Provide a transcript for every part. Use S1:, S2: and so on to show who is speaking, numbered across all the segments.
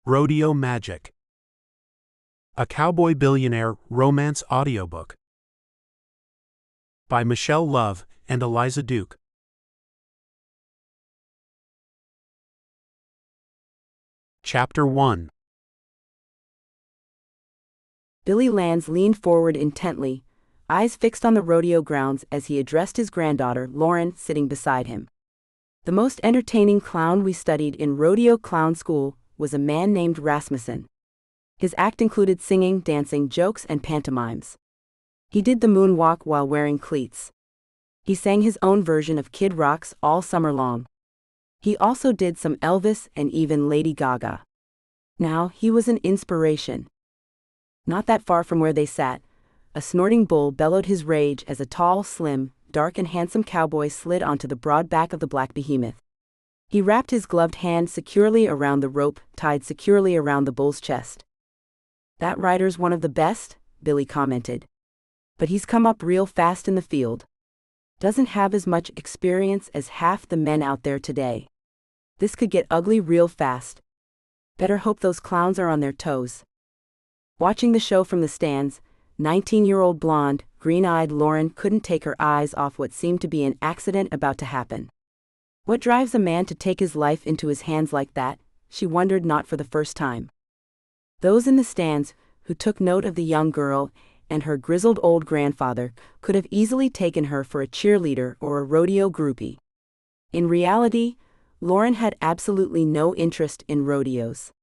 S1: Rodeo Magic. A Cowboy Billionaire Romance Audiobook. By Michelle Love and Eliza Duke. Chapter 1.
S2: Billy Lands leaned forward intently, eyes fixed on the rodeo grounds as he addressed his granddaughter, Lauren, sitting beside him. The most entertaining clown we studied in rodeo clown school was a man named Rasmussen. His act included singing, dancing, jokes, and pantomimes. He did the moonwalk while wearing cleats. He sang his own version of Kid Rock's all summer long. He also did some Elvis and even Lady Gaga. Now, he was an inspiration. Not that far from where they sat, a snorting bull bellowed his rage as a tall, slim, dark and handsome cowboy slid onto the broad back of the black behemoth. He wrapped his gloved hand securely around the rope tied securely around the bull's chest. "That rider's one of the best," Billy commented. "But he's come up real fast in the field. Doesn't have as much experience as half the men out there today. This could get ugly real fast. Better hope those clowns are on their toes." Watching the show from the stands, 19-year-old blonde, green-eyed Lauren couldn't take her eyes off what seemed to be an accident about to happen. What drives a man to take his life into his hands like that, she wondered not for the first time. Those in the stands, who took note of the young girl and her grizzled old grandfather, could have easily taken her for a cheerleader or a rodeo groupie. In reality, Lauren had absolutely no interest in rodeos.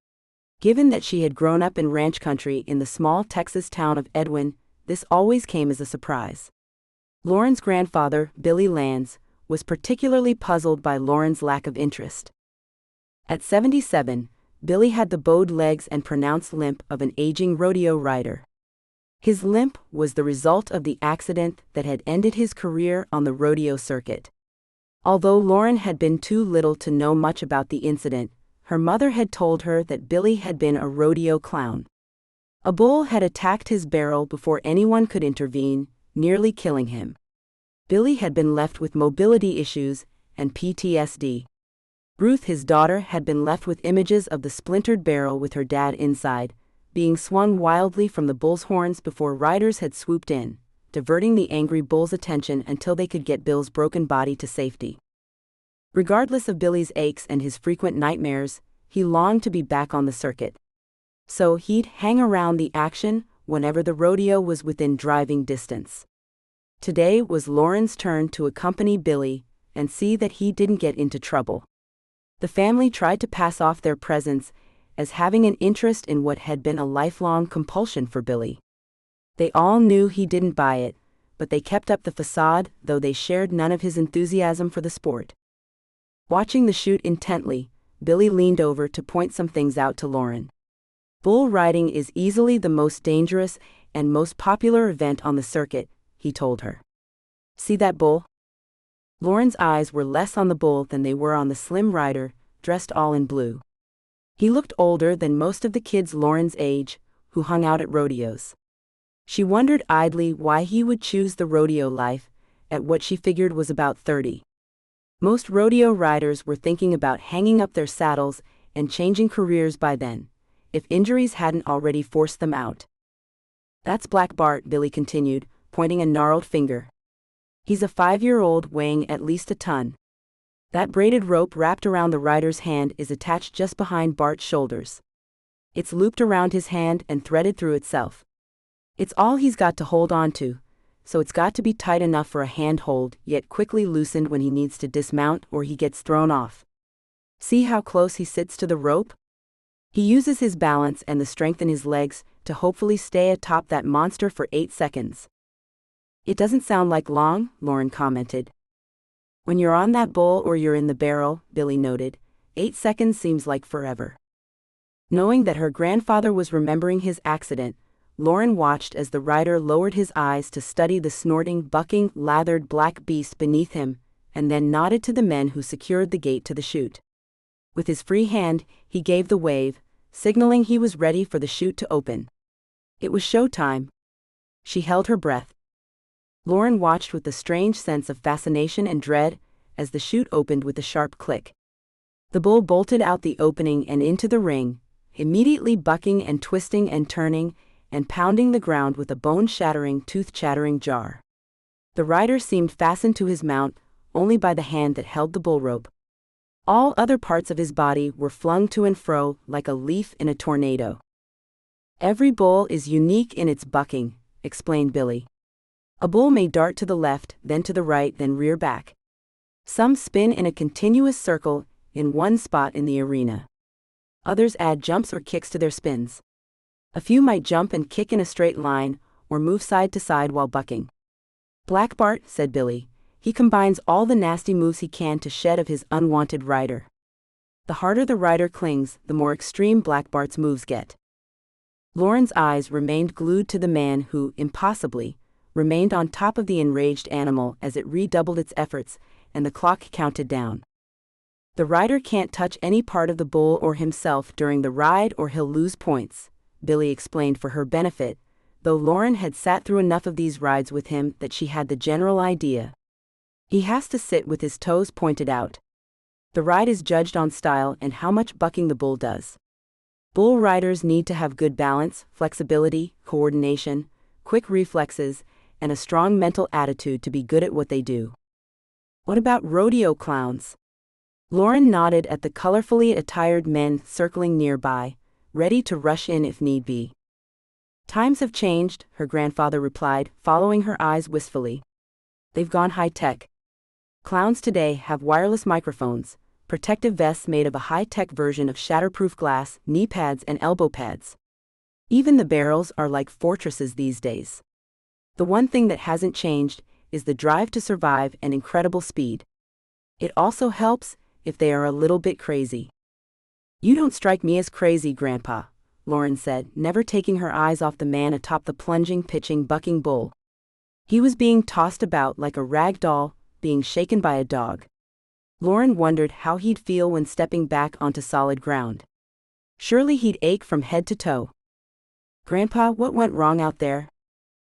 S2: Given that she had grown up in ranch country in the small Texas town of Edwin, this always came as a surprise. Lauren's grandfather, Billy Lands, was particularly puzzled by Lauren's lack of interest. At 77, Billy had the bowed legs and pronounced limp of an aging rodeo rider. His limp was the result of the accident that had ended his career on the rodeo circuit. Although Lauren had been too little to know much about the incident, her mother had told her that Billy had been a rodeo clown. A bull had attacked his barrel before anyone could intervene, nearly killing him. Billy had been left with mobility issues and PTSD. Ruth, his daughter, had been left with images of the splintered barrel with her dad inside, being swung wildly from the bull's horns before riders had swooped in, diverting the angry bull's attention until they could get Bill's broken body to safety. Regardless of Billy's aches and his frequent nightmares, he longed to be back on the circuit. So he'd hang around the action whenever the rodeo was within driving distance. Today was Lauren's turn to accompany Billy and see that he didn't get into trouble. The family tried to pass off their presence as having an interest in what had been a lifelong compulsion for Billy. They all knew he didn't buy it, but they kept up the facade, though they shared none of his enthusiasm for the sport. Watching the shoot intently, Billy leaned over to point some things out to Lauren. "Bull riding is easily the most dangerous and most popular event on the circuit," he told her. "See that bull?" Lauren's eyes were less on the bull than they were on the slim rider, dressed all in blue. He looked older than most of the kids Lauren's age, who hung out at rodeos. She wondered idly why he would choose the rodeo life, at what she figured was about 30. Most rodeo riders were thinking about hanging up their saddles and changing careers by then, if injuries hadn't already forced them out. "That's Black Bart," Billy continued, pointing a gnarled finger. "He's a 5-year-old weighing at least a ton. That braided rope wrapped around the rider's hand is attached just behind Bart's shoulders. It's looped around his hand and threaded through itself. It's all he's got to hold on to, so it's got to be tight enough for a handhold, yet quickly loosened when he needs to dismount or he gets thrown off. See how close he sits to the rope? He uses his balance and the strength in his legs to hopefully stay atop that monster for 8 seconds. "It doesn't sound like long," Lauren commented. "When you're on that bull or you're in the barrel," Billy noted, 8 seconds seems like forever." Knowing that her grandfather was remembering his accident, Lauren watched as the rider lowered his eyes to study the snorting, bucking, lathered black beast beneath him, and then nodded to the men who secured the gate to the chute. With his free hand, he gave the wave, signaling he was ready for the chute to open. It was showtime. She held her breath. Lauren watched with a strange sense of fascination and dread as the chute opened with a sharp click. The bull bolted out the opening and into the ring, immediately bucking and twisting and turning, and pounding the ground with a bone-shattering, tooth-chattering jar. The rider seemed fastened to his mount only by the hand that held the bull rope. All other parts of his body were flung to and fro like a leaf in a tornado. "Every bull is unique in its bucking," explained Billy. "A bull may dart to the left, then to the right, then rear back. Some spin in a continuous circle in one spot in the arena. Others add jumps or kicks to their spins. A few might jump and kick in a straight line, or move side to side while bucking." "Black Bart," said Billy. "He combines all the nasty moves he can to shed of his unwanted rider. The harder the rider clings, the more extreme Black Bart's moves get." Lauren's eyes remained glued to the man who, impossibly, remained on top of the enraged animal as it redoubled its efforts, and the clock counted down. "The rider can't touch any part of the bull or himself during the ride or he'll lose points," Billy explained for her benefit, though Lauren had sat through enough of these rides with him that she had the general idea. "He has to sit with his toes pointed out. The ride is judged on style and how much bucking the bull does. Bull riders need to have good balance, flexibility, coordination, quick reflexes, and a strong mental attitude to be good at what they do." "What about rodeo clowns?" Lauren nodded at the colorfully attired men circling nearby, ready to rush in if need be. "Times have changed," her grandfather replied, following her eyes wistfully. "They've gone high-tech. Clowns today have wireless microphones, protective vests made of a high-tech version of shatterproof glass, knee pads and elbow pads. Even the barrels are like fortresses these days. The one thing that hasn't changed is the drive to survive and incredible speed. It also helps if they are a little bit crazy." "You don't strike me as crazy, Grandpa," Lauren said, never taking her eyes off the man atop the plunging, pitching, bucking bull. He was being tossed about like a rag doll, being shaken by a dog. Lauren wondered how he'd feel when stepping back onto solid ground. Surely he'd ache from head to toe. "Grandpa, what went wrong out there?"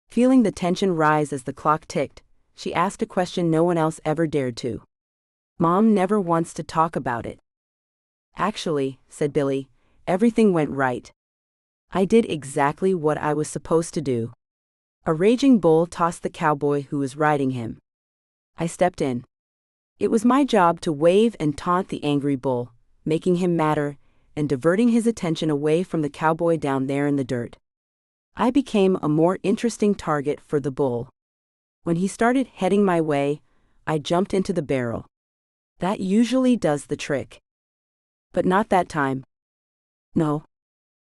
S2: Feeling the tension rise as the clock ticked, she asked a question no one else ever dared to. "Mom never wants to talk about it." "Actually," said Billy, "everything went right. I did exactly what I was supposed to do." A raging bull tossed the cowboy who was riding him. I stepped in. It was my job to wave and taunt the angry bull, making him madder, and diverting his attention away from the cowboy down there in the dirt. I became a more interesting target for the bull. When he started heading my way, I jumped into the barrel. That usually does the trick. But not that time. "No."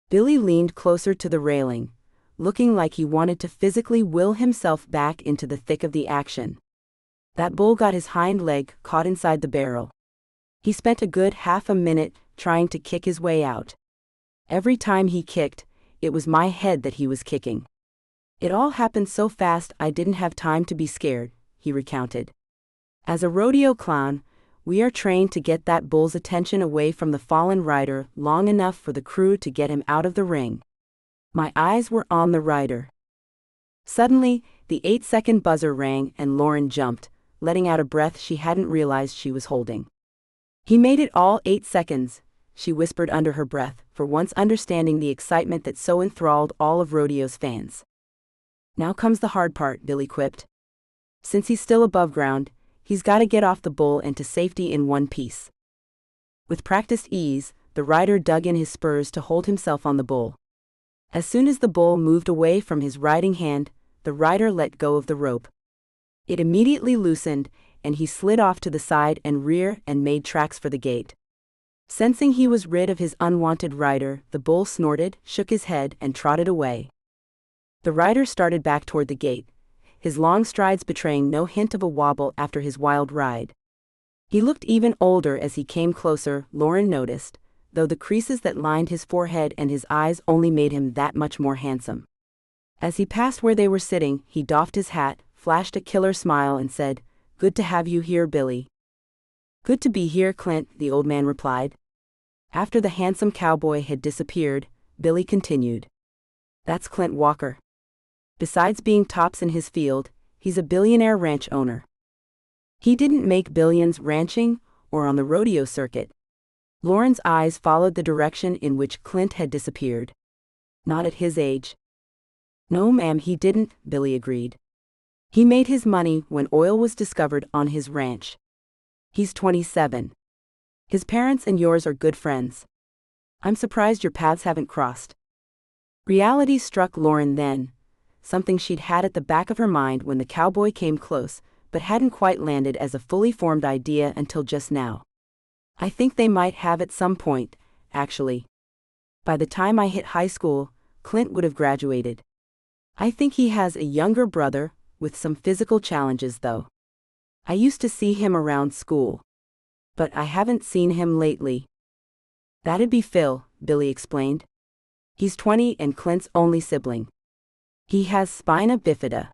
S2: Billy leaned closer to the railing, looking like he wanted to physically will himself back into the thick of the action. "That bull got his hind leg caught inside the barrel. He spent a good half a minute trying to kick his way out. Every time he kicked, it was my head that he was kicking. It all happened so fast I didn't have time to be scared," he recounted. "As a rodeo clown, we are trained to get that bull's attention away from the fallen rider long enough for the crew to get him out of the ring." My eyes were on the rider. Suddenly, the 8-second buzzer rang and Lauren jumped, letting out a breath she hadn't realized she was holding. "He made it all 8 seconds, she whispered under her breath, for once understanding the excitement that so enthralled all of rodeo's fans. "Now comes the hard part," Billy quipped. "Since he's still above ground, he's got to get off the bull and to safety in one piece." With practiced ease, the rider dug in his spurs to hold himself on the bull. As soon as the bull moved away from his riding hand, the rider let go of the rope. It immediately loosened, and he slid off to the side and rear and made tracks for the gate. Sensing he was rid of his unwanted rider, the bull snorted, shook his head, and trotted away. The rider started back toward the gate, his long strides betraying no hint of a wobble after his wild ride. He looked even older as he came closer, Lauren noticed, though the creases that lined his forehead and his eyes only made him that much more handsome. As he passed where they were sitting, he doffed his hat, flashed a killer smile and said, "Good to have you here, Billy." "Good to be here, Clint," the old man replied. After the handsome cowboy had disappeared, Billy continued. "That's Clint Walker. Besides being tops in his field, he's a billionaire ranch owner. He didn't make billions ranching or on the rodeo circuit. Lauren's eyes followed the direction in which Clint had disappeared. Not at his age. No, ma'am, he didn't, Billy agreed. He made his money when oil was discovered on his ranch. He's 27. His parents and yours are good friends. I'm surprised your paths haven't crossed. Reality struck Lauren then, something she'd had at the back of her mind when the cowboy came close, but hadn't quite landed as a fully formed idea until just now. I think they might have at some point, actually. By the time I hit high school, Clint would have graduated. I think he has a younger brother, with some physical challenges though. I used to see him around school. But I haven't seen him lately. That'd be Phil, Billy explained. He's 20 and Clint's only sibling. He has spina bifida.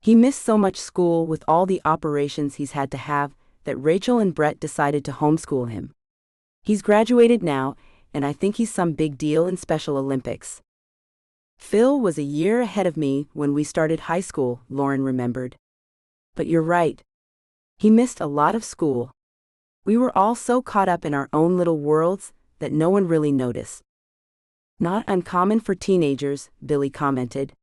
S2: He missed so much school with all the operations he's had to have that Rachel and Brett decided to homeschool him. He's graduated now, and I think he's some big deal in Special Olympics. Phil was a year ahead of me when we started high school, Lauren remembered. But you're right. He missed a lot of school. We were all so caught up in our own little worlds that no one really noticed. Not uncommon for teenagers, Billy commented.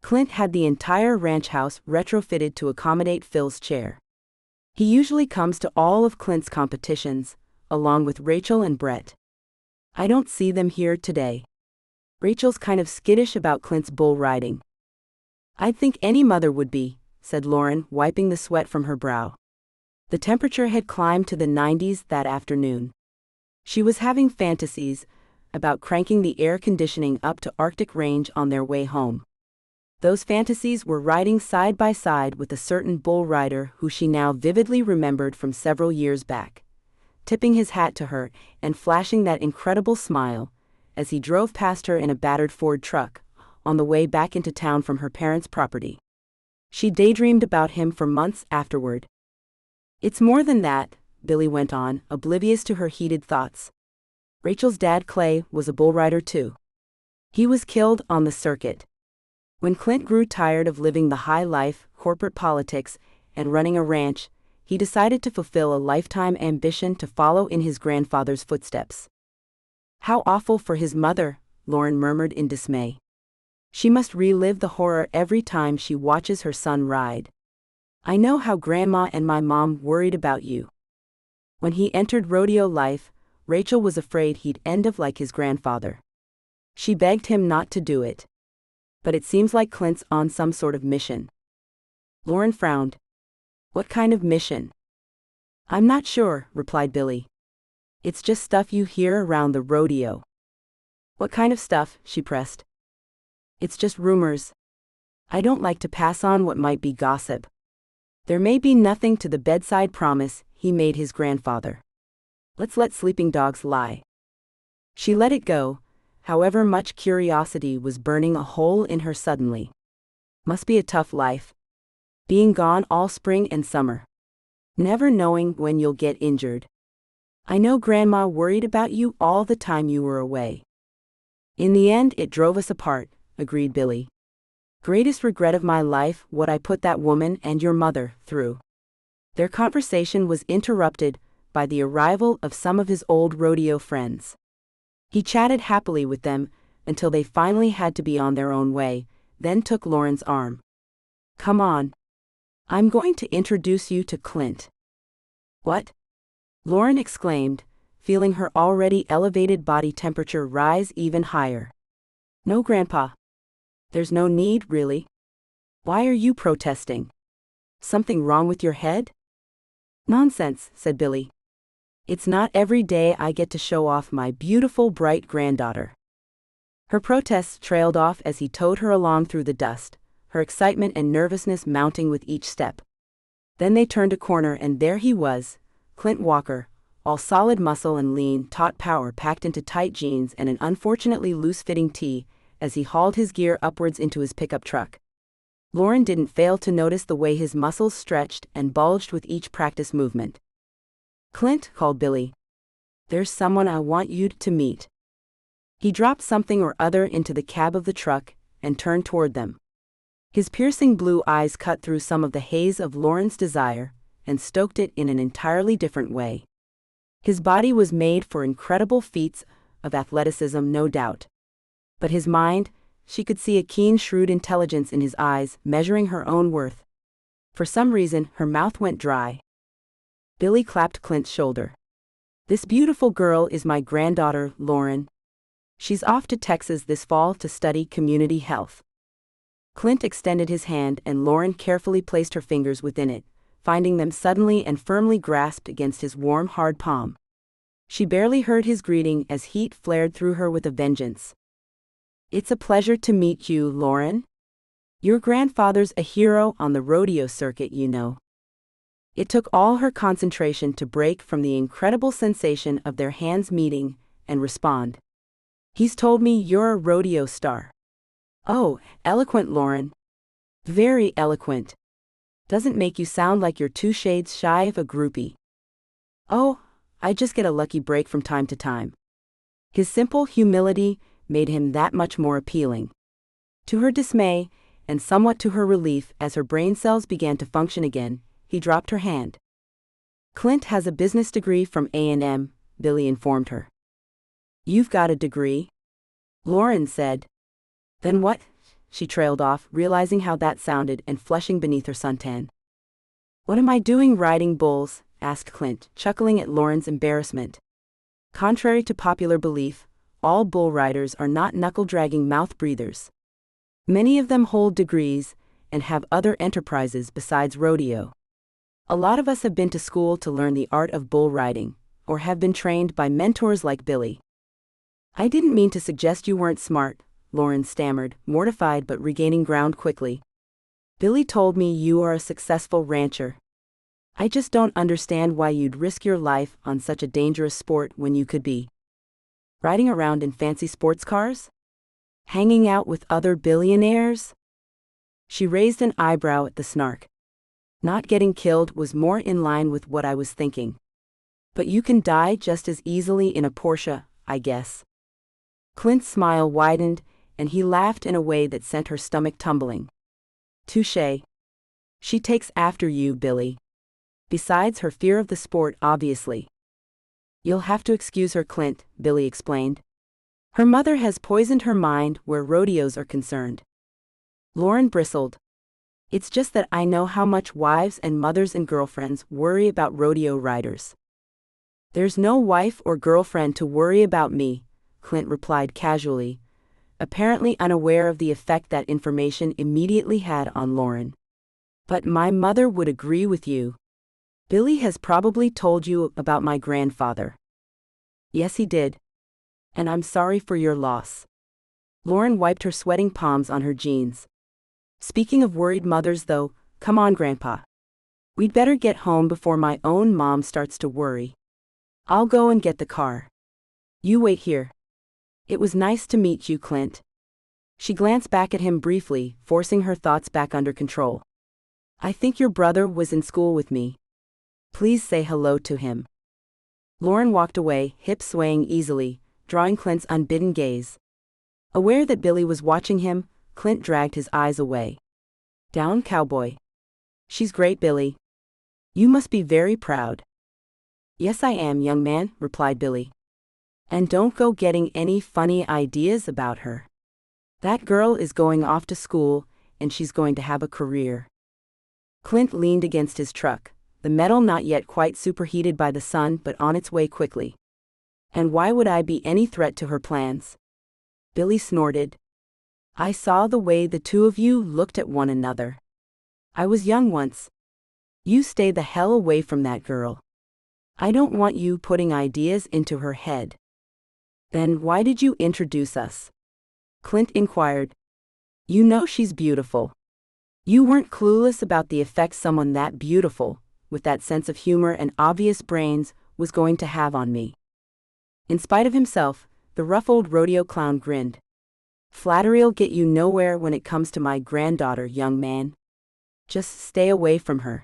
S2: Clint had the entire ranch house retrofitted to accommodate Phil's chair. He usually comes to all of Clint's competitions, along with Rachel and Brett. I don't see them here today. Rachel's kind of skittish about Clint's bull riding. I'd think any mother would be, said Lauren, wiping the sweat from her brow. The temperature had climbed to the 90s that afternoon. She was having fantasies about cranking the air conditioning up to Arctic range on their way home. Those fantasies were riding side by side with a certain bull rider who she now vividly remembered from several years back, tipping his hat to her and flashing that incredible smile as he drove past her in a battered Ford truck on the way back into town from her parents' property. She daydreamed about him for months afterward. It's more than that, Billy went on, oblivious to her heated thoughts. Rachel's dad, Clay, was a bull rider too. He was killed on the circuit. When Clint grew tired of living the high life, corporate politics, and running a ranch, he decided to fulfill a lifetime ambition to follow in his grandfather's footsteps. How awful for his mother, Lauren murmured in dismay. She must relive the horror every time she watches her son ride. I know how Grandma and my mom worried about you. When he entered rodeo life, Rachel was afraid he'd end up like his grandfather. She begged him not to do it. But it seems like Clint's on some sort of mission. Lauren frowned. What kind of mission? I'm not sure, replied Billy. It's just stuff you hear around the rodeo. What kind of stuff? She pressed. It's just rumors. I don't like to pass on what might be gossip. There may be nothing to the bedside promise he made his grandfather. Let's let sleeping dogs lie. She let it go, however much curiosity was burning a hole in her suddenly. Must be a tough life. Being gone all spring and summer. Never knowing when you'll get injured. I know Grandma worried about you all the time you were away. In the end, it drove us apart, agreed Billy. Greatest regret of my life, what I put that woman and your mother through. Their conversation was interrupted by the arrival of some of his old rodeo friends. He chatted happily with them until they finally had to be on their own way, then took Lauren's arm. Come on. I'm going to introduce you to Clint. What? Lauren exclaimed, feeling her already elevated body temperature rise even higher. No, Grandpa. There's no need, really. Why are you protesting? Something wrong with your head? Nonsense, said Billy. It's not every day I get to show off my beautiful, bright granddaughter. Her protests trailed off as he towed her along through the dust, her excitement and nervousness mounting with each step. Then they turned a corner and there he was, Clint Walker, all solid muscle and lean, taut power packed into tight jeans and an unfortunately loose-fitting tee, as he hauled his gear upwards into his pickup truck. Lauren didn't fail to notice the way his muscles stretched and bulged with each practice movement. Clint, called Billy. There's someone I want you to meet. He dropped something or other into the cab of the truck and turned toward them. His piercing blue eyes cut through some of the haze of Lauren's desire and stoked it in an entirely different way. His body was made for incredible feats of athleticism, no doubt. But his mind, she could see a keen, shrewd intelligence in his eyes, measuring her own worth. For some reason, her mouth went dry. Billy clapped Clint's shoulder. "This beautiful girl is my granddaughter, Lauren. She's off to Texas this fall to study community health." Clint extended his hand and Lauren carefully placed her fingers within it, finding them suddenly and firmly grasped against his warm, hard palm. She barely heard his greeting as heat flared through her with a vengeance. "It's a pleasure to meet you, Lauren. Your grandfather's a hero on the rodeo circuit, you know." It took all her concentration to break from the incredible sensation of their hands meeting and respond. "He's told me you're a rodeo star." "Oh, eloquent, Lauren. Very eloquent. Doesn't make you sound like you're 2 shades shy of a groupie." "Oh, I just get a lucky break from time to time." His simple humility made him that much more appealing. To her dismay, and somewhat to her relief as her brain cells began to function again, he dropped her hand. "Clint has a business degree from A&M, Billy informed her. "You've got a degree?" Lauren said. "Then what?" She trailed off, realizing how that sounded and flushing beneath her suntan. "What am I doing riding bulls?" asked Clint, chuckling at Lauren's embarrassment. Contrary to popular belief, all bull riders are not knuckle-dragging mouth breathers. Many of them hold degrees and have other enterprises besides rodeo. A lot of us have been to school to learn the art of bull riding, or have been trained by mentors like Billy. "I didn't mean to suggest you weren't smart," Lauren stammered, mortified but regaining ground quickly. "Billy told me you are a successful rancher. I just don't understand why you'd risk your life on such a dangerous sport when you could be riding around in fancy sports cars? Hanging out with other billionaires?" She raised an eyebrow at the snark. "Not getting killed was more in line with what I was thinking. But you can die just as easily in a Porsche, I guess." Clint's smile widened, and he laughed in a way that sent her stomach tumbling. "Touché. She takes after you, Billy. Besides her fear of the sport, obviously." "You'll have to excuse her, Clint," Billy explained. "Her mother has poisoned her mind where rodeos are concerned." Lauren bristled. "It's just that I know how much wives and mothers and girlfriends worry about rodeo riders." "There's no wife or girlfriend to worry about me," Clint replied casually, apparently unaware of the effect that information immediately had on Lauren. "But my mother would agree with you. Billy has probably told you about my grandfather." "Yes, he did. And I'm sorry for your loss." Lauren wiped her sweating palms on her jeans. "Speaking of worried mothers, though, come on, Grandpa. We'd better get home before my own mom starts to worry. I'll go and get the car. You wait here." "It was nice to meet you, Clint." She glanced back at him briefly, forcing her thoughts back under control. "I think your brother was in school with me. Please say hello to him." Lauren walked away, hips swaying easily, drawing Clint's unbidden gaze. Aware that Billy was watching him, Clint dragged his eyes away. "Down, cowboy. She's great, Billy. You must be very proud." "Yes, I am, young man," replied Billy. "And don't go getting any funny ideas about her. That girl is going off to school, and she's going to have a career." Clint leaned against his truck, the metal not yet quite superheated by the sun but on its way quickly. "And why would I be any threat to her plans?" Billy snorted. "I saw the way the two of you looked at one another. I was young once. You stay the hell away from that girl. I don't want you putting ideas into her head." "Then why did you introduce us?" Clint inquired. "You know she's beautiful. You weren't clueless about the effect someone that beautiful, with that sense of humor and obvious brains, was going to have on me." In spite of himself, the ruffled rodeo clown grinned. "Flattery'll get you nowhere when it comes to my granddaughter, young man. Just stay away from her.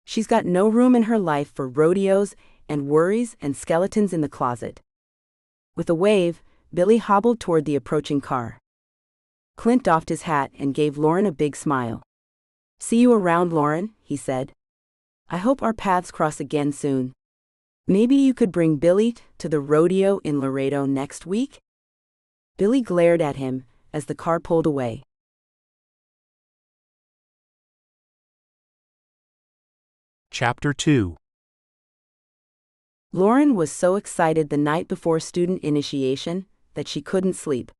S2: She's got no room in her life for rodeos and worries and skeletons in the closet." With a wave, Billy hobbled toward the approaching car. Clint doffed his hat and gave Lauren a big smile. "See you around, Lauren," he said. "I hope our paths cross again soon." Maybe you could bring Billy to the rodeo in Laredo next week? Billy glared at him as the car pulled away.
S1: Chapter 2.
S2: Lauren was so excited the night before student initiation that she couldn't sleep.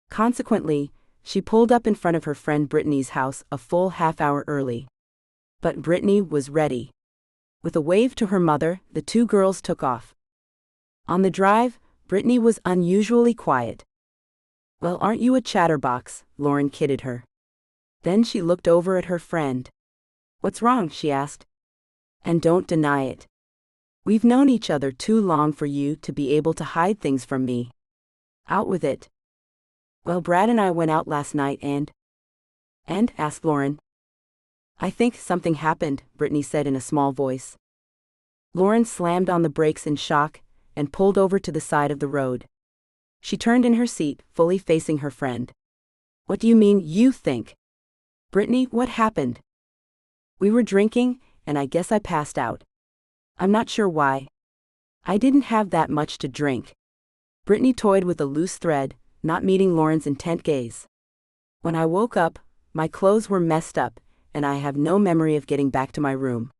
S2: Consequently, she pulled up in front of her friend Brittany's house a full half-hour early. But Brittany was ready. With a wave to her mother, the two girls took off. On the drive, Brittany was unusually quiet. "Well, aren't you a chatterbox?" Lauren kidded her. Then she looked over at her friend. "What's wrong?" she asked. "And don't deny it. We've known each other too long for you to be able to hide things from me. Out with it." "Well, Brad and I went out last night and—" "And?" asked Lauren. "I think something happened," Brittany said in a small voice. Lauren slammed on the brakes in shock and pulled over to the side of the road. She turned in her seat, fully facing her friend. "What do you mean, you think?" "Brittany, what happened?" "We were drinking, and I guess I passed out. I'm not sure why. I didn't have that much to drink." Brittany toyed with a loose thread, not meeting Lauren's intent gaze. "When I woke up, my clothes were messed up, and I have no memory of getting back to my room."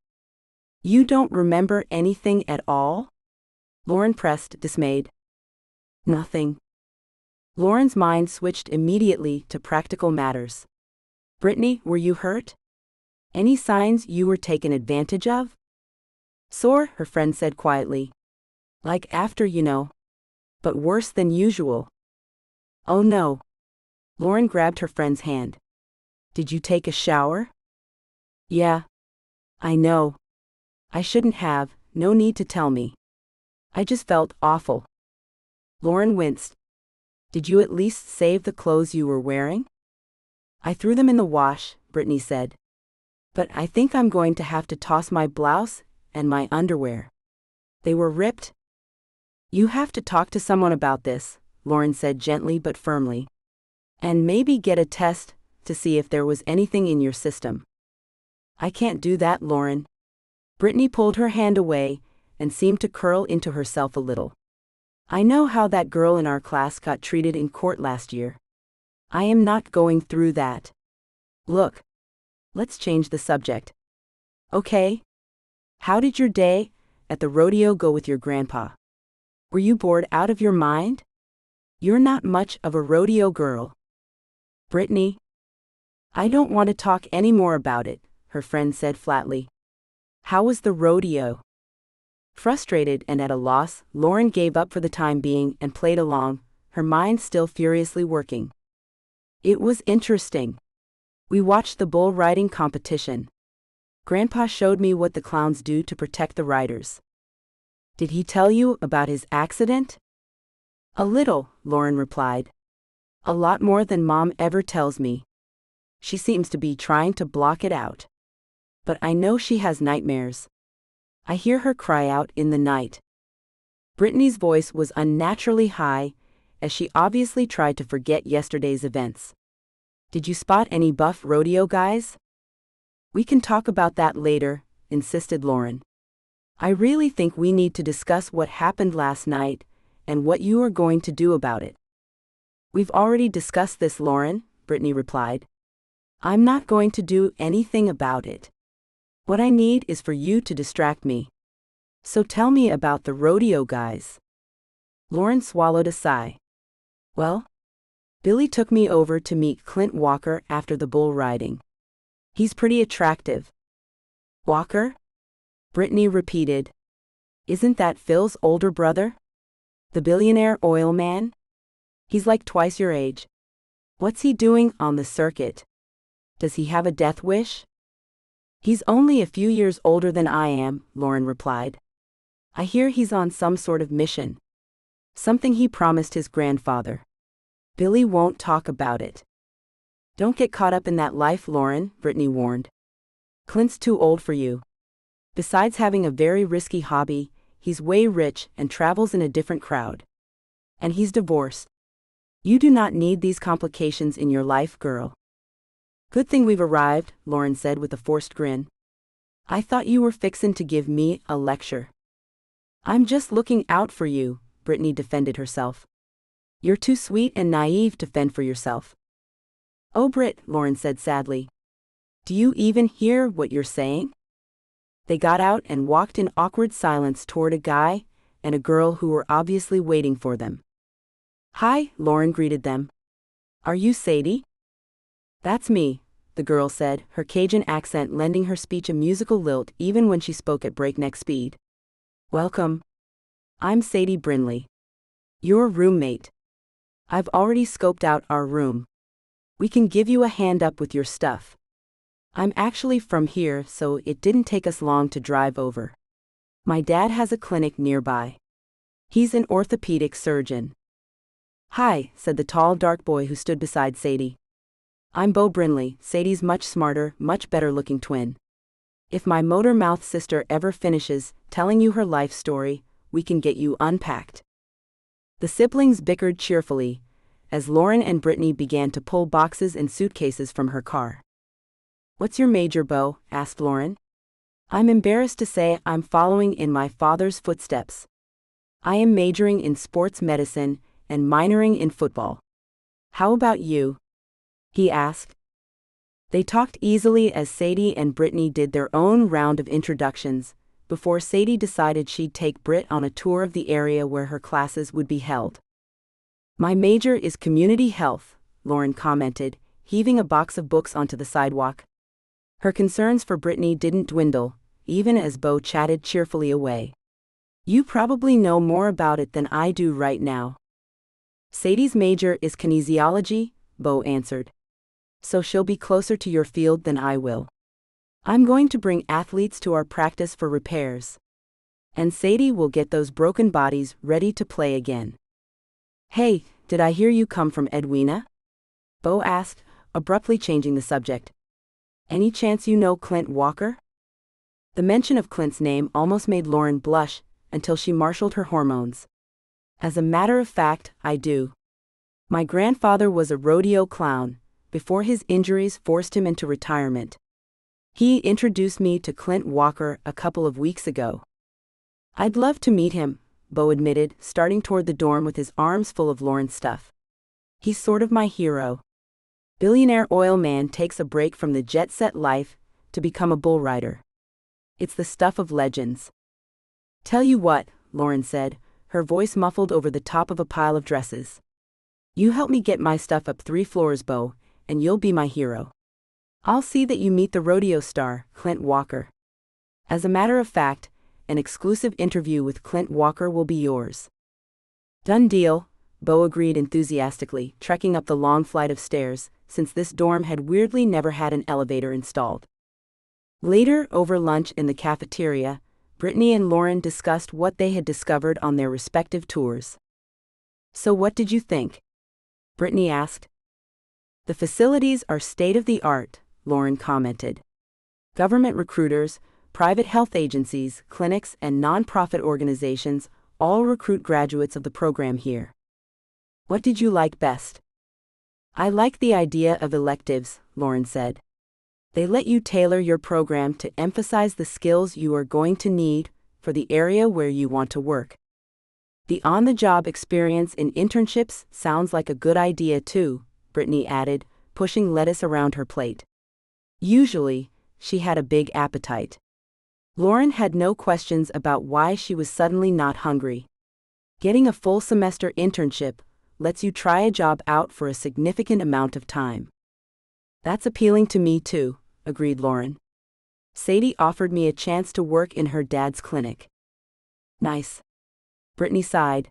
S2: "You don't remember anything at all?" Lauren pressed, dismayed. "Nothing." Lauren's mind switched immediately to practical matters. "Brittany, were you hurt? Any signs you were taken advantage of?" "Sore," her friend said quietly. "Like after, you know. But worse than usual." "Oh no." Lauren grabbed her friend's hand. "Did you take a shower?" "Yeah. I know. I shouldn't have, no need to tell me. I just felt awful." Lauren winced. "Did you at least save the clothes you were wearing?" "I threw them in the wash," Brittany said. "But I think I'm going to have to toss my blouse and my underwear. They were ripped." "You have to talk to someone about this," Lauren said gently but firmly. "And maybe get a test to see if there was anything in your system." "I can't do that, Lauren." Brittany pulled her hand away and seemed to curl into herself a little. "I know how that girl in our class got treated in court last year. I am not going through that. Look, let's change the subject. Okay? How did your day at the rodeo go with your grandpa? Were you bored out of your mind? You're not much of a rodeo girl." "Brittany." "I don't want to talk any more about it," her friend said flatly. "How was the rodeo?" Frustrated and at a loss, Lauren gave up for the time being and played along, her mind still furiously working. "It was interesting. We watched the bull riding competition. Grandpa showed me what the clowns do to protect the riders." "Did he tell you about his accident?" "A little," Lauren replied. "A lot more than Mom ever tells me. She seems to be trying to block it out. But I know she has nightmares. I hear her cry out in the night." Brittany's voice was unnaturally high, as she obviously tried to forget yesterday's events. "Did you spot any buff rodeo guys?" "We can talk about that later," insisted Lauren. "I really think we need to discuss what happened last night and what you are going to do about it." "We've already discussed this, Lauren," Brittany replied. "I'm not going to do anything about it. What I need is for you to distract me. So tell me about the rodeo guys." Lauren swallowed a sigh. "Well, Billy took me over to meet Clint Walker after the bull riding. He's pretty attractive." "Walker?" Brittany repeated. "Isn't that Phil's older brother? The billionaire oil man? He's like twice your age. What's he doing on the circuit? Does he have a death wish?" "He's only a few years older than I am," Lauren replied. "I hear he's on some sort of mission. Something he promised his grandfather. Billy won't talk about it." "Don't get caught up in that life, Lauren," Brittany warned. "Clint's too old for you. Besides having a very risky hobby, he's way rich and travels in a different crowd. And he's divorced. You do not need these complications in your life, girl." "Good thing we've arrived," Lauren said with a forced grin. "I thought you were fixin' to give me a lecture." I'm just looking out for you, Brittany defended herself. You're too sweet and naive to fend for yourself. Oh, Britt, Lauren said sadly. Do you even hear what you're saying? They got out and walked in awkward silence toward a guy and a girl who were obviously waiting for them. Hi, Lauren greeted them. Are you Sadie? That's me, the girl said, her Cajun accent lending her speech a musical lilt even when she spoke at breakneck speed. Welcome. I'm Sadie Brinley. Your roommate. I've already scoped out our room. We can give you a hand up with your stuff. I'm actually from here, so it didn't take us long to drive over. My dad has a clinic nearby. He's an orthopedic surgeon. Hi, said the tall, dark boy who stood beside Sadie. I'm Beau Brinley, Sadie's much smarter, much better-looking twin. If my motor-mouthed sister ever finishes telling you her life story, we can get you unpacked. The siblings bickered cheerfully as Lauren and Brittany began to pull boxes and suitcases from her car. What's your major, Beau? Asked Lauren. I'm embarrassed to say I'm following in my father's footsteps. I am majoring in sports medicine and minoring in football. How about you? He asked. They talked easily as Sadie and Brittany did their own round of introductions, before Sadie decided she'd take Britt on a tour of the area where her classes would be held. My major is community health, Lauren commented, heaving a box of books onto the sidewalk. Her concerns for Brittany didn't dwindle, even as Beau chatted cheerfully away. You probably know more about it than I do right now. Sadie's major is kinesiology, Beau answered. So she'll be closer to your field than I will. I'm going to bring athletes to our practice for repairs. And Sadie will get those broken bodies ready to play again. Hey, did I hear you come from Edwina? Beau asked, abruptly changing the subject. Any chance you know Clint Walker? The mention of Clint's name almost made Lauren blush until she marshaled her hormones. As a matter of fact, I do. My grandfather was a rodeo clown before his injuries forced him into retirement. He introduced me to Clint Walker a couple of weeks ago. I'd love to meet him, Beau admitted, starting toward the dorm with his arms full of Lauren's stuff. He's sort of my hero. Billionaire oil man takes a break from the jet-set life to become a bull rider. It's the stuff of legends. Tell you what, Lauren said, her voice muffled over the top of a pile of dresses. You help me get my stuff up 3 floors, Beau, and you'll be my hero. I'll see that you meet the rodeo star, Clint Walker. As a matter of fact, an exclusive interview with Clint Walker will be yours. Done deal, Beau agreed enthusiastically, trekking up the long flight of stairs, since this dorm had weirdly never had an elevator installed. Later, over lunch in the cafeteria, Brittany and Lauren discussed what they had discovered on their respective tours. So what did you think? Brittany asked. The facilities are state-of-the-art, Lauren commented. Government recruiters, private health agencies, clinics, and non-profit organizations all recruit graduates of the program here. What did you like best? I like the idea of electives, Lauren said. They let you tailor your program to emphasize the skills you are going to need for the area where you want to work. The on-the-job experience in internships sounds like a good idea too, Brittany added, pushing lettuce around her plate. Usually, she had a big appetite. Lauren had no questions about why she was suddenly not hungry. Getting a full semester internship lets you try a job out for a significant amount of time. That's appealing to me too, agreed Lauren. Sadie offered me a chance to work in her dad's clinic. Nice. Brittany sighed.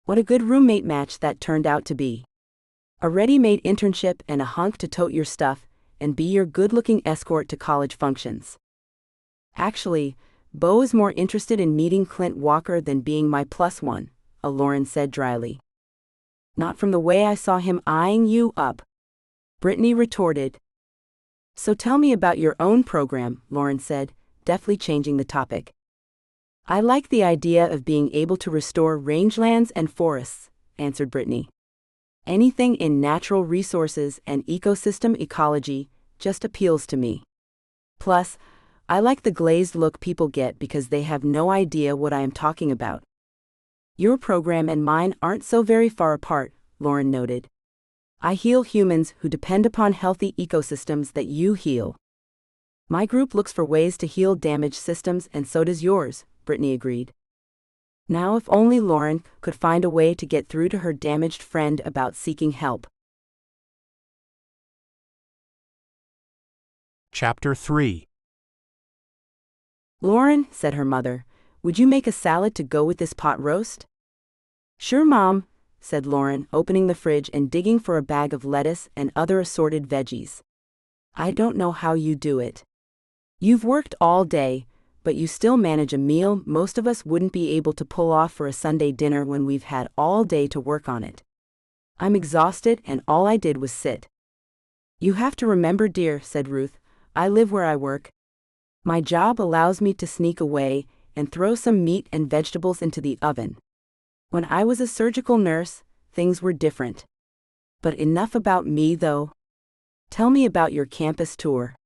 S2: What a good roommate match that turned out to be. A ready-made internship and a hunk to tote your stuff and be your good-looking escort to college functions. Actually, Beau is more interested in meeting Clint Walker than being my +1, Lauren said dryly. Not from the way I saw him eyeing you up, Brittany retorted. So tell me about your own program, Lauren said, deftly changing the topic. I like the idea of being able to restore rangelands and forests, answered Brittany. Anything in natural resources and ecosystem ecology just appeals to me. Plus, I like the glazed look people get because they have no idea what I am talking about. Your program and mine aren't so very far apart, Lauren noted. I heal humans who depend upon healthy ecosystems that you heal. My group looks for ways to heal damaged systems, and so does yours, Brittany agreed. Now if only Lauren could find a way to get through to her damaged friend about seeking help.
S1: Chapter 3.
S2: Lauren, said her mother, would you make a salad to go with this pot roast? Sure, Mom, said Lauren, opening the fridge and digging for a bag of lettuce and other assorted veggies. I don't know how you do it. You've worked all day, but you still manage a meal most of us wouldn't be able to pull off for a Sunday dinner when we've had all day to work on it. I'm exhausted and all I did was sit. You have to remember, dear, said Ruth, I live where I work. My job allows me to sneak away and throw some meat and vegetables into the oven. When I was a surgical nurse, things were different. But enough about me, though. Tell me about your campus tour.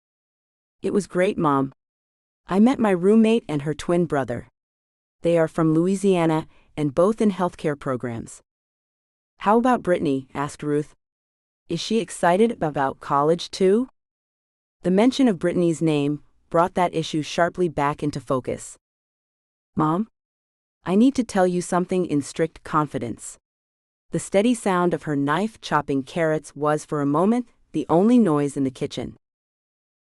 S2: It was great, Mom. I met my roommate and her twin brother. They are from Louisiana and both in healthcare programs. How about Brittany? Asked Ruth. Is she excited about college too? The mention of Brittany's name brought that issue sharply back into focus. Mom? I need to tell you something in strict confidence. The steady sound of her knife chopping carrots was for a moment the only noise in the kitchen.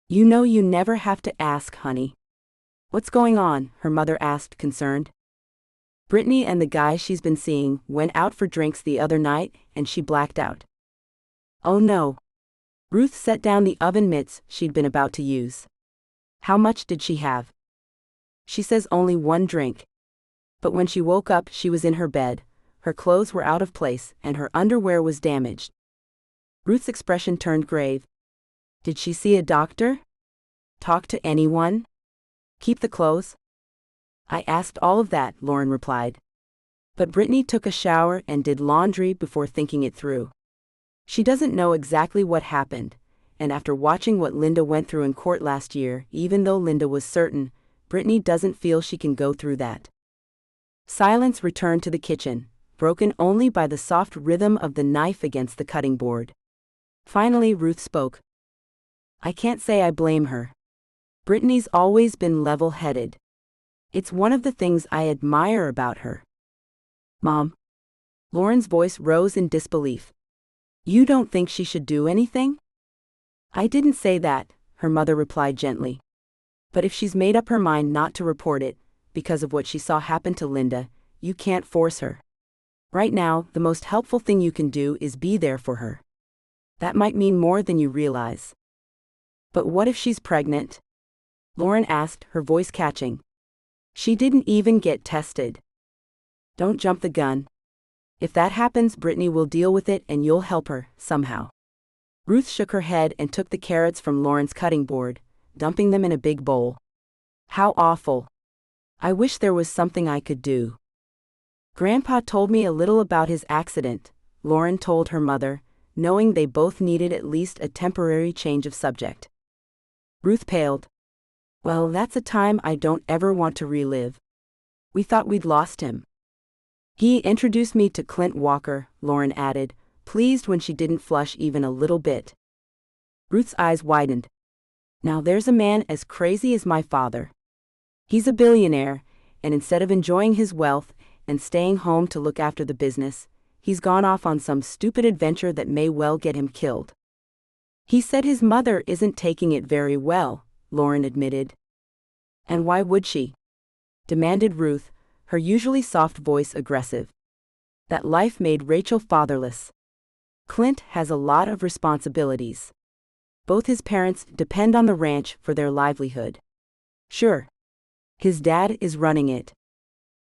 S2: You know you never have to ask, honey. What's going on? Her mother asked, concerned. Brittany and the guy she's been seeing went out for drinks the other night and she blacked out. Oh no. Ruth set down the oven mitts she'd been about to use. How much did she have? She says only one drink. But when she woke up, she was in her bed, her clothes were out of place, and her underwear was damaged. Ruth's expression turned grave. Did she see a doctor? Talk to anyone? Keep the clothes? I asked all of that, Lauren replied. But Brittany took a shower and did laundry before thinking it through. She doesn't know exactly what happened, and after watching what Linda went through in court last year, even though Linda was certain, Brittany doesn't feel she can go through that. Silence returned to the kitchen, broken only by the soft rhythm of the knife against the cutting board. Finally, Ruth spoke. I can't say I blame her. Brittany's always been level-headed. It's one of the things I admire about her. Mom? Lauren's voice rose in disbelief. You don't think she should do anything? I didn't say that, her mother replied gently. But if she's made up her mind not to report it, because of what she saw happen to Linda, you can't force her. Right now, the most helpful thing you can do is be there for her. That might mean more than you realize. But what if she's pregnant? Lauren asked, her voice catching. She didn't even get tested. Don't jump the gun. If that happens, Brittany will deal with it and you'll help her, somehow. Ruth shook her head and took the carrots from Lauren's cutting board, dumping them in a big bowl. How awful. I wish there was something I could do. Grandpa told me a little about his accident, Lauren told her mother, knowing they both needed at least a temporary change of subject. Ruth paled. Well, that's a time I don't ever want to relive. We thought we'd lost him. He introduced me to Clint Walker, Lauren added, pleased when she didn't flush even a little bit. Ruth's eyes widened. Now there's a man as crazy as my father. He's a billionaire, and instead of enjoying his wealth and staying home to look after the business, he's gone off on some stupid adventure that may well get him killed. He said his mother isn't taking it very well, Lauren admitted. And why would she? Demanded Ruth, her usually soft voice aggressive. That life made Rachel fatherless. Clint has a lot of responsibilities. Both his parents depend on the ranch for their livelihood. Sure. His dad is running it.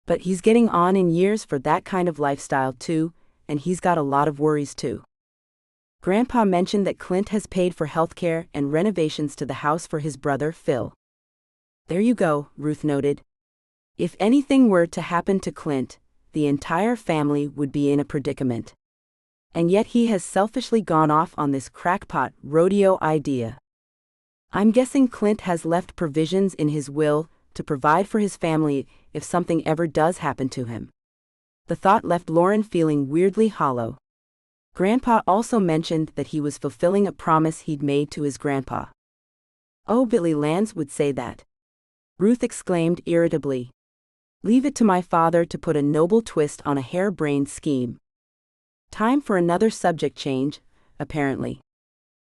S2: But he's getting on in years for that kind of lifestyle too, and he's got a lot of worries too. Grandpa mentioned that Clint has paid for healthcare and renovations to the house for his brother Phil. There you go, Ruth noted. If anything were to happen to Clint, the entire family would be in a predicament. And yet he has selfishly gone off on this crackpot rodeo idea. I'm guessing Clint has left provisions in his will to provide for his family if something ever does happen to him. The thought left Lauren feeling weirdly hollow. Grandpa also mentioned that he was fulfilling a promise he'd made to his grandpa. Oh, Billy Lance would say that. Ruth exclaimed irritably. Leave it to my father to put a noble twist on a harebrained scheme. Time for another subject change, apparently.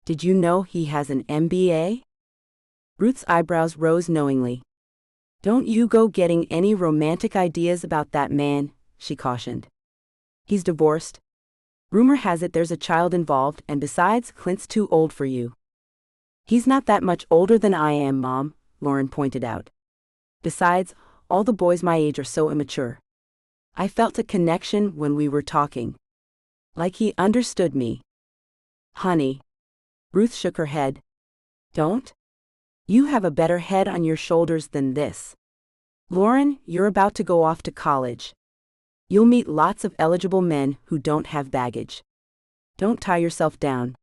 S2: Did you know he has an MBA? Ruth's eyebrows rose knowingly. Don't you go getting any romantic ideas about that man, she cautioned. He's divorced. Rumor has it there's a child involved, and besides, Clint's too old for you. He's not that much older than I am, Mom, Lauren pointed out. Besides, all the boys my age are so immature. I felt a connection when we were talking. Like he understood me. Honey. Ruth shook her head. Don't? You have a better head on your shoulders than this. Lauren, you're about to go off to college. You'll meet lots of eligible men who don't have baggage. Don't tie yourself down.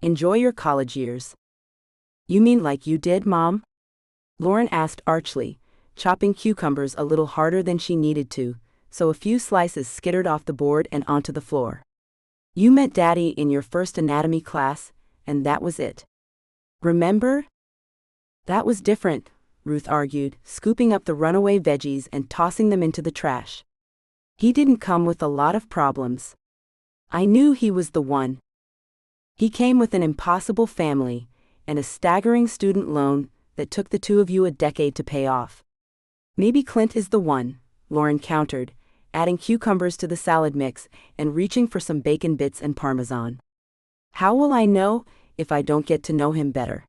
S2: Enjoy your college years. You mean like you did, Mom? Lauren asked archly, chopping cucumbers a little harder than she needed to, so a few slices skittered off the board and onto the floor. You met Daddy in your first anatomy class, and that was it. Remember? That was different, Ruth argued, scooping up the runaway veggies and tossing them into the trash. He didn't come with a lot of problems. I knew he was the one. He came with an impossible family and a staggering student loan that took the two of you a decade to pay off. Maybe Clint is the one, Lauren countered, adding cucumbers to the salad mix and reaching for some bacon bits and parmesan. How will I know if I don't get to know him better?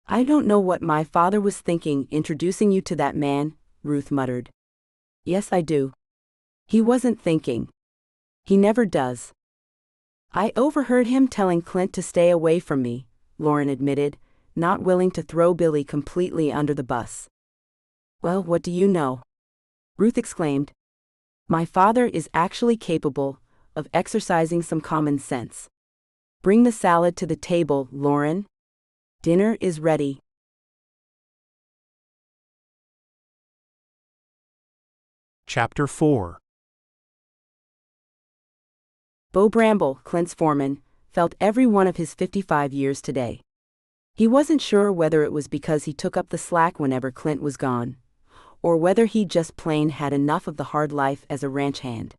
S2: I don't know what my father was thinking introducing you to that man, Ruth muttered. Yes, I do. He wasn't thinking. He never does. I overheard him telling Clint to stay away from me, Lauren admitted, not willing to throw Billy completely under the bus. Well, what do you know? Ruth exclaimed. My father is actually capable of exercising some common sense. Bring the salad to the table, Lauren. Dinner is ready.
S1: Chapter 4.
S2: Beau Bramble, Clint's foreman, felt every one of his 55 years today. He wasn't sure whether it was because he took up the slack whenever Clint was gone, or whether he just plain had enough of the hard life as a ranch hand.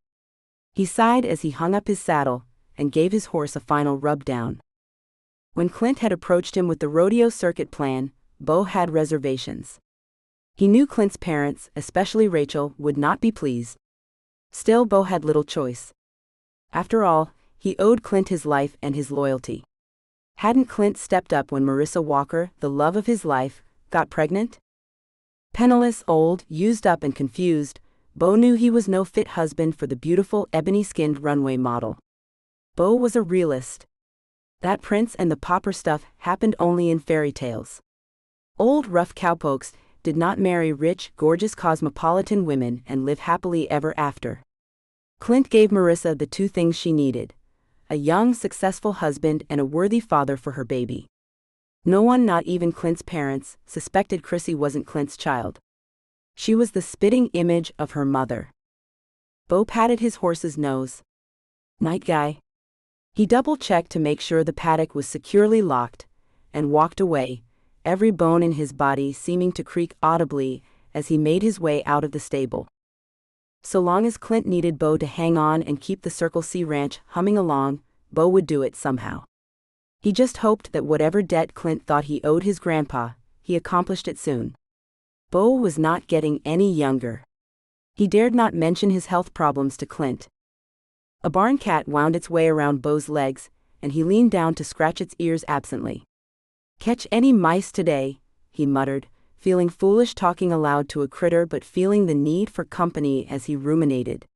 S2: He sighed as he hung up his saddle and gave his horse a final rub down. When Clint had approached him with the rodeo circuit plan, Beau had reservations. He knew Clint's parents, especially Rachel, would not be pleased. Still, Beau had little choice. After all, he owed Clint his life and his loyalty. Hadn't Clint stepped up when Marissa Walker, the love of his life, got pregnant? Penniless, old, used up and confused, Beau knew he was no fit husband for the beautiful ebony-skinned runway model. Beau was a realist. That prince and the pauper stuff happened only in fairy tales. Old rough cowpokes did not marry rich, gorgeous cosmopolitan women and live happily ever after. Clint gave Marissa the two things she needed: a young, successful husband and a worthy father for her baby. No one, not even Clint's parents, suspected Chrissy wasn't Clint's child. She was the spitting image of her mother. Beau patted his horse's nose. Night, guy. He double-checked to make sure the paddock was securely locked, and walked away, every bone in his body seeming to creak audibly as he made his way out of the stable. So long as Clint needed Beau to hang on and keep the Circle C ranch humming along, Beau would do it somehow. He just hoped that whatever debt Clint thought he owed his grandpa, he accomplished it soon. Beau was not getting any younger. He dared not mention his health problems to Clint. A barn cat wound its way around Beau's legs, and he leaned down to scratch its ears absently. Catch any mice today, he muttered, feeling foolish talking aloud to a critter but feeling the need for company as he ruminated.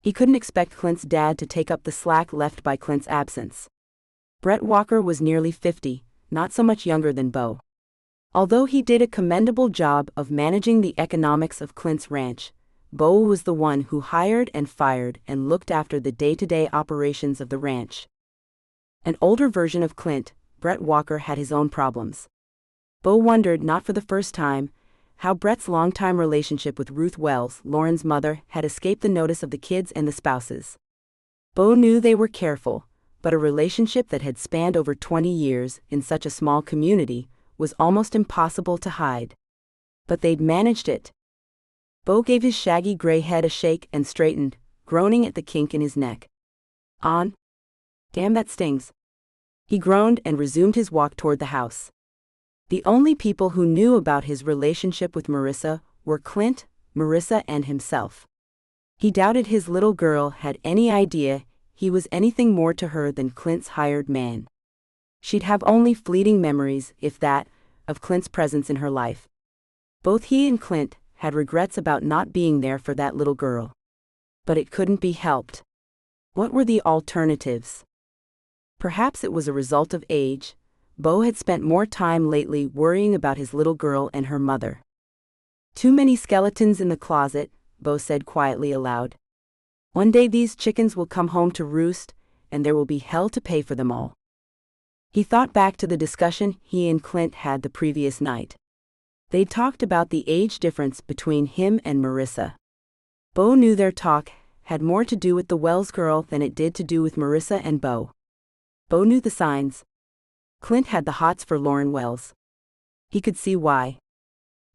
S2: He couldn't expect Clint's dad to take up the slack left by Clint's absence. Brett Walker was nearly 50, not so much younger than Beau. Although he did a commendable job of managing the economics of Clint's ranch, Beau was the one who hired and fired and looked after the day-to-day operations of the ranch. An older version of Clint, Brett Walker, had his own problems. Bo wondered, not for the first time, how Brett's longtime relationship with Ruth Wells, Lauren's mother, had escaped the notice of the kids and the spouses. Bo knew they were careful, but a relationship that had spanned over 20 years in such a small community was almost impossible to hide. But they'd managed it. Bo gave his shaggy gray head a shake and straightened, groaning at the kink in his neck. On. Damn, that stings. He groaned and resumed his walk toward the house. The only people who knew about his relationship with Marissa were Clint, Marissa, and himself. He doubted his little girl had any idea he was anything more to her than Clint's hired man. She'd have only fleeting memories, if that, of Clint's presence in her life. Both he and Clint had regrets about not being there for that little girl. But it couldn't be helped. What were the alternatives? Perhaps it was a result of age. Bo had spent more time lately worrying about his little girl and her mother. Too many skeletons in the closet, Bo said quietly aloud. One day these chickens will come home to roost, and there will be hell to pay for them all. He thought back to the discussion he and Clint had the previous night. They'd talked about the age difference between him and Marissa. Bo knew their talk had more to do with the Wells girl than it did to do with Marissa and Bo. Bo knew the signs. Clint had the hots for Lauren Wells. He could see why.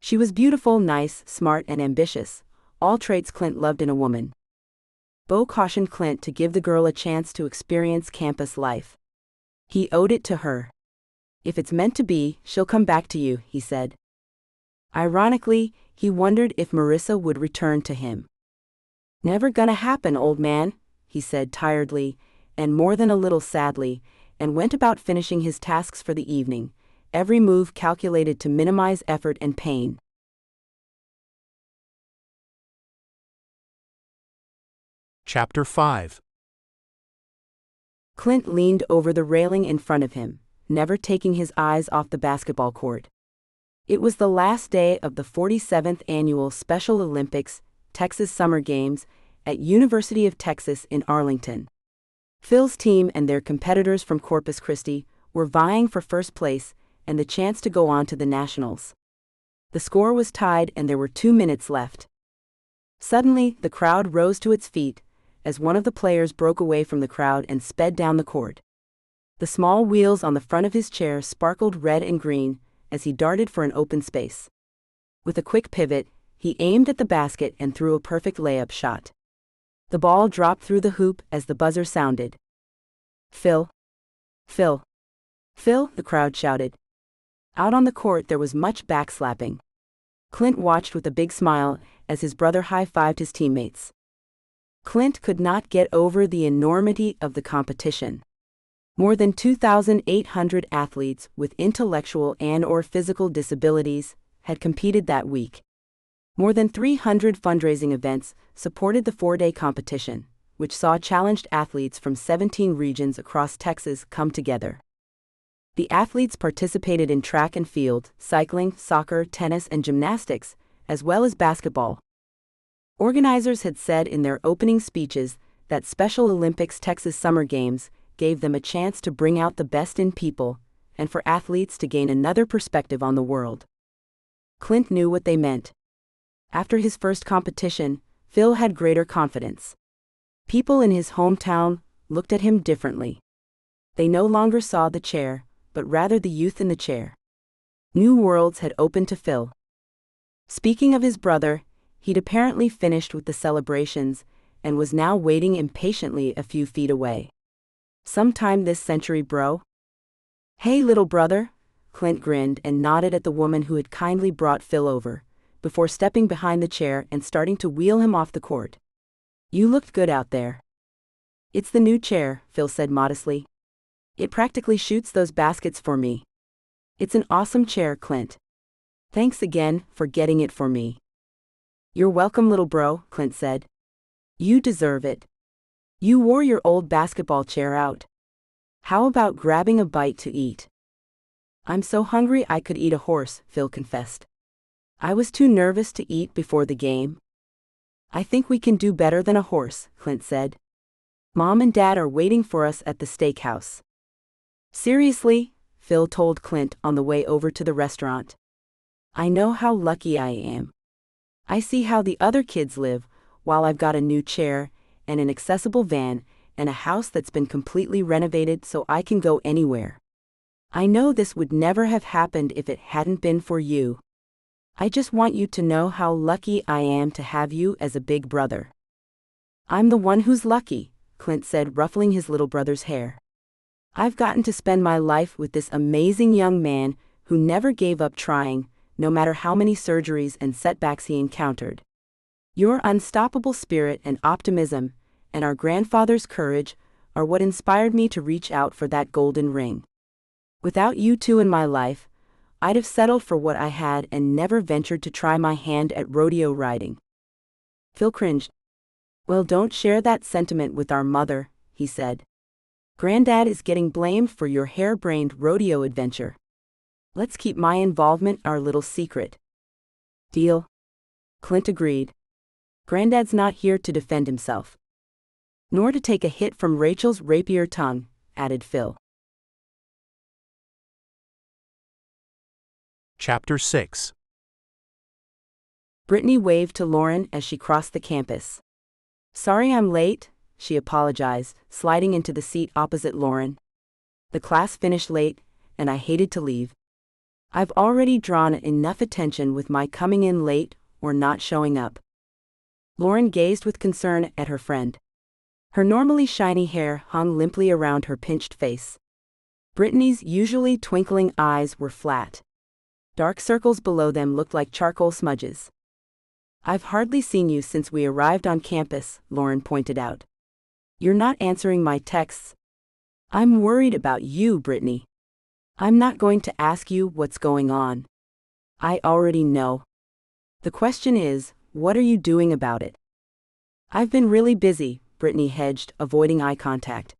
S2: She was beautiful, nice, smart, and ambitious, all traits Clint loved in a woman. Bo cautioned Clint to give the girl a chance to experience campus life. He owed it to her. If it's meant to be, she'll come back to you, he said. Ironically, he wondered if Marissa would return to him. Never gonna happen, old man, he said tiredly, and more than a little sadly, and went about finishing his tasks for the evening, every move calculated to minimize effort and pain.
S1: Chapter 5.
S2: Clint leaned over the railing in front of him, never taking his eyes off the basketball court. It was the last day of the 47th Annual Special Olympics, Texas Summer Games, at University of Texas in Arlington. Phil's team and their competitors from Corpus Christi were vying for first place and the chance to go on to the Nationals. The score was tied and there were 2 minutes left. Suddenly, the crowd rose to its feet as one of the players broke away from the crowd and sped down the court. The small wheels on the front of his chair sparkled red and green as he darted for an open space. With a quick pivot, he aimed at the basket and threw a perfect layup shot. The ball dropped through the hoop as the buzzer sounded. Phil! Phil! Phil! The crowd shouted. Out on the court there was much backslapping. Clint watched with a big smile as his brother high-fived his teammates. Clint could not get over the enormity of the competition. More than 2,800 athletes with intellectual and/or physical disabilities had competed that week. More than 300 fundraising events supported the 4-day competition, which saw challenged athletes from 17 regions across Texas come together. The athletes participated in track and field, cycling, soccer, tennis, and gymnastics, as well as basketball. Organizers had said in their opening speeches that Special Olympics Texas Summer Games gave them a chance to bring out the best in people and for athletes to gain another perspective on the world. Clint knew what they meant. After his first competition, Phil had greater confidence. People in his hometown looked at him differently. They no longer saw the chair, but rather the youth in the chair. New worlds had opened to Phil. Speaking of his brother, he'd apparently finished with the celebrations and was now waiting impatiently a few feet away. Sometime this century, bro. Hey, little brother, Clint grinned and nodded at the woman who had kindly brought Phil over, before stepping behind the chair and starting to wheel him off the court. You looked good out there. It's the new chair, Phil said modestly. It practically shoots those baskets for me. It's an awesome chair, Clint. Thanks again for getting it for me. You're welcome, little bro, Clint said. You deserve it. You wore your old basketball chair out. How about grabbing a bite to eat? I'm so hungry I could eat a horse, Phil confessed. I was too nervous to eat before the game. I think we can do better than a horse, Clint said. Mom and Dad are waiting for us at the steakhouse. Seriously? Phil told Clint on the way over to the restaurant. I know how lucky I am. I see how the other kids live, while I've got a new chair, and an accessible van, and a house that's been completely renovated so I can go anywhere. I know this would never have happened if it hadn't been for you. I just want you to know how lucky I am to have you as a big brother. I'm the one who's lucky, Clint said, ruffling his little brother's hair. I've gotten to spend my life with this amazing young man who never gave up trying, no matter how many surgeries and setbacks he encountered. Your unstoppable spirit and optimism, and our grandfather's courage, are what inspired me to reach out for that golden ring. Without you two in my life, I'd have settled for what I had and never ventured to try my hand at rodeo riding. Phil cringed. Well, don't share that sentiment with our mother, he said. Granddad is getting blamed for your harebrained rodeo adventure. Let's keep my involvement our little secret. Deal? Clint agreed. Granddad's not here to defend himself. Nor to take a hit from Rachel's rapier tongue, added Phil.
S1: Chapter 6.
S2: Brittany waved to Lauren as she crossed the campus. Sorry I'm late, she apologized, sliding into the seat opposite Lauren. The class finished late, and I hated to leave. I've already drawn enough attention with my coming in late or not showing up. Lauren gazed with concern at her friend. Her normally shiny hair hung limply around her pinched face. Brittany's usually twinkling eyes were flat. Dark circles below them looked like charcoal smudges. I've hardly seen you since we arrived on campus, Lauren pointed out. You're not answering my texts. I'm worried about you, Brittany. I'm not going to ask you what's going on. I already know. The question is, what are you doing about it? I've been really busy, Brittany hedged, avoiding eye contact.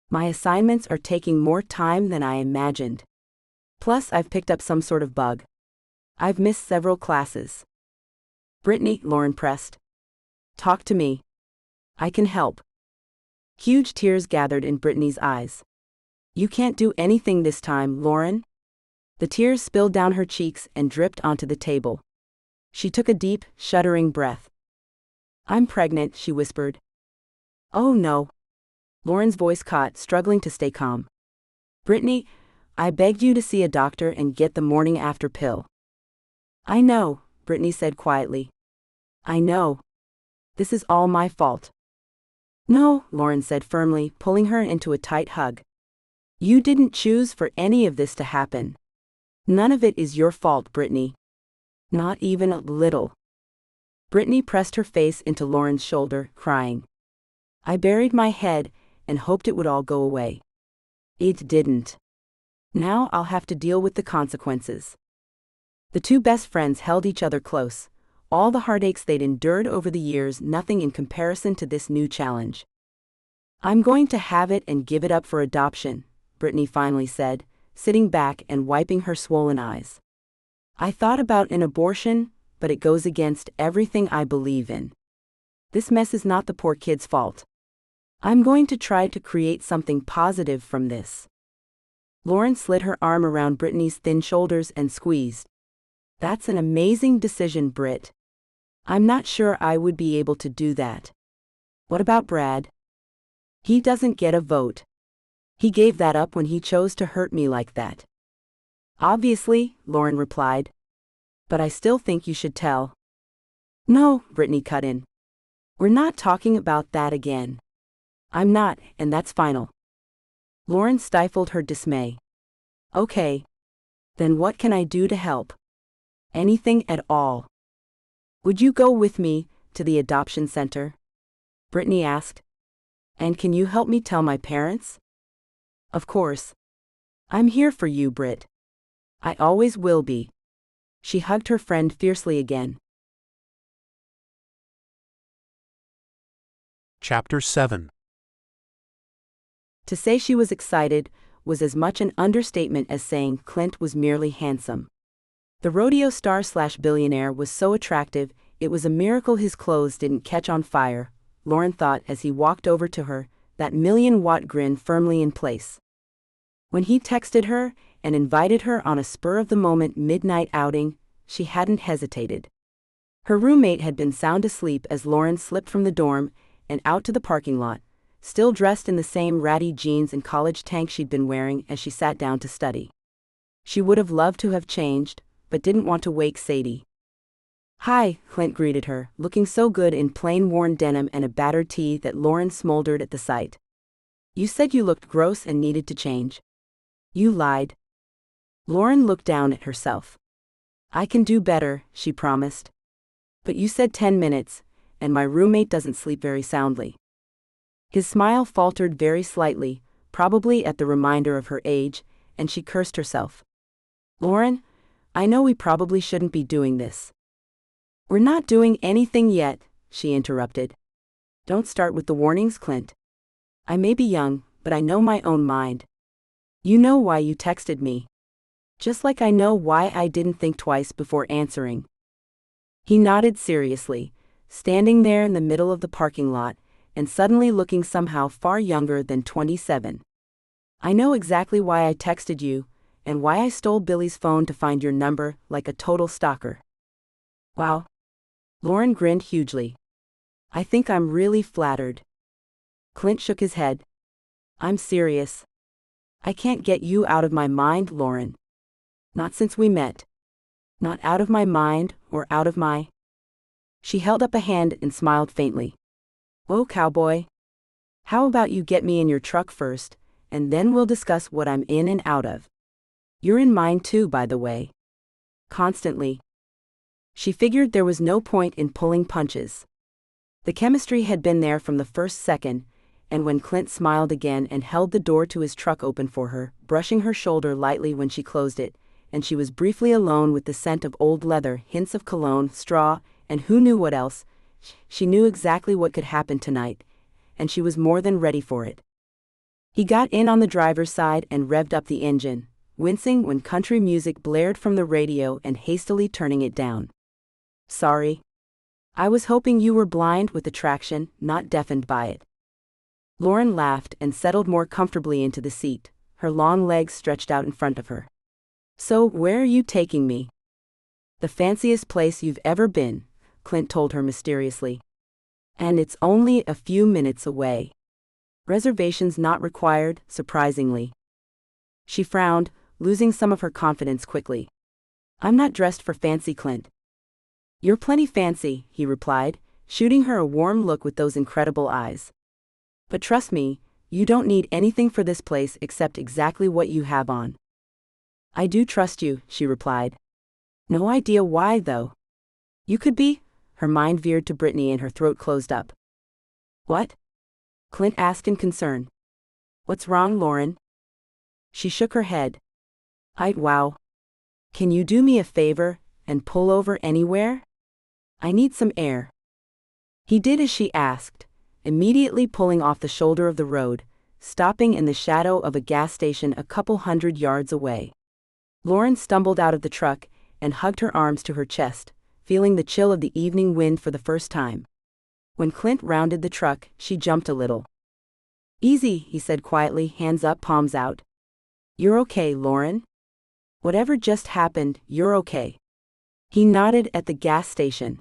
S2: My assignments are taking more time than I imagined. Plus, I've picked up some sort of bug. I've missed several classes. Brittany, Lauren pressed. Talk to me. I can help. Huge tears gathered in Brittany's eyes. You can't do anything this time, Lauren. The tears spilled down her cheeks and dripped onto the table. She took a deep, shuddering breath. I'm pregnant, she whispered. Oh no. Lauren's voice caught, struggling to stay calm. Brittany, I begged you to see a doctor and get the morning after pill. I know, Brittany said quietly. I know. This is all my fault. No, Lauren said firmly, pulling her into a tight hug. You didn't choose for any of this to happen. None of it is your fault, Brittany. Not even a little. Brittany pressed her face into Lauren's shoulder, crying. I buried my head and hoped it would all go away. It didn't. Now I'll have to deal with the consequences. The two best friends held each other close. All the heartaches they'd endured over the years, nothing in comparison to this new challenge. I'm going to have it and give it up for adoption, Brittany finally said, sitting back and wiping her swollen eyes. I thought about an abortion, but it goes against everything I believe in. This mess is not the poor kid's fault. I'm going to try to create something positive from this. Lauren slid her arm around Brittany's thin shoulders and squeezed. That's an amazing decision, Britt. I'm not sure I would be able to do that. What about Brad? He doesn't get a vote. He gave that up when he chose to hurt me like that. Obviously, Lauren replied. But I still think you should tell. No, Brittany cut in. We're not talking about that again. I'm not, and that's final. Lauren stifled her dismay. Okay. Then what can I do to help? Anything at all. Would you go with me to the adoption center? Brittany asked. And can you help me tell my parents? Of course. I'm here for you, Britt. I always will be. She hugged her friend fiercely again.
S1: Chapter 7.
S2: To say she was excited was as much an understatement as saying Clint was merely handsome. The rodeo star/billionaire was so attractive, it was a miracle his clothes didn't catch on fire, Lauren thought as he walked over to her, that million-watt grin firmly in place. When he texted her, and invited her on a spur-of-the-moment midnight outing, she hadn't hesitated. Her roommate had been sound asleep as Lauren slipped from the dorm and out to the parking lot, still dressed in the same ratty jeans and college tank she'd been wearing as she sat down to study. She would have loved to have changed, but didn't want to wake Sadie. "Hi," Clint greeted her, looking so good in plain worn denim and a battered tee that Lauren smoldered at the sight. "You said you looked gross and needed to change." "You lied." Lauren looked down at herself. "I can do better," she promised. "But you said 10 minutes, and my roommate doesn't sleep very soundly." His smile faltered very slightly, probably at the reminder of her age, and she cursed herself. "Lauren, I know we probably shouldn't be doing this." "We're not doing anything yet," she interrupted. "Don't start with the warnings, Clint. I may be young, but I know my own mind. You know why you texted me. Just like I know why I didn't think twice before answering." He nodded seriously, standing there in the middle of the parking lot, and suddenly looking somehow far younger than 27. "I know exactly why I texted you, and why I stole Billy's phone to find your number like a total stalker." "Wow." Lauren grinned hugely. "I think I'm really flattered." Clint shook his head. "I'm serious. I can't get you out of my mind, Lauren. Not since we met. Not out of my mind or out of my—" She held up a hand and smiled faintly. "Oh, cowboy. How about you get me in your truck first, and then we'll discuss what I'm in and out of. You're in mine too, by the way. Constantly." She figured there was no point in pulling punches. The chemistry had been there from the first second, and when Clint smiled again and held the door to his truck open for her, brushing her shoulder lightly when she closed it, and she was briefly alone with the scent of old leather, hints of cologne, straw, and who knew what else, she knew exactly what could happen tonight, and she was more than ready for it. He got in on the driver's side and revved up the engine, wincing when country music blared from the radio and hastily turning it down. "Sorry. I was hoping you were blind with attraction, not deafened by it." Lauren laughed and settled more comfortably into the seat, her long legs stretched out in front of her. "So, where are you taking me?" "The fanciest place you've ever been," Clint told her mysteriously. "And it's only a few minutes away. Reservations not required, surprisingly." She frowned, losing some of her confidence quickly. "I'm not dressed for fancy, Clint." "You're plenty fancy," he replied, shooting her a warm look with those incredible eyes. "But trust me, you don't need anything for this place except exactly what you have on." "I do trust you," she replied. "No idea why, though." "You could be." Her mind veered to Brittany and her throat closed up. "What?" Clint asked in concern. "What's wrong, Lauren?" She shook her head. Wow. Can you do me a favor and pull over anywhere? I need some air." He did as she asked, immediately pulling off the shoulder of the road, stopping in the shadow of a gas station a couple 100 yards away. Lauren stumbled out of the truck and hugged her arms to her chest, feeling the chill of the evening wind for the first time. When Clint rounded the truck, she jumped a little. "Easy," he said quietly, hands up, palms out. "You're okay, Lauren? Whatever just happened, you're okay." He nodded at the gas station.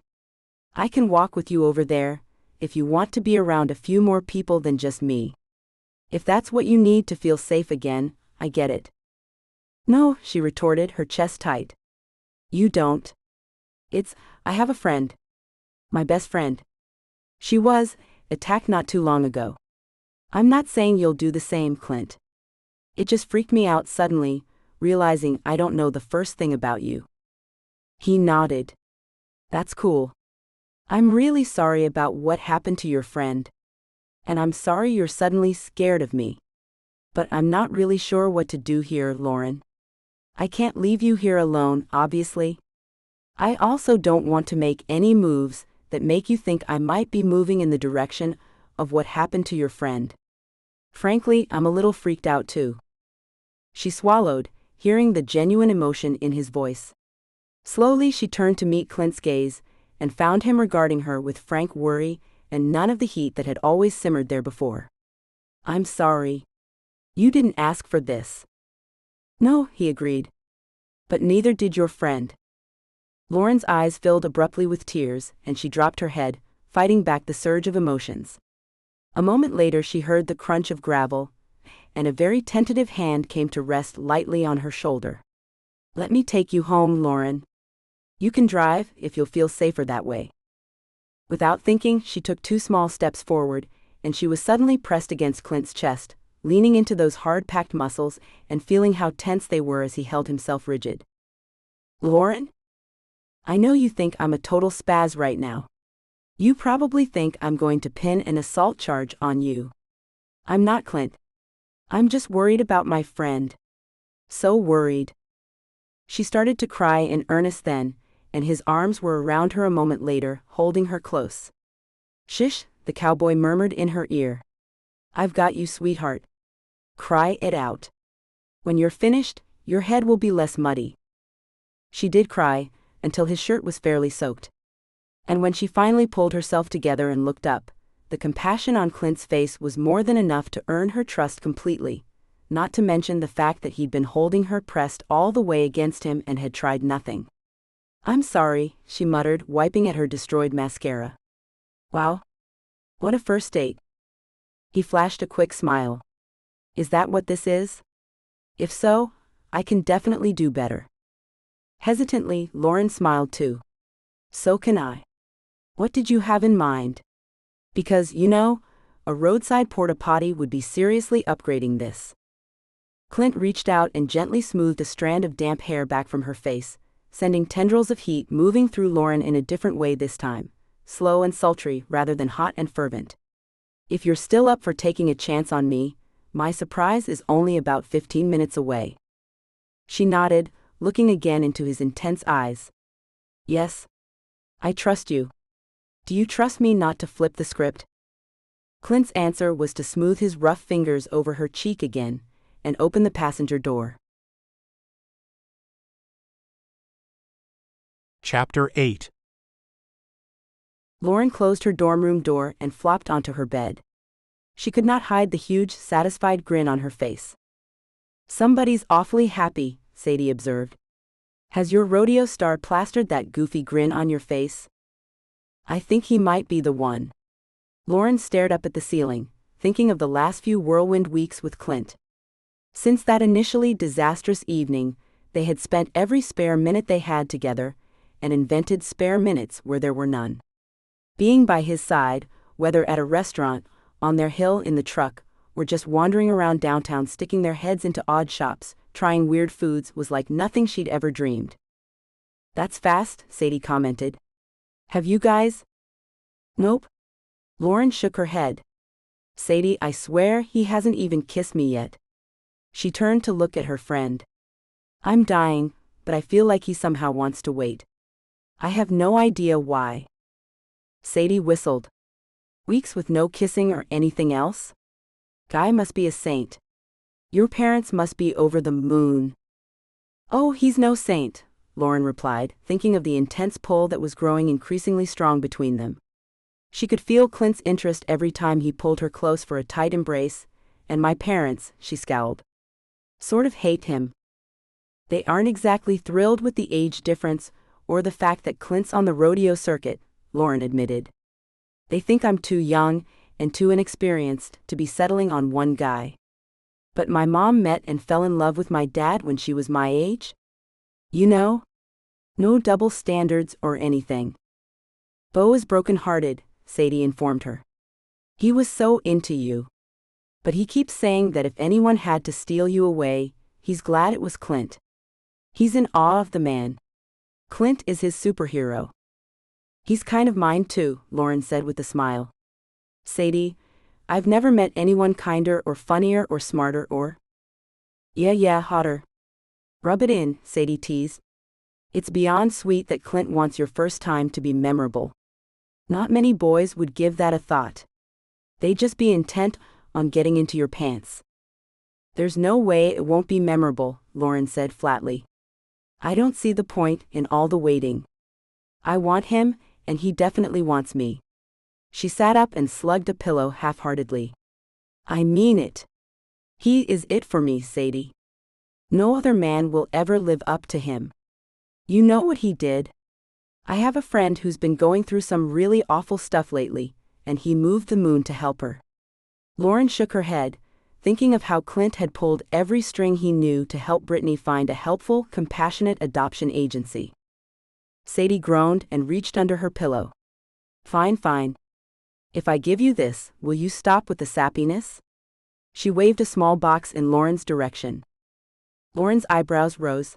S2: "I can walk with you over there, if you want to be around a few more people than just me. If that's what you need to feel safe again, I get it." "No," she retorted, her chest tight. "You don't. I have a friend. My best friend. She was attacked not too long ago. I'm not saying you'll do the same, Clint. It just freaked me out suddenly, realizing I don't know the first thing about you." He nodded. "That's cool. I'm really sorry about what happened to your friend. And I'm sorry you're suddenly scared of me. But I'm not really sure what to do here, Lauren. I can't leave you here alone, obviously. I also don't want to make any moves that make you think I might be moving in the direction of what happened to your friend. Frankly, I'm a little freaked out too." She swallowed, hearing the genuine emotion in his voice. Slowly she turned to meet Clint's gaze, and found him regarding her with frank worry and none of the heat that had always simmered there before. "I'm sorry. You didn't ask for this." No, he agreed. But neither did your friend. Lauren's eyes filled abruptly with tears, and she dropped her head, fighting back the surge of emotions. A moment later she heard the crunch of gravel, and a very tentative hand came to rest lightly on her shoulder. Let me take you home, Lauren. You can drive, if you'll feel safer that way. Without thinking, she took 2 small steps forward, and she was suddenly pressed against Clint's chest, leaning into those hard-packed muscles and feeling how tense they were as he held himself rigid. Lauren? I know you think I'm a total spaz right now. You probably think I'm going to pin an assault charge on you. I'm not, Clint. I'm just worried about my friend. So worried. She started to cry in earnest then, and his arms were around her a moment later, holding her close. Shish, the cowboy murmured in her ear. I've got you, sweetheart. Cry it out. When you're finished, your head will be less muddy. She did cry, until his shirt was fairly soaked. And when she finally pulled herself together and looked up, the compassion on Clint's face was more than enough to earn her trust completely, not to mention the fact that he'd been holding her pressed all the way against him and had tried nothing. I'm sorry, she muttered, wiping at her destroyed mascara. Wow. What a first date. He flashed a quick smile. Is that what this is? If so, I can definitely do better. Hesitantly, Lauren smiled too. So can I. What did you have in mind? Because, a roadside porta-potty would be seriously upgrading this. Clint reached out and gently smoothed a strand of damp hair back from her face, sending tendrils of heat moving through Lauren in a different way this time, slow and sultry rather than hot and fervent. If you're still up for taking a chance on me, my surprise is only about 15 minutes away. She nodded, looking again into his intense eyes. Yes. I trust you. Do you trust me not to flip the script? Clint's answer was to smooth his rough fingers over her cheek again, and open the passenger door.
S1: Chapter 8.
S2: Lauren closed her dorm room door and flopped onto her bed. She could not hide the huge, satisfied grin on her face. Somebody's awfully happy, Sadie observed. Has your rodeo star plastered that goofy grin on your face? I think he might be the one. Lauren stared up at the ceiling, thinking of the last few whirlwind weeks with Clint. Since that initially disastrous evening, they had spent every spare minute they had together, and invented spare minutes where there were none. Being by his side, whether at a restaurant, on their hill in the truck, or just wandering around downtown sticking their heads into odd shops, trying weird foods, was like nothing she'd ever dreamed. That's fast, Sadie commented. Have you guys? Nope. Lauren shook her head. Sadie, I swear he hasn't even kissed me yet. She turned to look at her friend. I'm dying, but I feel like he somehow wants to wait. I have no idea why. Sadie whistled. Weeks with no kissing or anything else? Guy must be a saint. Your parents must be over the moon. Oh, he's no saint, Lauren replied, thinking of the intense pull that was growing increasingly strong between them. She could feel Clint's interest every time he pulled her close for a tight embrace, and my parents, she scowled, sort of hate him. They aren't exactly thrilled with the age difference or the fact that Clint's on the rodeo circuit, Lauren admitted. They think I'm too young and too inexperienced to be settling on one guy. But my mom met and fell in love with my dad when she was my age. No double standards or anything. Beau is broken-hearted, Sadie informed her. He was so into you. But he keeps saying that if anyone had to steal you away, he's glad it was Clint. He's in awe of the man. Clint is his superhero. He's kind of mine too, Lauren said with a smile. Sadie, I've never met anyone kinder or funnier or smarter or... Yeah, hotter. Rub it in, Sadie teased. It's beyond sweet that Clint wants your first time to be memorable. Not many boys would give that a thought. They'd just be intent on getting into your pants. There's no way it won't be memorable, Lauren said flatly. I don't see the point in all the waiting. I want him, and he definitely wants me. She sat up and slugged a pillow half-heartedly. I mean it. He is it for me, Sadie. No other man will ever live up to him. You know what he did? I have a friend who's been going through some really awful stuff lately, and he moved the moon to help her. Lauren shook her head, thinking of how Clint had pulled every string he knew to help Brittany find a helpful, compassionate adoption agency. Sadie groaned and reached under her pillow. Fine, fine. If I give you this, will you stop with the sappiness? She waved a small box in Lauren's direction. Lauren's eyebrows rose.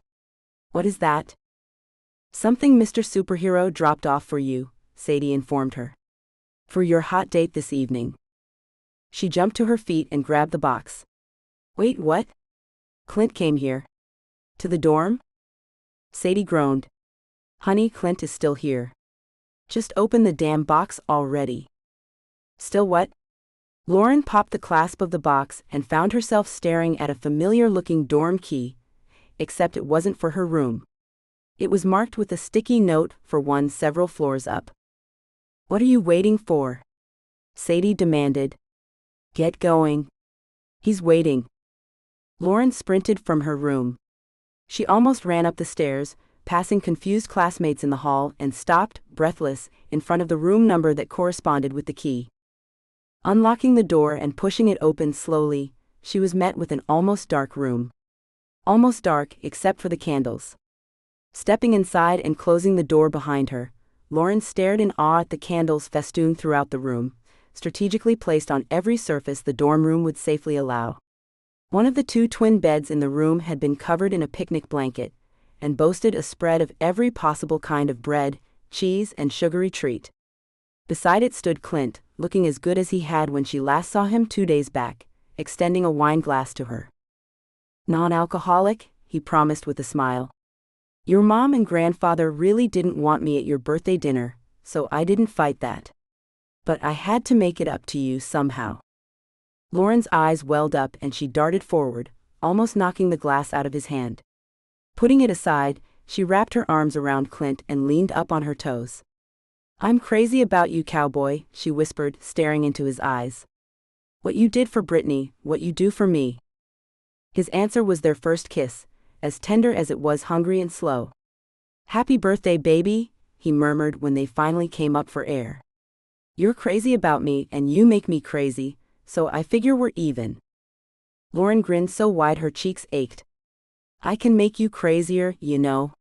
S2: What is that? Something Mr. Superhero dropped off for you, Sadie informed her. For your hot date this evening. She jumped to her feet and grabbed the box. Wait, what? Clint came here. To the dorm? Sadie groaned. Honey, Clint is still here. Just open the damn box already. Still what? Lauren popped the clasp of the box and found herself staring at a familiar-looking dorm key, except it wasn't for her room. It was marked with a sticky note for one several floors up. What are you waiting for? Sadie demanded. Get going. He's waiting. Lauren sprinted from her room. She almost ran up the stairs, passing confused classmates in the hall, and stopped, breathless, in front of the room number that corresponded with the key. Unlocking the door and pushing it open slowly, she was met with an almost dark room. Almost dark except for the candles. Stepping inside and closing the door behind her, Lauren stared in awe at the candles festooned throughout the room, strategically placed on every surface the dorm room would safely allow. One of the two twin beds in the room had been covered in a picnic blanket, and boasted a spread of every possible kind of bread, cheese, and sugary treat. Beside it stood Clint, looking as good as he had when she last saw him 2 days back, extending a wine glass to her. Non-alcoholic, he promised with a smile. Your mom and grandfather really didn't want me at your birthday dinner, so I didn't fight that. But I had to make it up to you somehow. Lauren's eyes welled up and she darted forward, almost knocking the glass out of his hand. Putting it aside, she wrapped her arms around Clint and leaned up on her toes. I'm crazy about you, cowboy, she whispered, staring into his eyes. What you did for Brittany, what you do for me. His answer was their first kiss, as tender as it was hungry and slow. Happy birthday, baby, he murmured when they finally came up for air. You're crazy about me and you make me crazy, so I figure we're even. Lauren grinned so wide her cheeks ached. I can make you crazier, you know.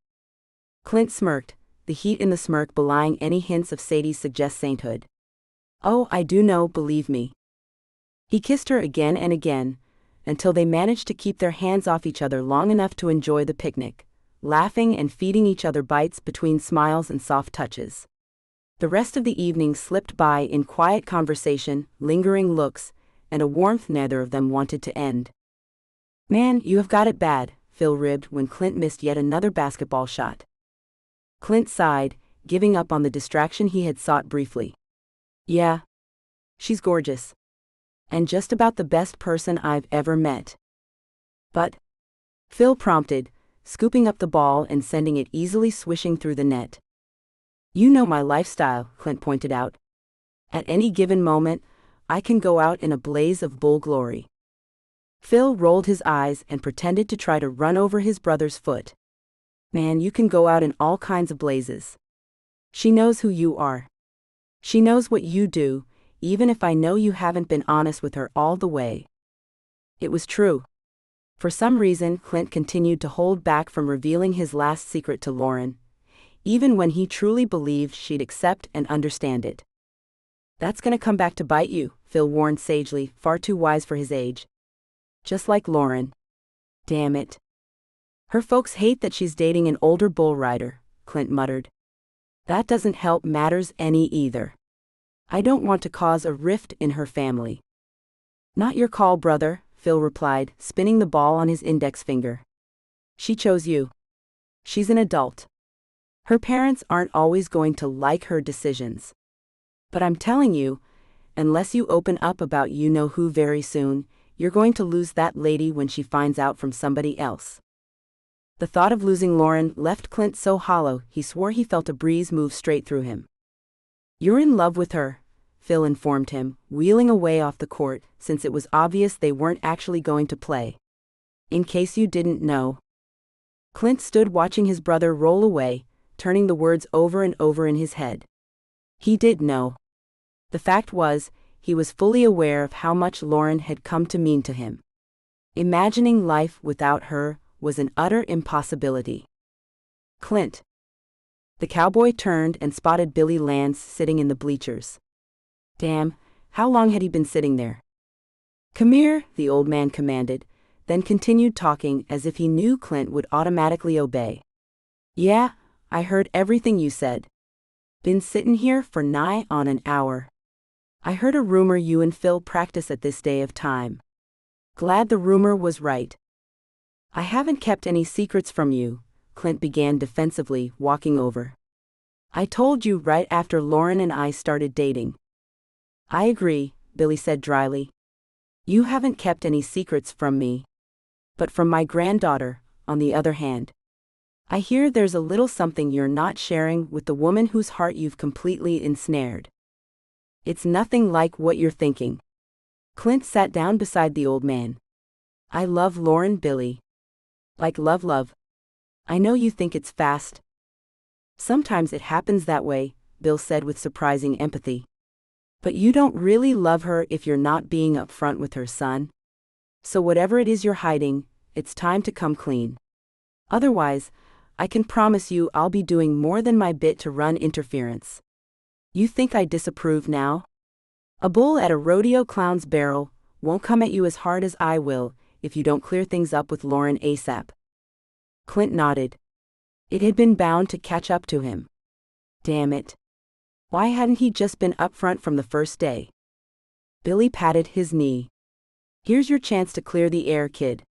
S2: Clint smirked, the heat in the smirk belying any hints of Sadie's suggest sainthood. Oh, I do know, believe me. He kissed her again and again, until they managed to keep their hands off each other long enough to enjoy the picnic, laughing and feeding each other bites between smiles and soft touches. The rest of the evening slipped by in quiet conversation, lingering looks, and a warmth neither of them wanted to end. Man, you have got it bad, Phil ribbed when Clint missed yet another basketball shot. Clint sighed, giving up on the distraction he had sought briefly. Yeah. She's gorgeous. And just about the best person I've ever met. But? Phil prompted, scooping up the ball and sending it easily swishing through the net. You know my lifestyle, Clint pointed out. At any given moment, I can go out in a blaze of bull glory. Phil rolled his eyes and pretended to try to run over his brother's foot. Man, you can go out in all kinds of blazes. She knows who you are. She knows what you do, even if I know you haven't been honest with her all the way. It was true. For some reason, Clint continued to hold back from revealing his last secret to Lauren, even when he truly believed she'd accept and understand it. That's gonna come back to bite you, Phil warned sagely, far too wise for his age. Just like Lauren. Damn it. Her folks hate that she's dating an older bull rider, Clint muttered. That doesn't help matters any either. I don't want to cause a rift in her family. Not your call, brother, Phil replied, spinning the ball on his index finger. She chose you. She's an adult. Her parents aren't always going to like her decisions. But I'm telling you, unless you open up about you-know-who very soon, you're going to lose that lady when she finds out from somebody else. The thought of losing Lauren left Clint so hollow he swore he felt a breeze move straight through him. You're in love with her, Phil informed him, wheeling away off the court since it was obvious they weren't actually going to play. In case you didn't know. Clint stood watching his brother roll away, turning the words over and over in his head. He did know. The fact was, he was fully aware of how much Lauren had come to mean to him. Imagining life without her was an utter impossibility. Clint. The cowboy turned and spotted Billy Lance sitting in the bleachers. Damn, how long had he been sitting there? "Come here," the old man commanded, then continued talking as if he knew Clint would automatically obey. "Yeah, I heard everything you said. Been sittin' here for nigh on an hour. I heard a rumor you and Phil practice at this day of time. Glad the rumor was right. I haven't kept any secrets from you," Clint began defensively, walking over. "I told you right after Lauren and I started dating." "I agree," Billy said dryly. "You haven't kept any secrets from me. But from my granddaughter, on the other hand. I hear there's a little something you're not sharing with the woman whose heart you've completely ensnared." "It's nothing like what you're thinking." Clint sat down beside the old man. "I love Lauren, Billy. Like love. I know you think it's fast. Sometimes it happens that way," Bill said with surprising empathy. "But you don't really love her if you're not being upfront with her, son. So whatever it is you're hiding, it's time to come clean. Otherwise, I can promise you I'll be doing more than my bit to run interference. You think I disapprove now? A bull at a rodeo clown's barrel won't come at you as hard as I will if you don't clear things up with Lauren ASAP." Clint nodded. It had been bound to catch up to him. Damn it. Why hadn't he just been upfront from the first day? Billy patted his knee. "Here's your chance to clear the air, kid."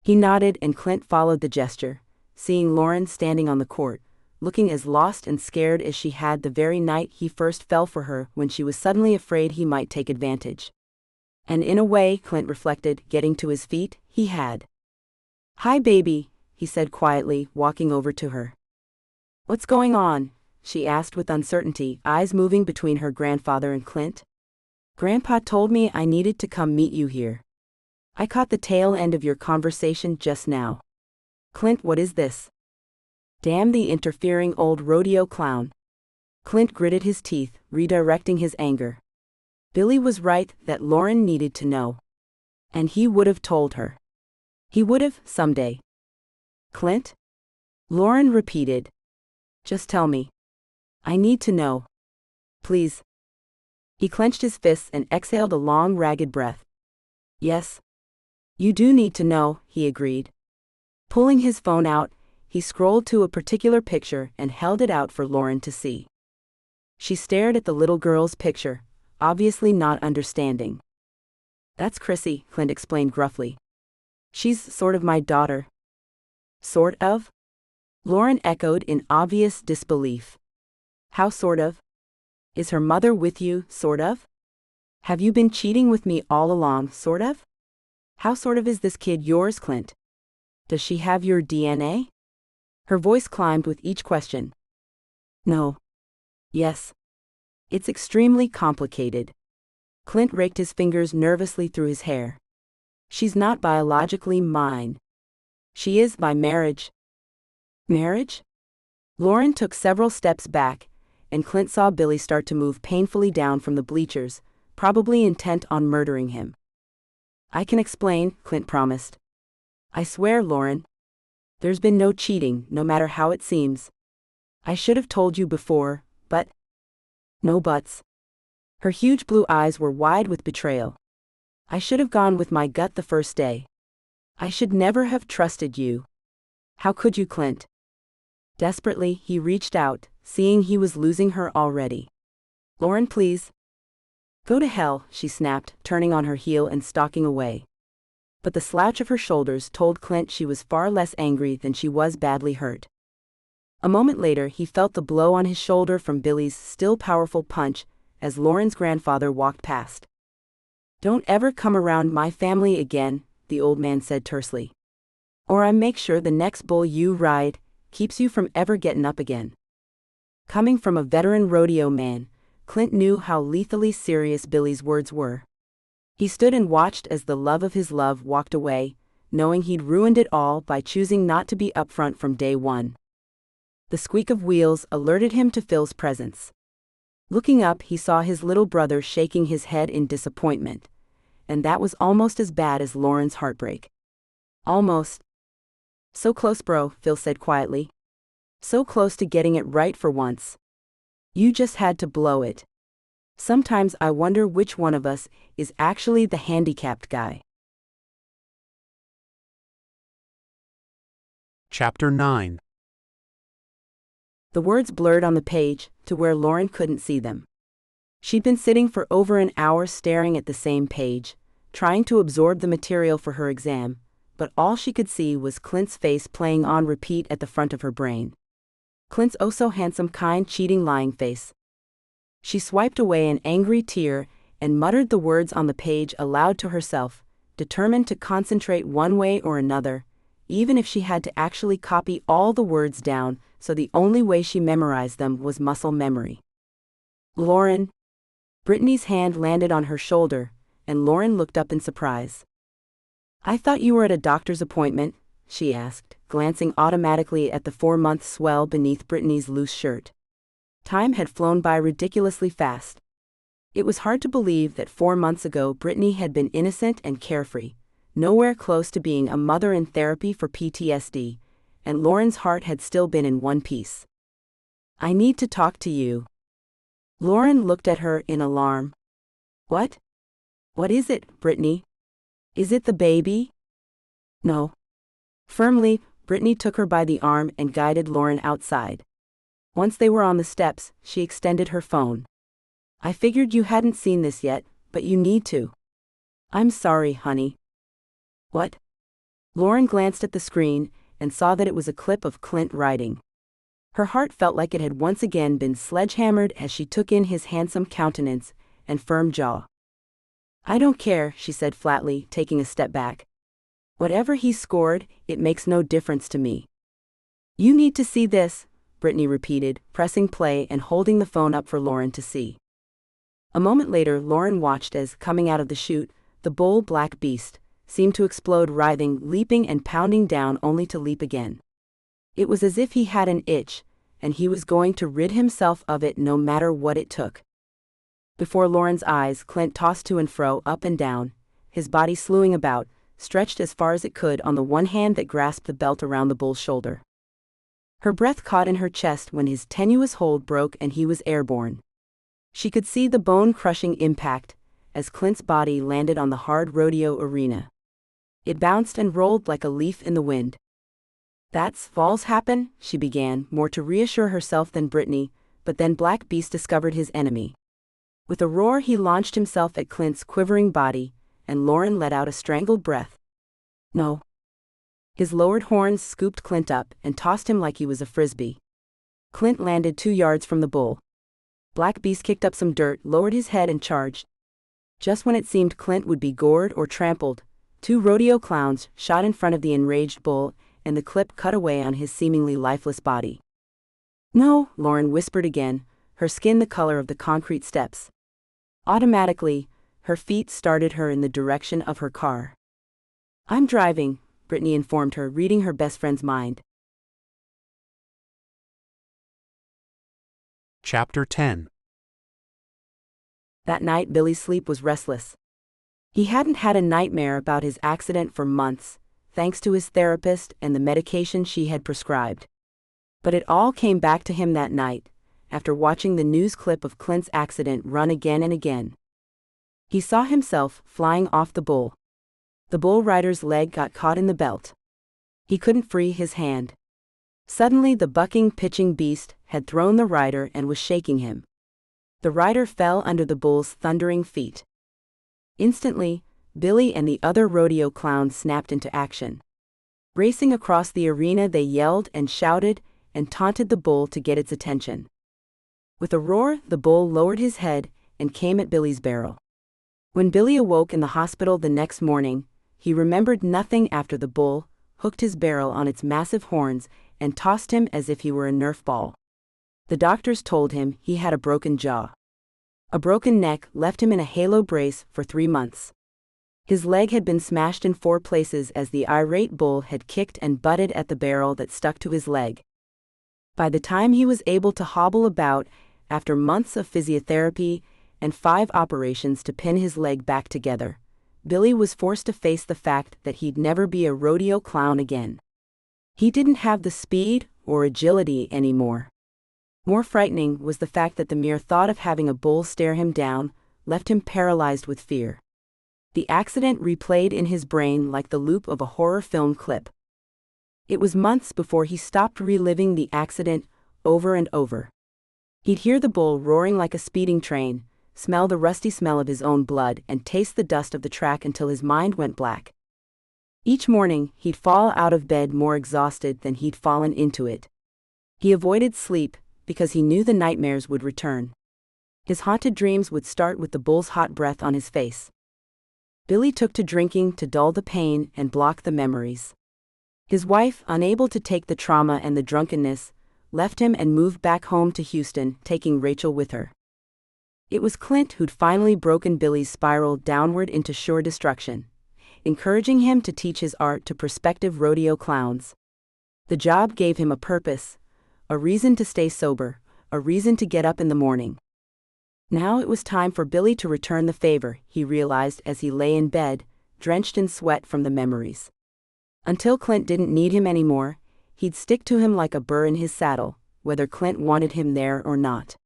S2: He nodded and Clint followed the gesture, seeing Lauren standing on the court, looking as lost and scared as she had the very night he first fell for her when she was suddenly afraid he might take advantage. And in a way, Clint reflected, getting to his feet, he had. "Hi, baby," he said quietly, walking over to her. "What's going on?" she asked with uncertainty, eyes moving between her grandfather and Clint. "Grandpa told me I needed to come meet you here. I caught the tail end of your conversation just now." "Clint, what is this?" "Damn the interfering old rodeo clown." Clint gritted his teeth, redirecting his anger. Billy was right that Lauren needed to know. And he would have told her. He would have, someday. "Clint?" Lauren repeated. "Just tell me. I need to know. Please." He clenched his fists and exhaled a long, ragged breath. "Yes. You do need to know," he agreed. Pulling his phone out, he scrolled to a particular picture and held it out for Lauren to see. She stared at the little girl's picture, obviously not understanding. "That's Chrissy," Clint explained gruffly. "She's sort of my daughter." "Sort of?" Lauren echoed in obvious disbelief. "How sort of? Is her mother with you, sort of? Have you been cheating with me all along, sort of? How sort of is this kid yours, Clint? Does she have your DNA?" Her voice climbed with each question. "No. Yes. It's extremely complicated." Clint raked his fingers nervously through his hair. "She's not biologically mine. She is by marriage." "Marriage?" Lauren took several steps back, and Clint saw Billy start to move painfully down from the bleachers, probably intent on murdering him. "I can explain," Clint promised. "I swear, Lauren. There's been no cheating, no matter how it seems. I should have told you before, but..." "No buts." Her huge blue eyes were wide with betrayal. "I should have gone with my gut the first day. I should never have trusted you. How could you, Clint?" Desperately, he reached out, seeing he was losing her already. "Lauren, please." "Go to hell," she snapped, turning on her heel and stalking away. But the slouch of her shoulders told Clint she was far less angry than she was badly hurt. A moment later, he felt the blow on his shoulder from Billy's still powerful punch as Lauren's grandfather walked past. "Don't ever come around my family again," the old man said tersely. "Or I make sure the next bull you ride keeps you from ever getting up again." Coming from a veteran rodeo man, Clint knew how lethally serious Billy's words were. He stood and watched as the love of his love walked away, knowing he'd ruined it all by choosing not to be upfront from day one. The squeak of wheels alerted him to Phil's presence. Looking up, he saw his little brother shaking his head in disappointment, and that was almost as bad as Lauren's heartbreak. Almost. "So close, bro," Phil said quietly. "So close to getting it right for once. You just had to blow it. Sometimes I wonder which one of us is actually the handicapped guy."
S1: Chapter 9.
S2: The words blurred on the page to where Lauren couldn't see them. She'd been sitting for over an hour staring at the same page, trying to absorb the material for her exam, but all she could see was Clint's face playing on repeat at the front of her brain. Clint's oh-so-handsome, kind, cheating, lying face. She swiped away an angry tear and muttered the words on the page aloud to herself, determined to concentrate one way or another, even if she had to actually copy all the words down, so the only way she memorized them was muscle memory. "Lauren." Brittany's hand landed on her shoulder, and Lauren looked up in surprise. "I thought you were at a doctor's appointment," she asked, glancing automatically at the 4-month swell beneath Brittany's loose shirt. Time had flown by ridiculously fast. It was hard to believe that 4 months ago Brittany had been innocent and carefree, nowhere close to being a mother in therapy for PTSD, and Lauren's heart had still been in one piece. "I need to talk to you." Lauren looked at her in alarm. "What? What is it, Brittany? Is it the baby?" "No." Firmly, Brittany took her by the arm and guided Lauren outside. Once they were on the steps, she extended her phone. "I figured you hadn't seen this yet, but you need to." "I'm sorry, honey." "What?" Lauren glanced at the screen and saw that it was a clip of Clint writing. Her heart felt like it had once again been sledgehammered as she took in his handsome countenance and firm jaw. "I don't care," she said flatly, taking a step back. "Whatever he scored, it makes no difference to me." "You need to see this," Brittany repeated, pressing play and holding the phone up for Lauren to see. A moment later, Lauren watched as, coming out of the chute, the bull black beast seemed to explode, writhing, leaping and pounding down only to leap again. It was as if he had an itch, and he was going to rid himself of it no matter what it took. Before Lauren's eyes, Clint tossed to and fro, up and down, his body slewing about, stretched as far as it could on the one hand that grasped the belt around the bull's shoulder. Her breath caught in her chest when his tenuous hold broke and he was airborne. She could see the bone-crushing impact as Clint's body landed on the hard rodeo arena. It bounced and rolled like a leaf in the wind. "That's falls happen," she began, more to reassure herself than Brittany, but then Black Beast discovered his enemy. With a roar he launched himself at Clint's quivering body, and Lauren let out a strangled breath. "No." His lowered horns scooped Clint up and tossed him like he was a frisbee. Clint landed 2 yards from the bull. Black Beast kicked up some dirt, lowered his head and charged. Just when it seemed Clint would be gored or trampled, 2 rodeo clowns shot in front of the enraged bull, and the clip cut away on his seemingly lifeless body. "No," Lauren whispered again, her skin the color of the concrete steps. Automatically, her feet started her in the direction of her car. "I'm driving," Brittany informed her, reading her best friend's mind.
S1: Chapter 10.
S2: That night Billy's sleep was restless. He hadn't had a nightmare about his accident for months, thanks to his therapist and the medication she had prescribed. But it all came back to him that night, after watching the news clip of Clint's accident run again and again. He saw himself flying off the bull. The bull rider's leg got caught in the belt. He couldn't free his hand. Suddenly the bucking, pitching beast had thrown the rider and was shaking him. The rider fell under the bull's thundering feet. Instantly, Billy and the other rodeo clowns snapped into action. Racing across the arena, they yelled and shouted and taunted the bull to get its attention. With a roar, the bull lowered his head and came at Billy's barrel. When Billy awoke in the hospital the next morning, he remembered nothing after the bull hooked his barrel on its massive horns and tossed him as if he were a Nerf ball. The doctors told him he had a broken jaw. A broken neck left him in a halo brace for 3 months. His leg had been smashed in 4 places as the irate bull had kicked and butted at the barrel that stuck to his leg. By the time he was able to hobble about, after months of physiotherapy and 5 operations to pin his leg back together, Billy was forced to face the fact that he'd never be a rodeo clown again. He didn't have the speed or agility anymore. More frightening was the fact that the mere thought of having a bull stare him down left him paralyzed with fear. The accident replayed in his brain like the loop of a horror film clip. It was months before he stopped reliving the accident over and over. He'd hear the bull roaring like a speeding train, smell the rusty smell of his own blood, and taste the dust of the track until his mind went black. Each morning, he'd fall out of bed more exhausted than he'd fallen into it. He avoided sleep because he knew the nightmares would return. His haunted dreams would start with the bull's hot breath on his face. Billy took to drinking to dull the pain and block the memories. His wife, unable to take the trauma and the drunkenness, left him and moved back home to Houston, taking Rachel with her. It was Clint who'd finally broken Billy's spiral downward into sure destruction, encouraging him to teach his art to prospective rodeo clowns. The job gave him a purpose, a reason to stay sober, a reason to get up in the morning. Now it was time for Billy to return the favor, he realized as he lay in bed, drenched in sweat from the memories. Until Clint didn't need him anymore, he'd stick to him like a burr in his saddle, whether Clint wanted him there or not.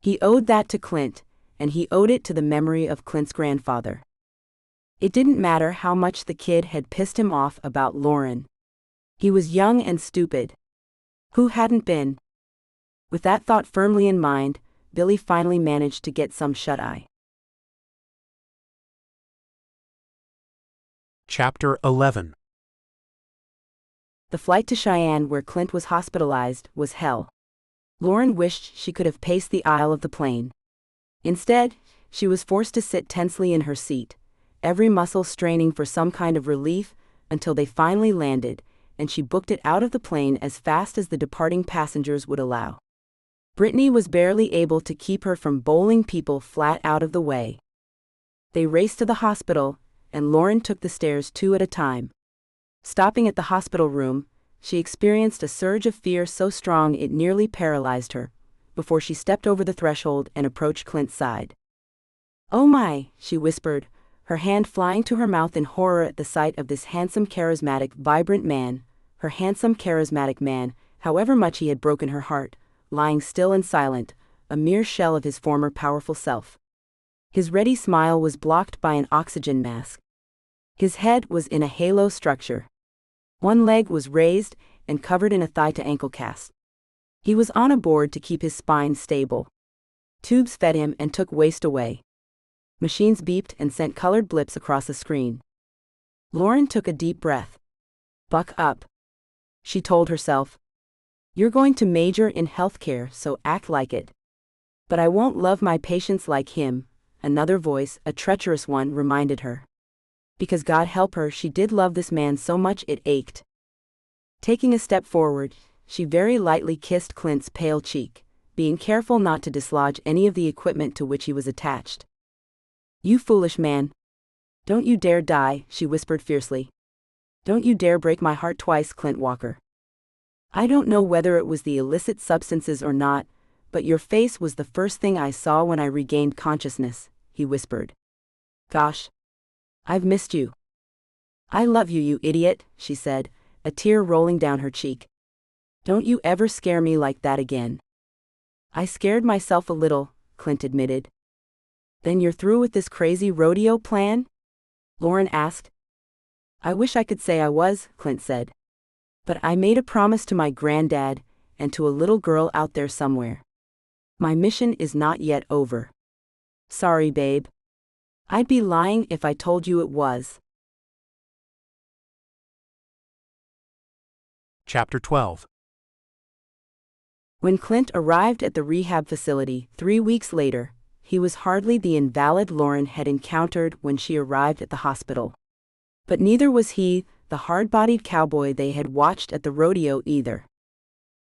S2: He owed that to Clint, and he owed it to the memory of Clint's grandfather. It didn't matter how much the kid had pissed him off about Lauren. He was young and stupid. Who hadn't been? With that thought firmly in mind, Billy finally managed to get some shut-eye.
S1: Chapter 11.
S2: The flight to Cheyenne, where Clint was hospitalized, was hell. Lauren wished she could have paced the aisle of the plane. Instead, she was forced to sit tensely in her seat, every muscle straining for some kind of relief, until they finally landed, and she booked it out of the plane as fast as the departing passengers would allow. Brittany was barely able to keep her from bowling people flat out of the way. They raced to the hospital, and Lauren took the stairs 2 at a time. Stopping at the hospital room, she experienced a surge of fear so strong it nearly paralyzed her, before she stepped over the threshold and approached Clint's side. "Oh my," she whispered, her hand flying to her mouth in horror at the sight of this handsome, charismatic, vibrant man, her handsome, charismatic man, however much he had broken her heart, lying still and silent, a mere shell of his former powerful self. His ready smile was blocked by an oxygen mask. His head was in a halo structure. One leg was raised and covered in a thigh-to-ankle cast. He was on a board to keep his spine stable. Tubes fed him and took waste away. Machines beeped and sent colored blips across the screen. Lauren took a deep breath. "Buck up," she told herself. "You're going to major in healthcare, so act like it." "But I won't love my patients like him," another voice, a treacherous one, reminded her. Because God help her, she did love this man so much it ached. Taking a step forward, she very lightly kissed Clint's pale cheek, being careful not to dislodge any of the equipment to which he was attached. "You foolish man. Don't you dare die," she whispered fiercely. "Don't you dare break my heart twice, Clint Walker. I don't know whether it was the illicit substances or not, but your face was the first thing I saw when I regained consciousness," he whispered. "Gosh. I've missed you." "I love you, you idiot," she said, a tear rolling down her cheek. "Don't you ever scare me like that again." "I scared myself a little," Clint admitted. "Then you're through with this crazy rodeo plan?" Lauren asked. "I wish I could say I was," Clint said. "But I made a promise to my granddad and to a little girl out there somewhere. My mission is not yet over." "Sorry, babe. I'd be lying if I told you it was."
S1: Chapter 12.
S2: When Clint arrived at the rehab facility 3 weeks later, he was hardly the invalid Lauren had encountered when she arrived at the hospital. But neither was he the hard-bodied cowboy they had watched at the rodeo either.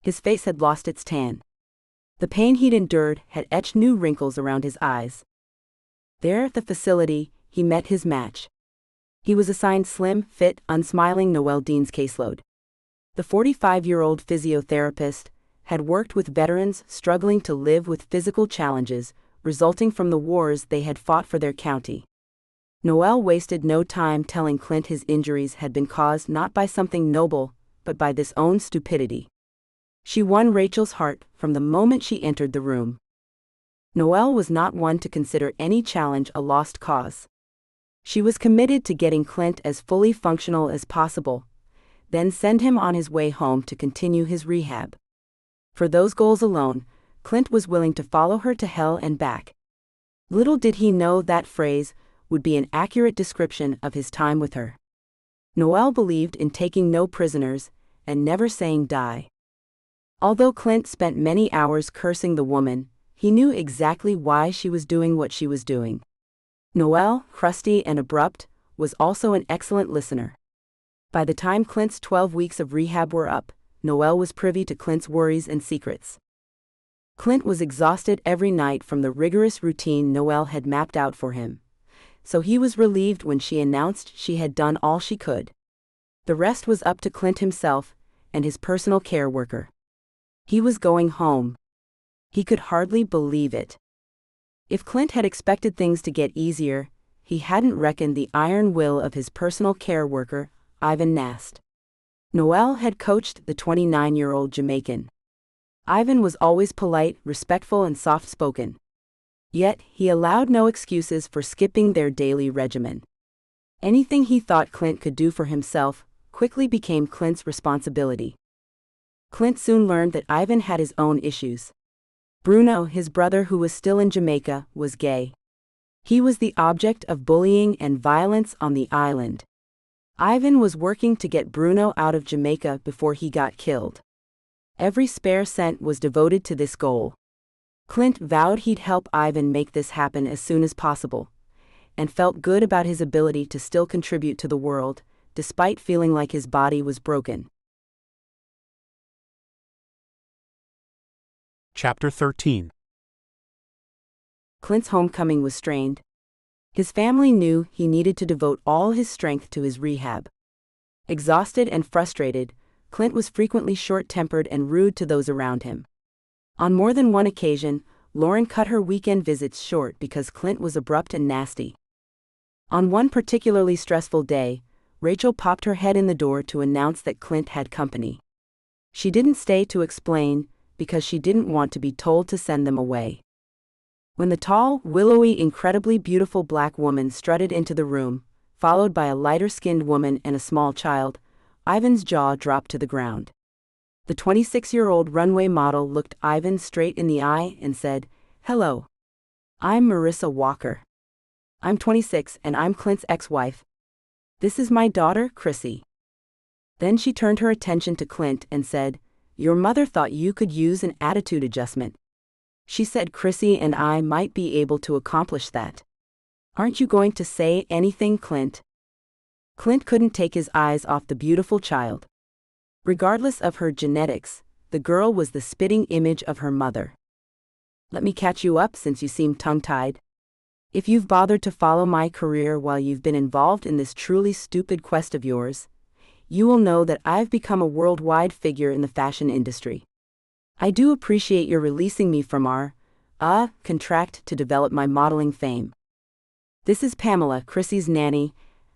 S2: His face had lost its tan. The pain he'd endured had etched new wrinkles around his eyes. There at the facility, he met his match. He was assigned slim, fit, unsmiling Noelle Dean's caseload. The 45-year-old physiotherapist had worked with veterans struggling to live with physical challenges resulting from the wars they had fought for their county. Noelle wasted no time telling Clint his injuries had been caused not by something noble, but by this own stupidity. She won Rachel's heart from the moment she entered the room. Noelle was not one to consider any challenge a lost cause. She was committed to getting Clint as fully functional as possible, then send him on his way home to continue his rehab. For those goals alone, Clint was willing to follow her to hell and back. Little did he know that phrase would be an accurate description of his time with her. Noelle believed in taking no prisoners and never saying die. Although Clint spent many hours cursing the woman, he knew exactly why she was doing what she was doing. Noelle, crusty and abrupt, was also an excellent listener. By the time Clint's 12 weeks of rehab were up, Noelle was privy to Clint's worries and secrets. Clint was exhausted every night from the rigorous routine Noelle had mapped out for him, so he was relieved when she announced she had done all she could. The rest was up to Clint himself and his personal care worker. He was going home. He could hardly believe it. If Clint had expected things to get easier, he hadn't reckoned the iron will of his personal care worker, Ivan Nast. Noelle had coached the 29-year-old Jamaican. Ivan was always polite, respectful, and soft-spoken. Yet, he allowed no excuses for skipping their daily regimen. Anything he thought Clint could do for himself quickly became Clint's responsibility. Clint soon learned that Ivan had his own issues. Bruno, his brother who was still in Jamaica, was gay. He was the object of bullying and violence on the island. Ivan was working to get Bruno out of Jamaica before he got killed. Every spare cent was devoted to this goal. Clint vowed he'd help Ivan make this happen as soon as possible, and felt good about his ability to still contribute to the world, despite feeling like his body was broken.
S1: Chapter 13.
S2: Clint's homecoming was strained. His family knew he needed to devote all his strength to his rehab. Exhausted and frustrated, Clint was frequently short-tempered and rude to those around him. On more than one occasion, Lauren cut her weekend visits short because Clint was abrupt and nasty. On one particularly stressful day, Rachel popped her head in the door to announce that Clint had company. She didn't stay to explain, because she didn't want to be told to send them away. When the tall, willowy, incredibly beautiful black woman strutted into the room, followed by a lighter-skinned woman and a small child, Ivan's jaw dropped to the ground. The 26-year-old runway model looked Ivan straight in the eye and said, "Hello. I'm Marissa Walker. I'm 26 and I'm Clint's ex-wife. This is my daughter, Chrissy." Then she turned her attention to Clint and said, "Your mother thought you could use an attitude adjustment. She said Chrissy and I might be able to accomplish that. Aren't you going to say anything, Clint?" Clint couldn't take his eyes off the beautiful child. Regardless of her genetics, the girl was the spitting image of her mother. "Let me catch you up since you seem tongue-tied. If you've bothered to follow my career while you've been involved in this truly stupid quest of yours, you will know that I've become a worldwide figure in the fashion industry. I do appreciate your releasing me from our contract to develop my modeling fame. This is Pamela, Chrissy's nanny,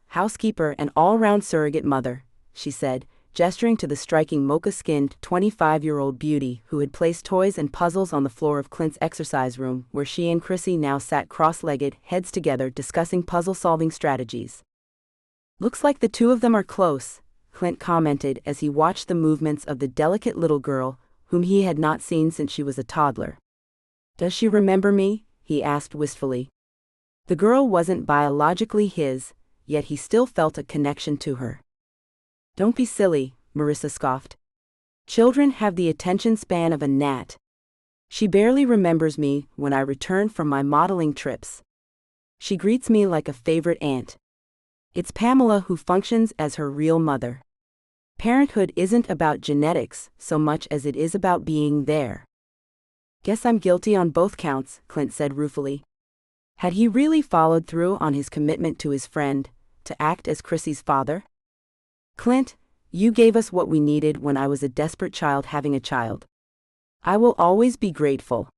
S2: housekeeper, and all-round surrogate mother," she said, gesturing to the striking mocha-skinned 25-year-old beauty who had placed toys and puzzles on the floor of Clint's exercise room, where she and Chrissy now sat cross-legged, heads together, discussing puzzle-solving strategies. "Looks like the two of them are close," Clint commented as he watched the movements of the delicate little girl, whom he had not seen since she was a toddler. "Does she remember me?" he asked wistfully. The girl wasn't biologically his, yet he still felt a connection to her. "Don't be silly," Marissa scoffed. "Children have the attention span of a gnat. She barely remembers me when I return from my modeling trips. She greets me like a favorite aunt. It's Pamela who functions as her real mother. Parenthood isn't about genetics so much as it is about being there." "Guess I'm guilty on both counts," Clint said ruefully. Had he really followed through on his commitment to his friend, to act as Chrissy's father? Clint, you gave us what we needed when I was a desperate child having a child. I will always be grateful.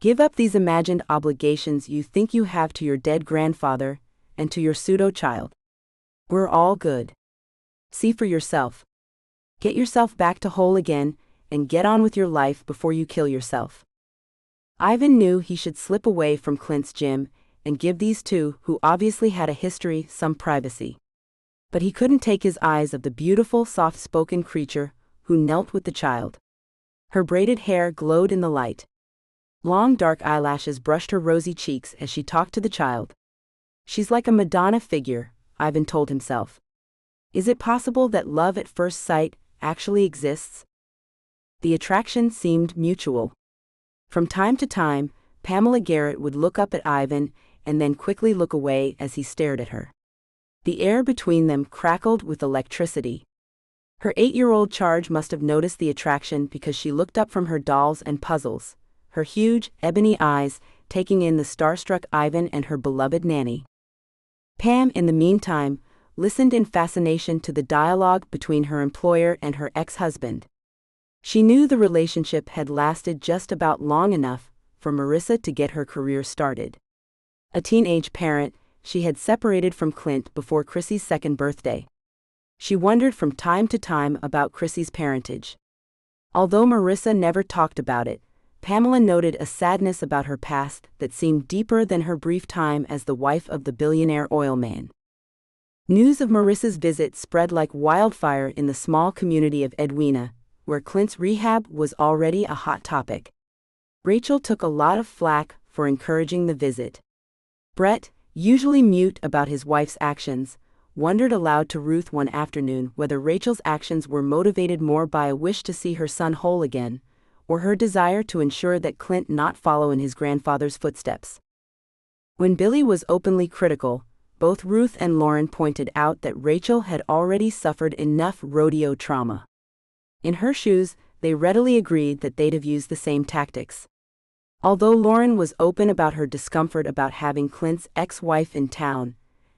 S2: Give up these imagined obligations you think you have to your dead grandfather and to your pseudo-child. We're all good. See for yourself. Get yourself back to whole again and get on with your life before you kill yourself. Ivan knew he should slip away from Clint's gym and give these two, who obviously had a history, some privacy. But he couldn't take his eyes off the beautiful, soft-spoken creature who knelt with the child. Her braided hair glowed in the light. Long dark eyelashes brushed her rosy cheeks as she talked to the child. She's like a Madonna figure, Ivan told himself. Is it possible that love at first sight actually exists? The attraction seemed mutual. From time to time, Pamela Garrett would look up at Ivan and then quickly look away as he stared at her. The air between them crackled with electricity. Her 8-year-old charge must have noticed the attraction because she looked up from her dolls and puzzles, her huge, ebony eyes taking in the starstruck Ivan and her beloved nanny. Pam, in the meantime, listened in fascination to the dialogue between her employer and her ex-husband. She knew the relationship had lasted just about long enough for Marissa to get her career started. A teenage parent, she had separated from Clint before Chrissy's 2nd birthday. She wondered from time to time about Chrissy's parentage. Although Marissa never talked about it, Pamela noted a sadness about her past that seemed deeper than her brief time as the wife of the billionaire oil man. News of Marissa's visit spread like wildfire in the small community of Edwina, where Clint's rehab was already a hot topic. Rachel took a lot of flack for encouraging the visit. Brett, usually mute about his wife's actions, wondered aloud to Ruth one afternoon whether Rachel's actions were motivated more by a wish to see her son whole again, or her desire to ensure that Clint not follow in his grandfather's footsteps. When Billy was openly critical, both Ruth and Lauren pointed out that Rachel had already suffered enough rodeo trauma. In her shoes, they readily agreed that they'd have used the same tactics. Although Lauren was open about her discomfort about having Clint's ex-wife in town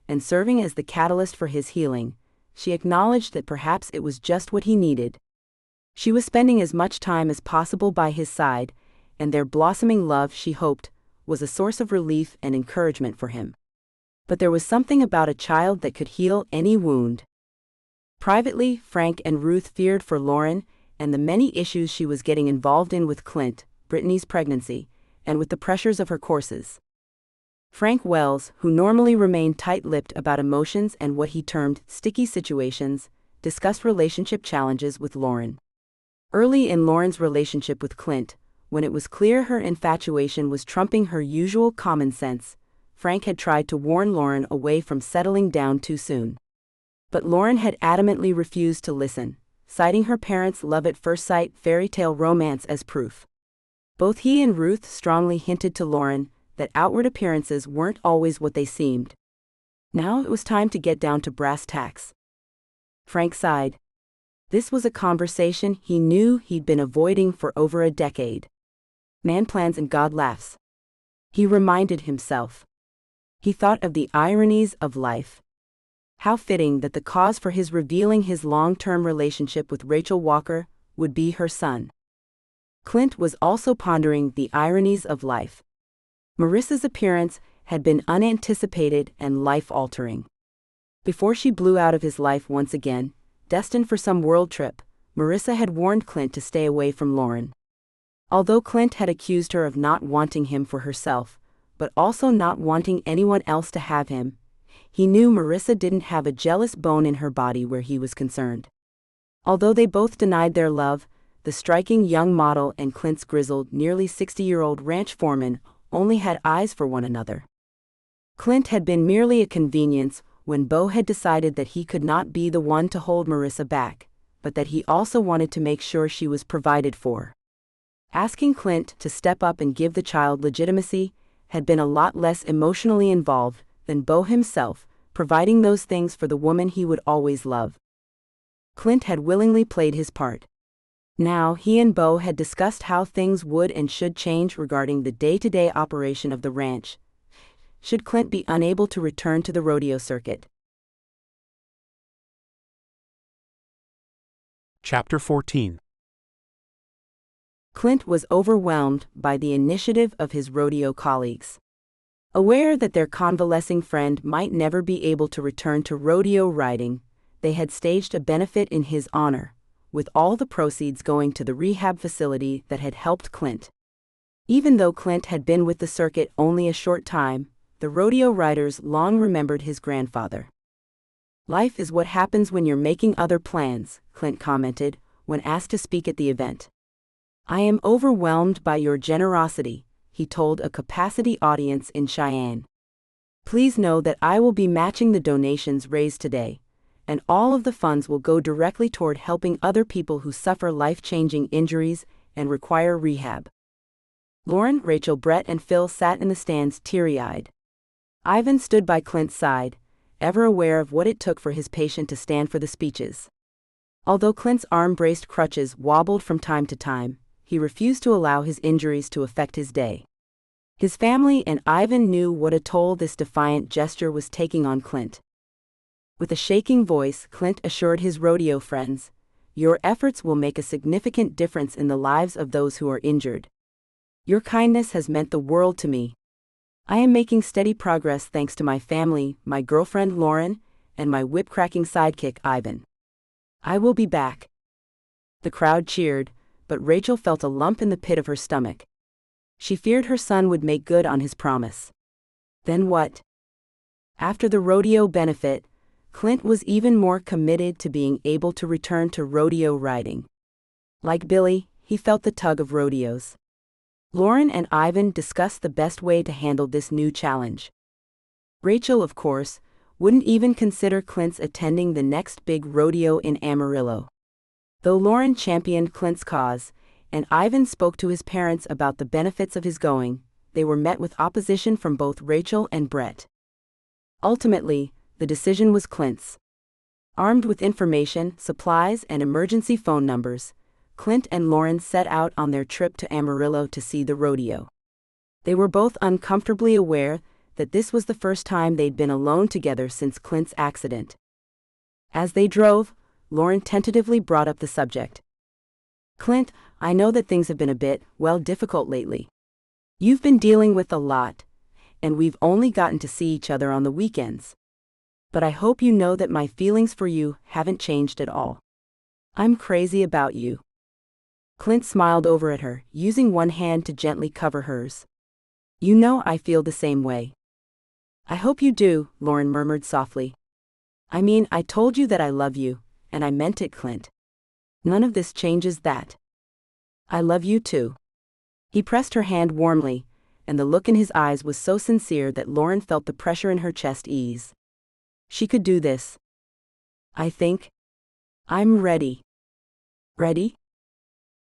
S2: and serving as the catalyst for his healing, she acknowledged that perhaps it was just what he needed. She was spending as much time as possible by his side, and their blossoming love, she hoped, was a source of relief and encouragement for him. But there was something about a child that could heal any wound. Privately, Frank and Ruth feared for Lauren and the many issues she was getting involved in with Clint, Brittany's pregnancy, and with the pressures of her courses. Frank Wells, who normally remained tight-lipped about emotions and what he termed sticky situations, discussed relationship challenges with Lauren. Early in Lauren's relationship with Clint, when it was clear her infatuation was trumping her usual common sense, Frank had tried to warn Lauren away from settling down too soon. But Lauren had adamantly refused to listen, citing her parents' love-at-first-sight fairy tale romance as proof. Both he and Ruth strongly hinted to Lauren that outward appearances weren't always what they seemed. Now it was time to get down to brass tacks. Frank sighed. This was a conversation he knew he'd been avoiding for over a decade. Man plans and God laughs. He reminded himself. He thought of the ironies of life. How fitting that the cause for his revealing his long-term relationship with Rachel Walker would be her son. Clint was also pondering the ironies of life. Marissa's appearance had been unanticipated and life-altering. Before she blew out of his life once again, destined for some world trip, Marissa had warned Clint to stay away from Lauren. Although Clint had accused her of not wanting him for herself, but also not wanting anyone else to have him, he knew Marissa didn't have a jealous bone in her body where he was concerned. Although they both denied their love, the striking young model and Clint's grizzled, nearly 60-year-old ranch foreman only had eyes for one another. Clint had been merely a convenience when Beau had decided that he could not be the one to hold Marissa back, but that he also wanted to make sure she was provided for. Asking Clint to step up and give the child legitimacy had been a lot less emotionally involved than Beau himself, providing those things for the woman he would always love. Clint had willingly played his part. Now he and Beau had discussed how things would and should change regarding the day-to-day operation of the ranch, should Clint be unable to return to the rodeo circuit.
S1: Chapter 14.
S2: Clint was overwhelmed by the initiative of his rodeo colleagues. Aware that their convalescing friend might never be able to return to rodeo riding, they had staged a benefit in his honor, with all the proceeds going to the rehab facility that had helped Clint. Even though Clint had been with the circuit only a short time, the rodeo riders long remembered his grandfather. "Life is what happens when you're making other plans," Clint commented, when asked to speak at the event. "I am overwhelmed by your generosity," he told a capacity audience in Cheyenne. "Please know that I will be matching the donations raised today, and all of the funds will go directly toward helping other people who suffer life-changing injuries and require rehab." Lauren, Rachel, Brett, and Phil sat in the stands teary-eyed. Ivan stood by Clint's side, ever aware of what it took for his patient to stand for the speeches. Although Clint's arm-braced crutches wobbled from time to time, he refused to allow his injuries to affect his day. His family and Ivan knew what a toll this defiant gesture was taking on Clint. With a shaking voice, Clint assured his rodeo friends, "Your efforts will make a significant difference in the lives of those who are injured. Your kindness has meant the world to me. I am making steady progress thanks to my family, my girlfriend Lauren, and my whip-cracking sidekick Ivan. I will be back." The crowd cheered, but Rachel felt a lump in the pit of her stomach. She feared her son would make good on his promise. Then what? After the rodeo benefit, Clint was even more committed to being able to return to rodeo riding. Like Billy, he felt the tug of rodeos. Lauren and Ivan discussed the best way to handle this new challenge. Rachel, of course, wouldn't even consider Clint's attending the next big rodeo in Amarillo. Though Lauren championed Clint's cause, and Ivan spoke to his parents about the benefits of his going, they were met with opposition from both Rachel and Brett. Ultimately, the decision was Clint's. Armed with information, supplies, and emergency phone numbers, Clint and Lauren set out on their trip to Amarillo to see the rodeo. They were both uncomfortably aware that this was the first time they'd been alone together since Clint's accident. As they drove, Lauren tentatively brought up the subject. "Clint, I know that things have been a bit, difficult lately. You've been dealing with a lot, and we've only gotten to see each other on the weekends. But I hope you know that my feelings for you haven't changed at all. I'm crazy about you." Clint smiled over at her, using one hand to gently cover hers. "You know I feel the same way." "I hope you do," Lauren murmured softly. "I mean, I told you that I love you, and I meant it, Clint. None of this changes that. I love you too." He pressed her hand warmly, and the look in his eyes was so sincere that Lauren felt the pressure in her chest ease. She could do this. "I think. I'm ready." "Ready?"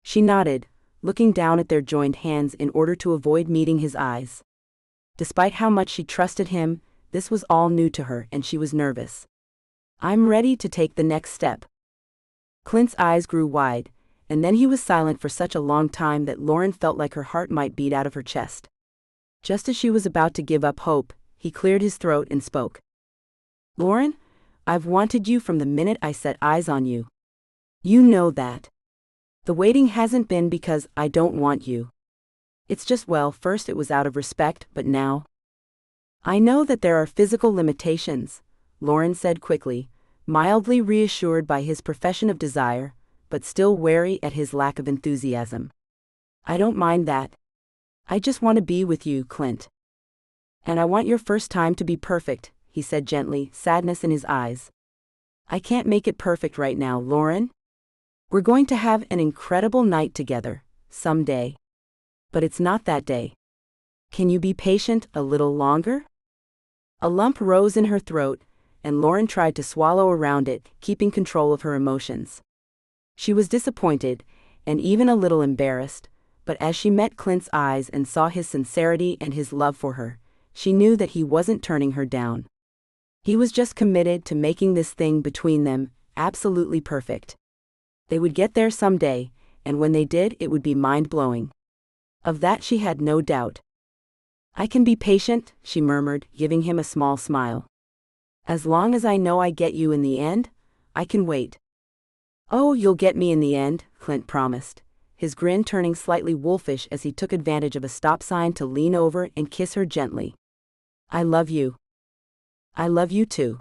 S2: She nodded, looking down at their joined hands in order to avoid meeting his eyes. Despite how much she trusted him, this was all new to her and she was nervous. "I'm ready to take the next step." Clint's eyes grew wide, and then he was silent for such a long time that Lauren felt like her heart might beat out of her chest. Just as she was about to give up hope, he cleared his throat and spoke. "Lauren, I've wanted you from the minute I set eyes on you. You know that. The waiting hasn't been because I don't want you. It's just, first it was out of respect, but now." "I know that there are physical limitations," Lauren said quickly, mildly reassured by his profession of desire, but still wary at his lack of enthusiasm. "I don't mind that. I just want to be with you, Clint. And I want your first time to be perfect," he said gently, sadness in his eyes. "I can't make it perfect right now, Lauren. We're going to have an incredible night together, someday. But it's not that day. Can you be patient a little longer?" A lump rose in her throat, and Lauren tried to swallow around it, keeping control of her emotions. She was disappointed, and even a little embarrassed, but as she met Clint's eyes and saw his sincerity and his love for her, she knew that he wasn't turning her down. He was just committed to making this thing between them absolutely perfect. They would get there someday, and when they did, it would be mind-blowing. Of that she had no doubt. "I can be patient," she murmured, giving him a small smile. "As long as I know I get you in the end, I can wait." Oh, you'll get me in the end, Clint promised, his grin turning slightly wolfish as he took advantage of a stop sign to lean over and kiss her gently. I love you. I love you too.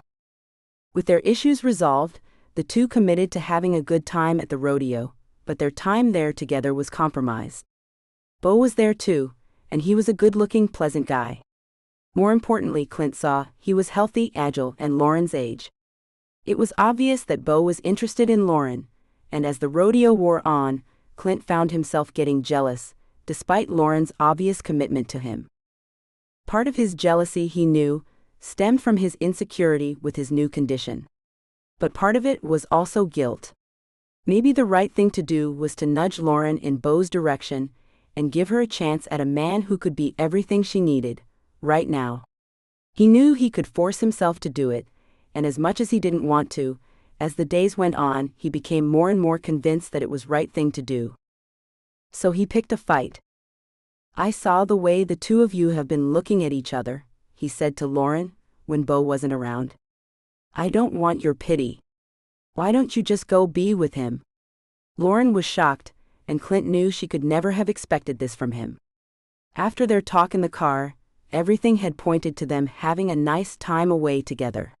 S2: With their issues resolved, the two committed to having a good time at the rodeo, but their time there together was compromised. Bo was there too, and he was a good-looking, pleasant guy. More importantly, Clint saw, he was healthy, agile, and Lauren's age. It was obvious that Bo was interested in Lauren, and as the rodeo wore on, Clint found himself getting jealous, despite Lauren's obvious commitment to him. Part of his jealousy, he knew, stemmed from his insecurity with his new condition. But part of it was also guilt. Maybe the right thing to do was to nudge Lauren in Bo's direction and give her a chance at a man who could be everything she needed, right now. He knew he could force himself to do it, and as much as he didn't want to, as the days went on, he became more and more convinced that it was the right thing to do. So he picked a fight. I saw the way the two of you have been looking at each other, he said to Lauren, when Bo wasn't around. I don't want your pity. Why don't you just go be with him? Lauren was shocked, and Clint knew she could never have expected this from him. After their talk in the car, everything had pointed to them having a nice time away together.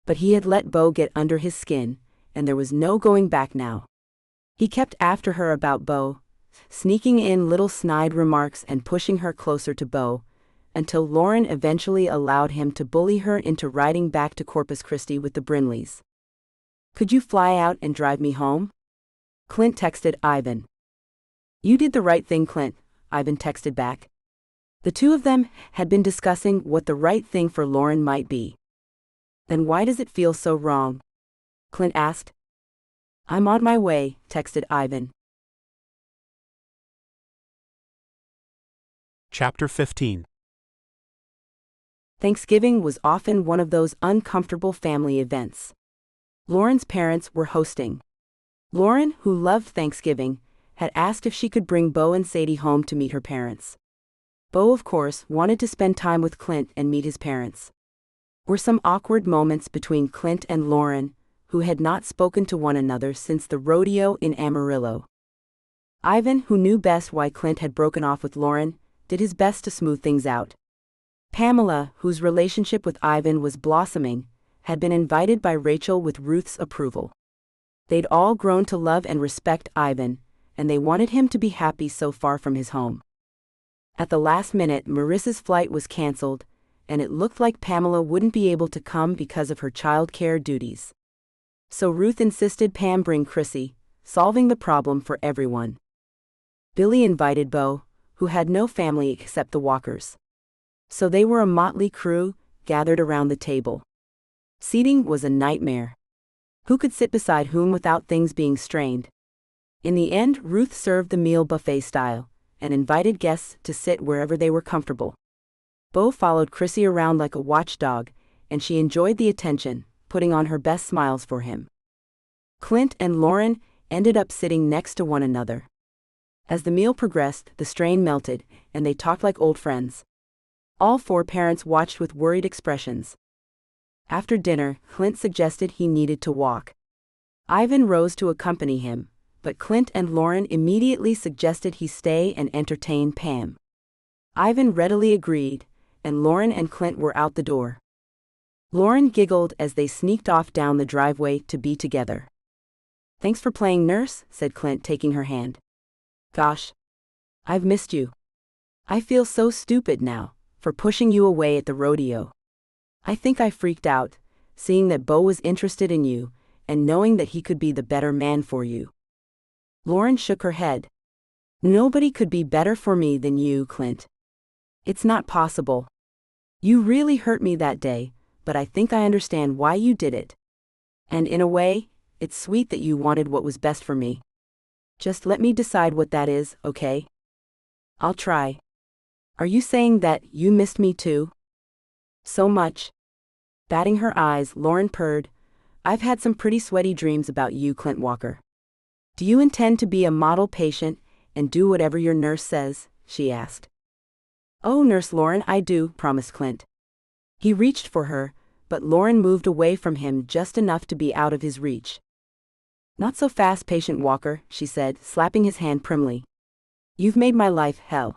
S2: But he had let Bo get under his skin, and there was no going back now. He kept after her about Bo, sneaking in little snide remarks and pushing her closer to Bo, until Lauren eventually allowed him to bully her into riding back to Corpus Christi with the Brinleys. Could you fly out and drive me home? Clint texted Ivan. You did the right thing, Clint, Ivan texted back. The two of them had been discussing what the right thing for Lauren might be. Then why does it feel so wrong? Clint asked. I'm on my way, texted Ivan.
S1: Chapter 15.
S2: Thanksgiving was often one of those uncomfortable family events. Lauren's parents were hosting. Lauren, who loved Thanksgiving, had asked if she could bring Bo and Sadie home to meet her parents. Bo, of course, wanted to spend time with Clint and meet his parents. Were some awkward moments between Clint and Lauren, who had not spoken to one another since the rodeo in Amarillo. Ivan, who knew best why Clint had broken off with Lauren, did his best to smooth things out. Pamela, whose relationship with Ivan was blossoming, had been invited by Rachel with Ruth's approval. They'd all grown to love and respect Ivan, and they wanted him to be happy so far from his home. At the last minute, Marissa's flight was canceled, and it looked like Pamela wouldn't be able to come because of her childcare duties. So Ruth insisted Pam bring Chrissy, solving the problem for everyone. Billy invited Bo, who had no family except the Walkers. So they were a motley crew, gathered around the table. Seating was a nightmare. Who could sit beside whom without things being strained? In the end, Ruth served the meal buffet style, and invited guests to sit wherever they were comfortable. Bo followed Chrissy around like a watchdog, and she enjoyed the attention, putting on her best smiles for him. Clint and Lauren ended up sitting next to one another. As the meal progressed, the strain melted, and they talked like old friends. All four parents watched with worried expressions. After dinner, Clint suggested he needed to walk. Ivan rose to accompany him, but Clint and Lauren immediately suggested he stay and entertain Pam. Ivan readily agreed, and Lauren and Clint were out the door. Lauren giggled as they sneaked off down the driveway to be together. Thanks for playing nurse, said Clint, taking her hand. Gosh, I've missed you. I feel so stupid now, for pushing you away at the rodeo. I think I freaked out, seeing that Bo was interested in you, and knowing that he could be the better man for you. Lauren shook her head. Nobody could be better for me than you, Clint. It's not possible. You really hurt me that day, but I think I understand why you did it. And in a way, it's sweet that you wanted what was best for me. Just let me decide what that is, okay? I'll try. Are you saying that you missed me too? So much. Batting her eyes, Lauren purred, I've had some pretty sweaty dreams about you, Clint Walker. Do you intend to be a model patient and do whatever your nurse says? She asked. Oh, Nurse Lauren, I do, promised Clint. He reached for her, but Lauren moved away from him just enough to be out of his reach. "Not so fast, Patient Walker," she said, slapping his hand primly. "You've made my life hell.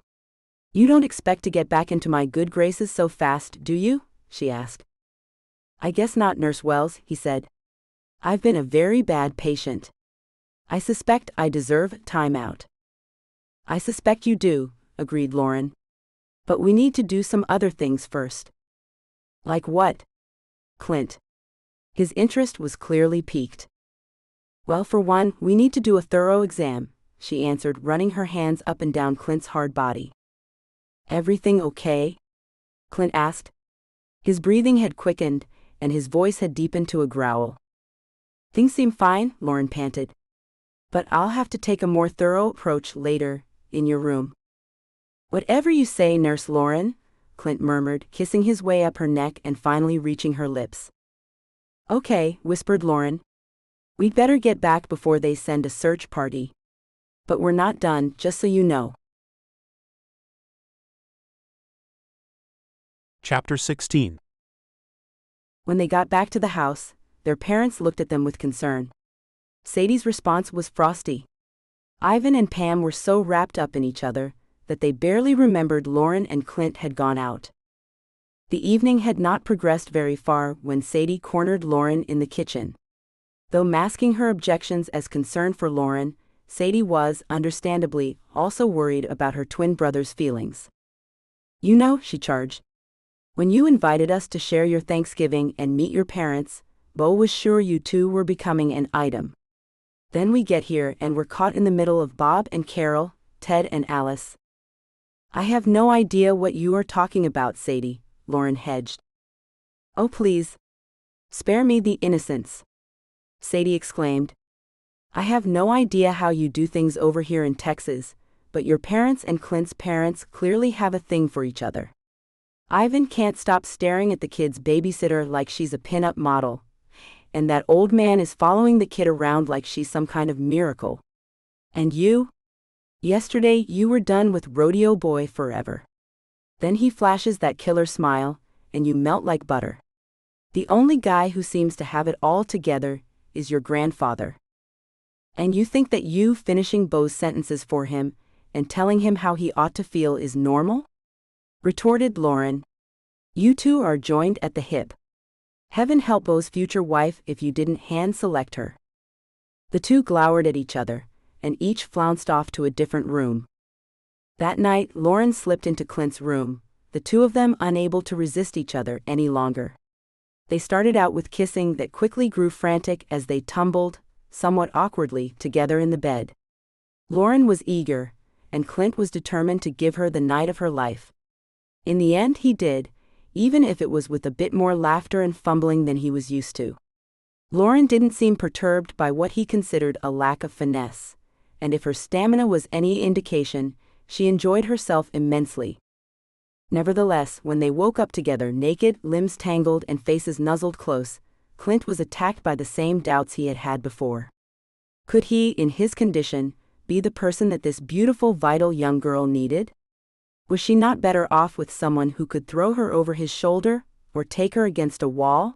S2: You don't expect to get back into my good graces so fast, do you?" she asked. "I guess not, Nurse Wells," he said. "I've been a very bad patient. I suspect I deserve time out." "I suspect you do," agreed Lauren. "But we need to do some other things first." "Like what?" Clint. His interest was clearly piqued. "Well, for one, we need to do a thorough exam," she answered, running her hands up and down Clint's hard body. "Everything okay?" Clint asked. His breathing had quickened, and his voice had deepened to a growl. "Things seem fine," Lauren panted. "But I'll have to take a more thorough approach later, in your room." "Whatever you say, Nurse Lauren," Clint murmured, kissing his way up her neck and finally reaching her lips. "Okay," whispered Lauren. "We'd better get back before they send a search party. But we're not done, just so you know."
S1: Chapter 16.
S2: When they got back to the house, their parents looked at them with concern. Sadie's response was frosty. Ivan and Pam were so wrapped up in each other that they barely remembered Lauren and Clint had gone out. The evening had not progressed very far when Sadie cornered Lauren in the kitchen. Though masking her objections as concern for Lauren, Sadie was, understandably, also worried about her twin brother's feelings. "You know," she charged, "when you invited us to share your Thanksgiving and meet your parents, Bo was sure you two were becoming an item. Then we get here and we're caught in the middle of Bob and Carol, Ted and Alice." "I have no idea what you are talking about, Sadie," Lauren hedged. "Oh, please. Spare me the innocence," Sadie exclaimed. "I have no idea how you do things over here in Texas, but your parents and Clint's parents clearly have a thing for each other. Ivan can't stop staring at the kid's babysitter like she's a pin-up model, and that old man is following the kid around like she's some kind of miracle. And you? Yesterday you were done with Rodeo Boy forever. Then he flashes that killer smile, and you melt like butter. The only guy who seems to have it all together is your grandfather. And you think that you finishing Bo's sentences for him and telling him how he ought to feel is normal?" retorted Lauren. "You two are joined at the hip. Heaven help Bo's future wife if you didn't hand-select her." The two glowered at each other, and each flounced off to a different room. That night, Lauren slipped into Clint's room, the two of them unable to resist each other any longer. They started out with kissing that quickly grew frantic as they tumbled, somewhat awkwardly, together in the bed. Lauren was eager, and Clint was determined to give her the night of her life. In the end he did, even if it was with a bit more laughter and fumbling than he was used to. Lauren didn't seem perturbed by what he considered a lack of finesse, and if her stamina was any indication, she enjoyed herself immensely. Nevertheless, when they woke up together naked, limbs tangled and faces nuzzled close, Clint was attacked by the same doubts he had had before. Could he, in his condition, be the person that this beautiful, vital young girl needed? Was she not better off with someone who could throw her over his shoulder, or take her against a wall?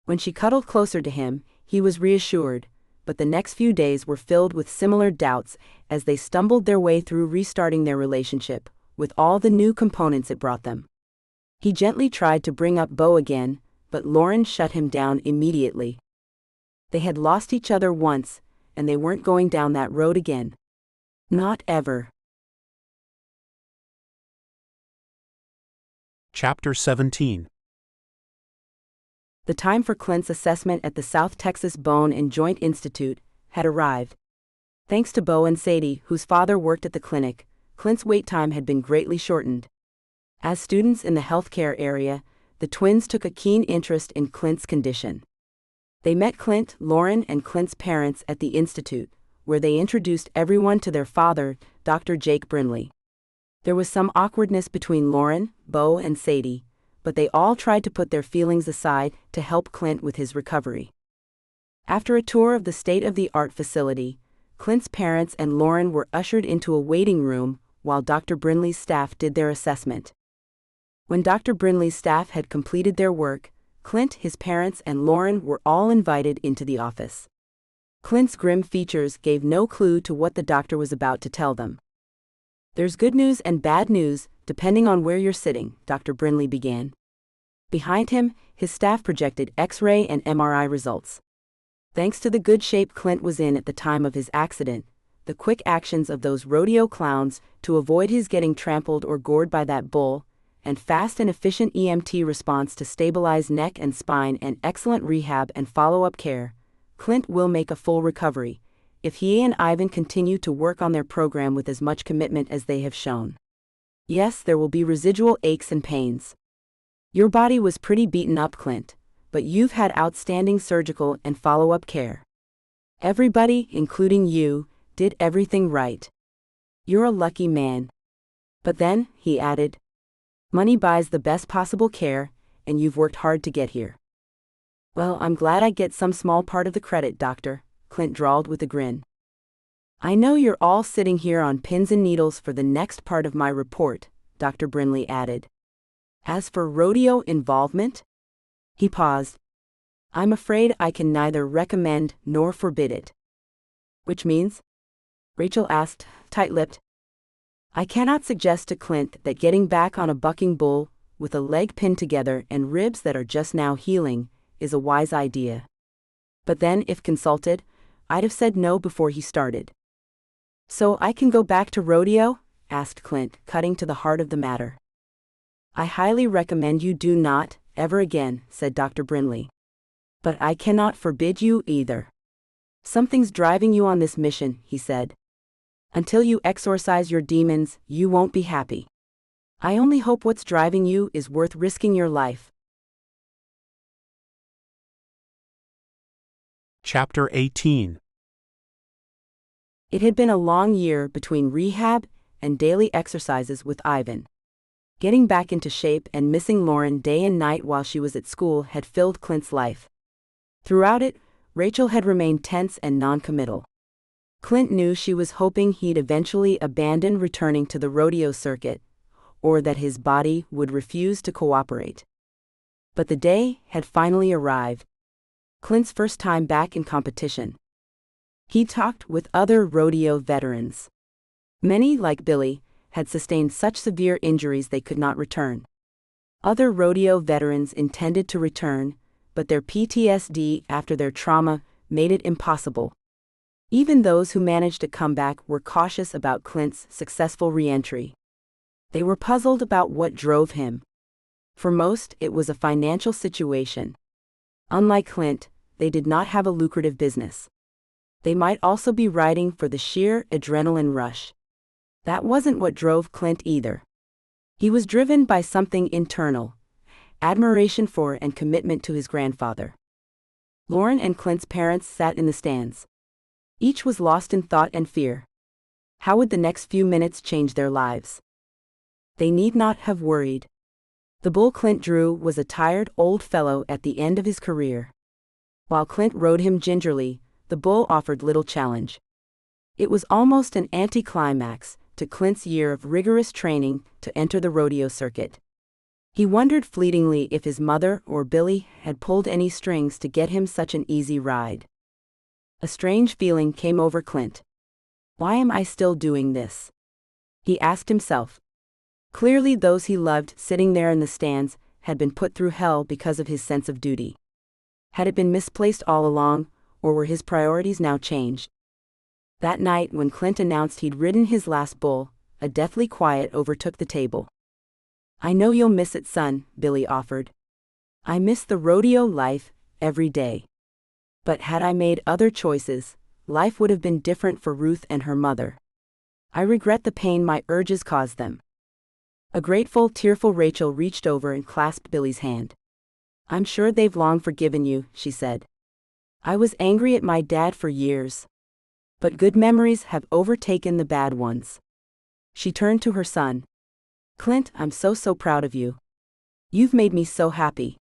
S2: When she cuddled closer to him, he was reassured, but the next few days were filled with similar doubts as they stumbled their way through restarting their relationship, with all the new components it brought them. He gently tried to bring up Bo again, but Lauren shut him down immediately. They had lost each other once, and they weren't going down that road again. Not ever.
S1: Chapter 17.
S2: The time for Clint's assessment at the South Texas Bone and Joint Institute had arrived. Thanks to Bo and Sadie, whose father worked at the clinic, Clint's wait time had been greatly shortened. As students in the healthcare area, the twins took a keen interest in Clint's condition. They met Clint, Lauren, and Clint's parents at the institute, where they introduced everyone to their father, Dr. Jake Brinley. There was some awkwardness between Lauren, Bo, and Sadie, but they all tried to put their feelings aside to help Clint with his recovery. After a tour of the state-of-the-art facility, Clint's parents and Lauren were ushered into a waiting room while Dr. Brinley's staff did their assessment. When Dr. Brinley's staff had completed their work, Clint, his parents, and Lauren were all invited into the office. Clint's grim features gave no clue to what the doctor was about to tell them. "There's good news and bad news, depending on where you're sitting," Dr. Brinley began. Behind him, his staff projected X-ray and MRI results. Thanks to the good shape Clint was in at the time of his accident, the quick actions of those rodeo clowns to avoid his getting trampled or gored by that bull, and fast and efficient EMT response to stabilize neck and spine and excellent rehab and follow-up care, Clint will make a full recovery, if he and Ivan continue to work on their program with as much commitment as they have shown. Yes, there will be residual aches and pains. Your body was pretty beaten up, Clint, but you've had outstanding surgical and follow-up care. Everybody, including you, did everything right. You're a lucky man. But then, he added, money buys the best possible care, and you've worked hard to get here. Well, I'm glad I get some small part of the credit, Doctor, Clint drawled with a grin. I know you're all sitting here on pins and needles for the next part of my report, Dr. Brinley added. As for rodeo involvement? He paused. I'm afraid I can neither recommend nor forbid it. Which means? Rachel asked, tight-lipped. I cannot suggest to Clint that getting back on a bucking bull, with a leg pinned together and ribs that are just now healing, is a wise idea. But then, if consulted, I'd have said no before he started. So I can go back to rodeo? Asked Clint, cutting to the heart of the matter. I highly recommend you do not, ever again, said Dr. Brinley. But I cannot forbid you either. Something's driving you on this mission, he said. Until you exorcise your demons, you won't be happy. I only hope what's driving you is worth risking your life.
S1: Chapter 18.
S2: It had been a long year between rehab and daily exercises with Ivan. Getting back into shape and missing Lauren day and night while she was at school had filled Clint's life. Throughout it, Rachel had remained tense and non-committal. Clint knew she was hoping he'd eventually abandon returning to the rodeo circuit, or that his body would refuse to cooperate. But the day had finally arrived. Clint's first time back in competition. He talked with other rodeo veterans. Many, like Billy, had sustained such severe injuries they could not return. Other rodeo veterans intended to return, but their PTSD after their trauma made it impossible. Even those who managed to come back were cautious about Clint's successful re-entry. They were puzzled about what drove him. For most, it was a financial situation. Unlike Clint, they did not have a lucrative business. They might also be riding for the sheer adrenaline rush. That wasn't what drove Clint either. He was driven by something internal, admiration for and commitment to his grandfather. Lauren and Clint's parents sat in the stands. Each was lost in thought and fear. How would the next few minutes change their lives? They need not have worried. The bull Clint drew was a tired old fellow at the end of his career. While Clint rode him gingerly, the bull offered little challenge. It was almost an anticlimax to Clint's year of rigorous training to enter the rodeo circuit. He wondered fleetingly if his mother or Billy had pulled any strings to get him such an easy ride. A strange feeling came over Clint. Why am I still doing this? He asked himself. Clearly those he loved sitting there in the stands had been put through hell because of his sense of duty. Had it been misplaced all along, or were his priorities now changed? That night when Clint announced he'd ridden his last bull, a deathly quiet overtook the table. I know you'll miss it, son, Billy offered. I miss the rodeo life, every day. But had I made other choices, life would have been different for Ruth and her mother. I regret the pain my urges caused them. A grateful, tearful Rachel reached over and clasped Billy's hand. I'm sure they've long forgiven you, she said. I was angry at my dad for years. But good memories have overtaken the bad ones. She turned to her son. Clint, I'm so proud of you. You've made me so happy.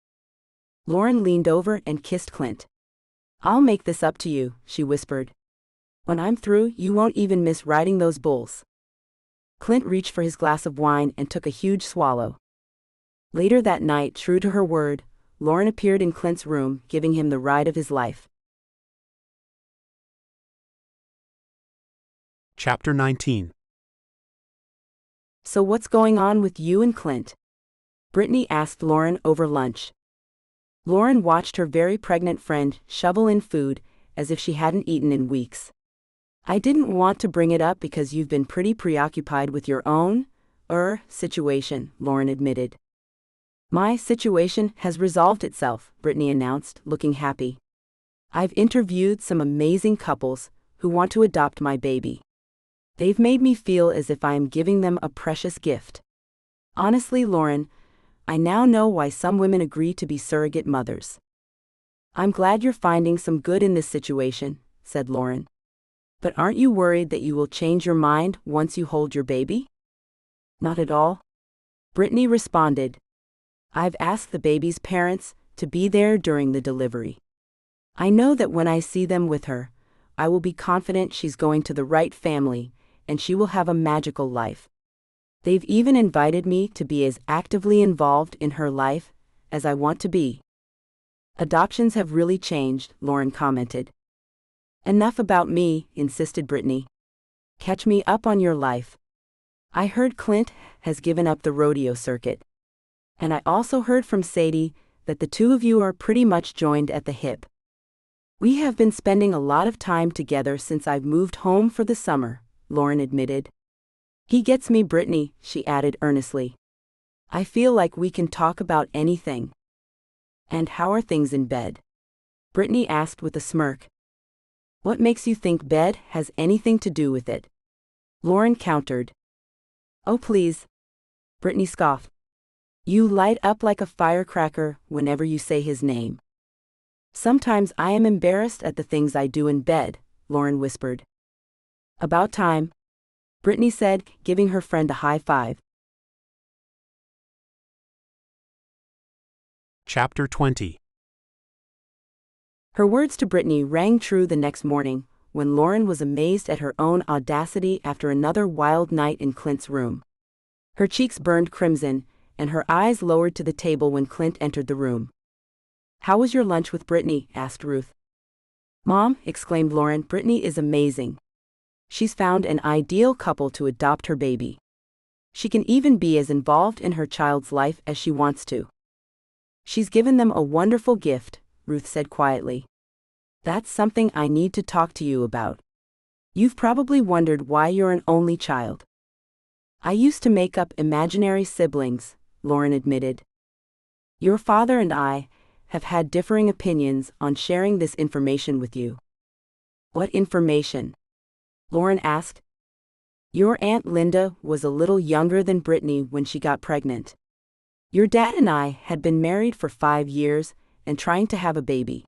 S2: Lauren leaned over and kissed Clint. I'll make this up to you, she whispered. When I'm through, you won't even miss riding those bulls. Clint reached for his glass of wine and took a huge swallow. Later that night, true to her word, Lauren appeared in Clint's room, giving him the ride of his life.
S1: Chapter 19.
S2: So what's going on with you and Clint? Brittany asked Lauren over lunch. Lauren watched her very pregnant friend shovel in food as if she hadn't eaten in weeks. I didn't want to bring it up because you've been pretty preoccupied with your own, situation, Lauren admitted. My situation has resolved itself, Brittany announced, looking happy. I've interviewed some amazing couples who want to adopt my baby. They've made me feel as if I am giving them a precious gift. Honestly, Lauren, I now know why some women agree to be surrogate mothers. I'm glad you're finding some good in this situation, said Lauren. But aren't you worried that you will change your mind once you hold your baby? Not at all. Brittany responded. I've asked the baby's parents to be there during the delivery. I know that when I see them with her, I will be confident she's going to the right family and she will have a magical life. They've even invited me to be as actively involved in her life as I want to be. Adoptions have really changed, Lauren commented. Enough about me, insisted Brittany. Catch me up on your life. I heard Clint has given up the rodeo circuit. And I also heard from Sadie that the two of you are pretty much joined at the hip. We have been spending a lot of time together since I've moved home for the summer, Lauren admitted. He gets me, Brittany, she added earnestly. I feel like we can talk about anything. And how are things in bed? Brittany asked with a smirk. What makes you think bed has anything to do with it? Lauren countered. Oh please. Brittany scoffed. You light up like a firecracker whenever you say his name. Sometimes I am embarrassed at the things I do in bed, Lauren whispered. About time, Brittany said, giving her friend a high five.
S1: Chapter 20.
S2: Her words to Brittany rang true the next morning, when Lauren was amazed at her own audacity after another wild night in Clint's room. Her cheeks burned crimson, and her eyes lowered to the table when Clint entered the room. How was your lunch with Brittany? Asked Ruth. Mom, exclaimed Lauren, Brittany is amazing. She's found an ideal couple to adopt her baby. She can even be as involved in her child's life as she wants to. She's given them a wonderful gift, Ruth said quietly. That's something I need to talk to you about. You've probably wondered why you're an only child. I used to make up imaginary siblings, Lauren admitted. Your father and I have had differing opinions on sharing this information with you. What information? Lauren asked. Your Aunt Linda was a little younger than Brittany when she got pregnant. Your dad and I had been married for 5 years and trying to have a baby.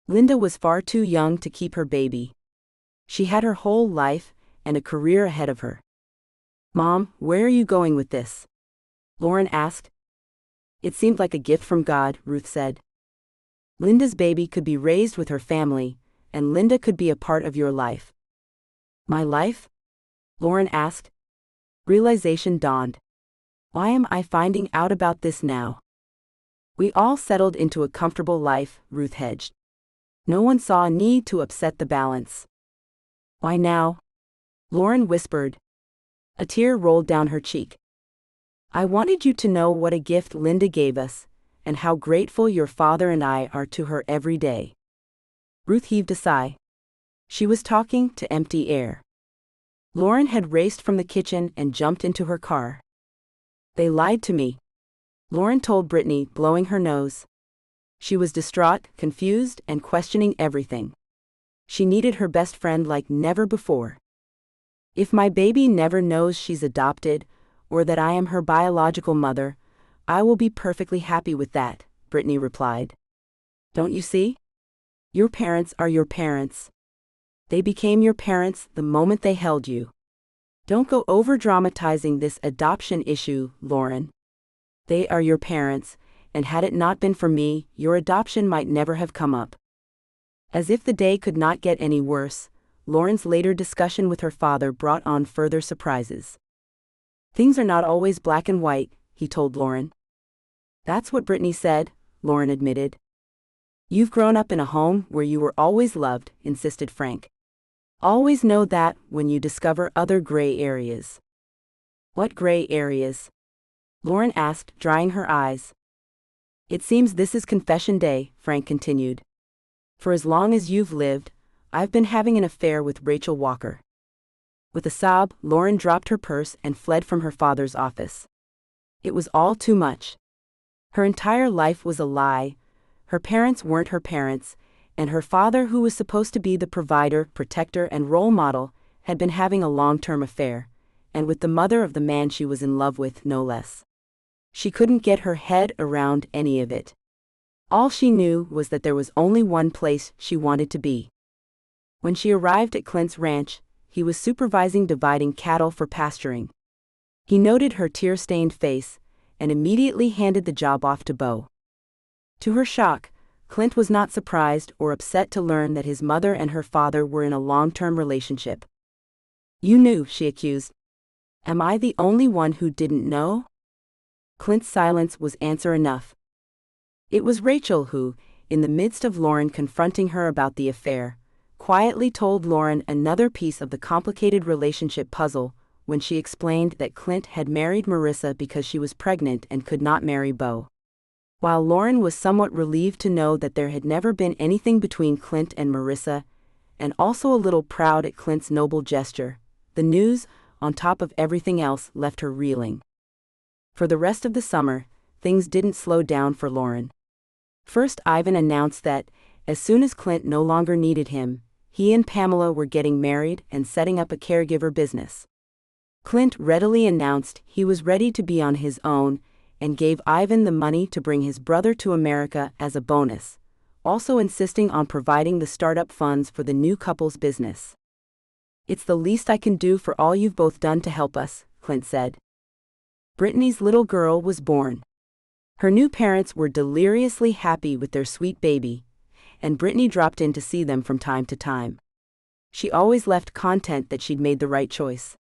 S2: Linda was far too young to keep her baby. She had her whole life and a career ahead of her. Mom, where are you going with this? Lauren asked. It seemed like a gift from God, Ruth said. Linda's baby could be raised with her family, and Linda could be a part of your life. My life? Lauren asked. Realization dawned. Why am I finding out about this now? We all settled into a comfortable life, Ruth hedged. No one saw a need to upset the balance. Why now? Lauren whispered. A tear rolled down her cheek. I wanted you to know what a gift Linda gave us, and how grateful your father and I are to her every day. Ruth heaved a sigh. She was talking to empty air. Lauren had raced from the kitchen and jumped into her car. They lied to me, Lauren told Brittany, blowing her nose. She was distraught, confused, and questioning everything. She needed her best friend like never before. If my baby never knows she's adopted, or that I am her biological mother, I will be perfectly happy with that, Brittany replied. Don't you see? Your parents are your parents. They became your parents the moment they held you. Don't go over-dramatizing this adoption issue, Lauren. They are your parents, and had it not been for me, your adoption might never have come up. As if the day could not get any worse, Lauren's later discussion with her father brought on further surprises. Things are not always black and white, he told Lauren. That's what Brittany said, Lauren admitted. You've grown up in a home where you were always loved, insisted Frank. Always know that when you discover other gray areas. What gray areas? Lauren asked, drying her eyes. It seems this is confession day, Frank continued. For as long as you've lived, I've been having an affair with Rachel Walker. With a sob, Lauren dropped her purse and fled from her father's office. It was all too much. Her entire life was a lie. Her parents weren't her parents, and her father, who was supposed to be the provider, protector, and role model, had been having a long-term affair, and with the mother of the man she was in love with, no less. She couldn't get her head around any of it. All she knew was that there was only one place she wanted to be. When she arrived at Clint's ranch, he was supervising dividing cattle for pasturing. He noted her tear-stained face and immediately handed the job off to Bo. To her shock, Clint was not surprised or upset to learn that his mother and her father were in a long-term relationship. "You knew," she accused. "Am I the only one who didn't know?" Clint's silence was answer enough. It was Rachel who, in the midst of Lauren confronting her about the affair, quietly told Lauren another piece of the complicated relationship puzzle when she explained that Clint had married Marissa because she was pregnant and could not marry Bo. While Lauren was somewhat relieved to know that there had never been anything between Clint and Marissa, and also a little proud at Clint's noble gesture, the news, on top of everything else, left her reeling. For the rest of the summer, things didn't slow down for Lauren. First, Ivan announced that, as soon as Clint no longer needed him, he and Pamela were getting married and setting up a caregiver business. Clint readily announced he was ready to be on his own and gave Ivan the money to bring his brother to America as a bonus, also insisting on providing the startup funds for the new couple's business. "It's the least I can do for all you've both done to help us," Clint said. Brittany's little girl was born. Her new parents were deliriously happy with their sweet baby, and Brittany dropped in to see them from time to time. She always left content that she'd made the right choice.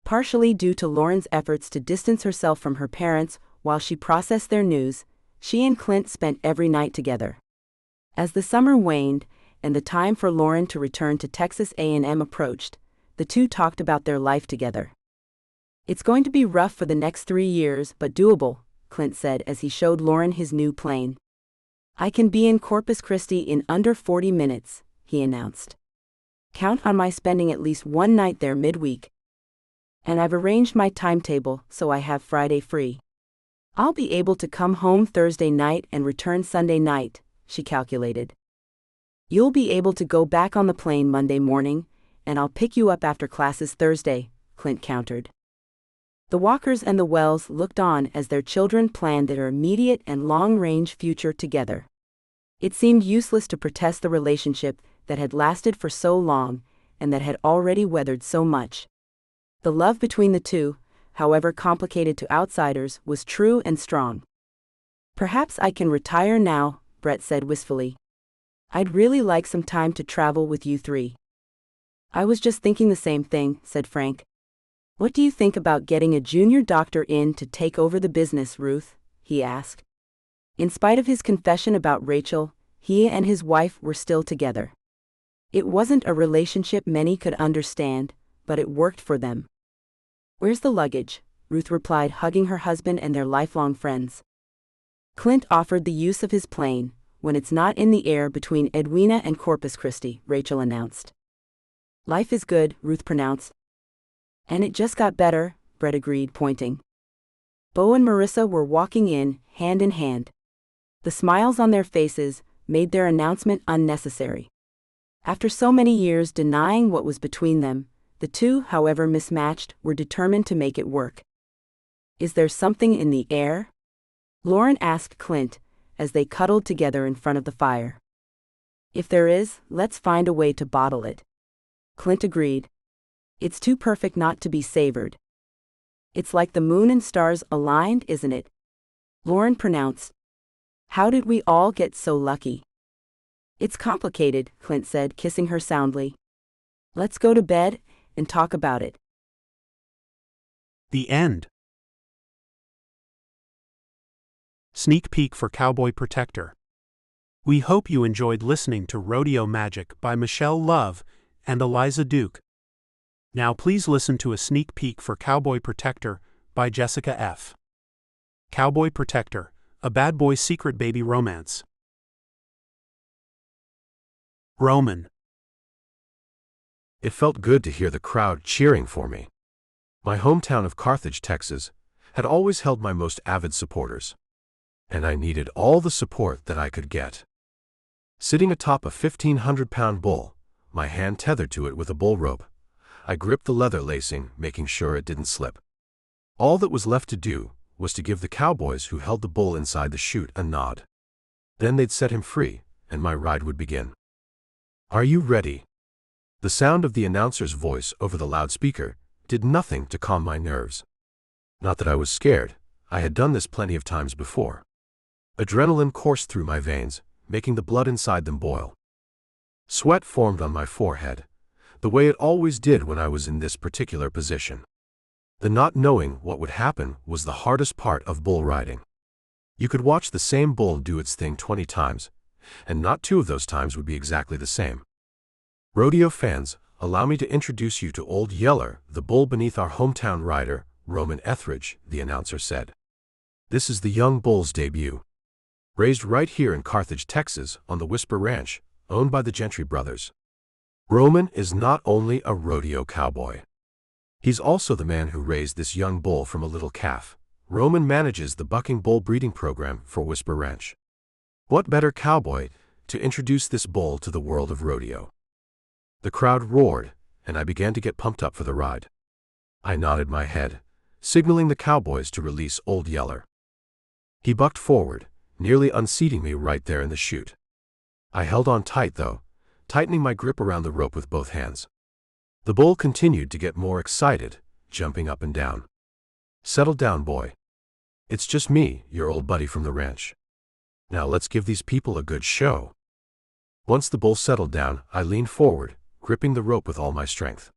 S2: Partially due to Lauren's efforts to distance herself from her parents while she processed their news, she and Clint spent every night together. As the summer waned, and the time for Lauren to return to Texas A&M approached, the two talked about their life together. "It's going to be rough for the next 3 years, but doable," Clint said as he showed Lauren his new plane. "I can be in Corpus Christi in under 40 minutes, he announced. "Count on my spending at least one night there midweek. And I've arranged my timetable so I have Friday free. I'll be able to come home Thursday night and return Sunday night," she calculated. "You'll be able to go back on the plane Monday morning, and I'll pick you up after classes Thursday," Clint countered. The Walkers and the Wells looked on as their children planned their immediate and long-range future together. It seemed useless to protest the relationship that had lasted for so long and that had already weathered so much. The love between the two, however complicated to outsiders, was true and strong. "Perhaps I can retire now," Brett said wistfully. "I'd really like some time to travel with you three." "I was just thinking the same thing," said Frank. "What do you think about getting a junior doctor in to take over the business, Ruth?" he asked. In spite of his confession about Rachel, he and his wife were still together. It wasn't a relationship many could understand, but it worked for them. "Where's the luggage?" Ruth replied, hugging her husband and their lifelong friends. "Clint offered the use of his plane, when it's not in the air between Edwina and Corpus Christi," Rachel announced. "Life is good," Ruth pronounced. "And it just got better," Brett agreed, pointing. Bo and Marissa were walking in hand. The smiles on their faces made their announcement unnecessary. After so many years denying what was between them, the two, however mismatched, were determined to make it work. "Is there something in the air?" Lauren asked Clint, as they cuddled together in front of the fire. "If there is, let's find a way to bottle it." Clint agreed. "It's too perfect not to be savored." "It's like the moon and stars aligned, isn't it?" Lauren pronounced. "How did we all get so lucky?" "It's complicated," Clint said, kissing her soundly. "Let's go to bed and talk about it."
S1: The end. Sneak peek for Cowboy Protector. We hope you enjoyed listening to Rodeo Magic by Michelle Love and Eliza Duke. Now please listen to a sneak peek for Cowboy Protector by Jessica F. Cowboy Protector, a bad boy's secret baby romance. Roman.
S3: It felt good to hear the crowd cheering for me. My hometown of Carthage, Texas, had always held my most avid supporters, and I needed all the support that I could get. Sitting atop a 1,500-pound bull, my hand tethered to it with a bull rope, I gripped the leather lacing, making sure it didn't slip. All that was left to do was to give the cowboys who held the bull inside the chute a nod. Then they'd set him free, and my ride would begin. "Are you ready?" The sound of the announcer's voice over the loudspeaker did nothing to calm my nerves. Not that I was scared, I had done this plenty of times before. Adrenaline coursed through my veins, making the blood inside them boil. Sweat formed on my forehead, the way it always did when I was in this particular position. The not knowing what would happen was the hardest part of bull riding. You could watch the same bull do its thing 20 times, and not 2 of those times would be exactly the same. Rodeo fans, allow me to introduce you to Old Yeller, the bull beneath our hometown rider, Roman Etheridge, the announcer said. This is the young bull's debut. Raised right here in Carthage, Texas, on the Whisper Ranch, owned by the Gentry brothers. Roman is not only a rodeo cowboy. He's also the man who raised this young bull from a little calf. Roman manages the bucking bull breeding program for Whisper Ranch. What better cowboy to introduce this bull to the world of rodeo? The crowd roared, and I began to get pumped up for the ride. I nodded my head, signaling the cowboys to release Old Yeller. He bucked forward, nearly unseating me right there in the chute. I held on tight though, tightening my grip around the rope with both hands. The bull continued to get more excited, jumping up and down. "Settle down, boy. It's just me, your old buddy from the ranch. Now let's give these people a good show." Once the bull settled down, I leaned forward, gripping the rope with all my strength.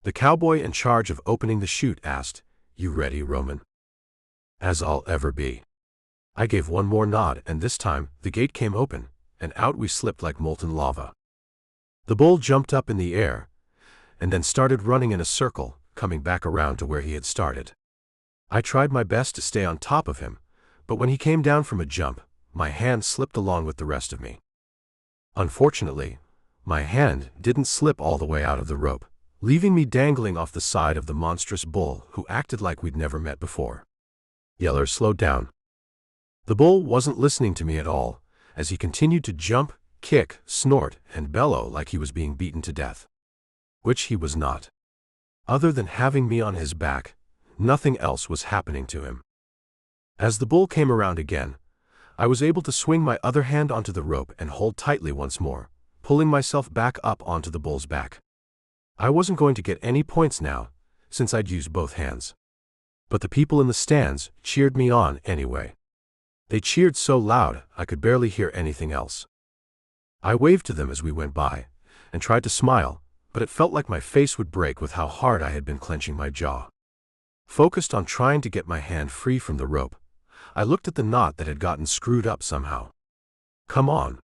S3: The cowboy in charge of opening the chute asked, "You ready, Roman?" "As I'll ever be." I gave one more nod, and this time the gate came open, and out we slipped like molten lava. The bull jumped up in the air, and then started running in a circle, coming back around to where he had started. I tried my best to stay on top of him, but when he came down from a jump, my hand slipped along with the rest of me. Unfortunately, my hand didn't slip all the way out of the rope, leaving me dangling off the side of the monstrous bull who acted like we'd never met before. Yeller slowed down. The bull wasn't listening to me at all, as he continued to jump, kick, snort, and bellow like he was being beaten to death. Which he was not. Other than having me on his back, nothing else was happening to him. As the bull came around again, I was able to swing my other hand onto the rope and hold tightly once more, pulling myself back up onto the bull's back. I wasn't going to get any points now, since I'd used both hands. But the people in the stands cheered me on anyway. They cheered so loud I could barely hear anything else. I waved to them as we went by, and tried to smile, but it felt like my face would break with how hard I had been clenching my jaw. Focused on trying to get my hand free from the rope, I looked at the knot that had gotten screwed up somehow. "Come on,"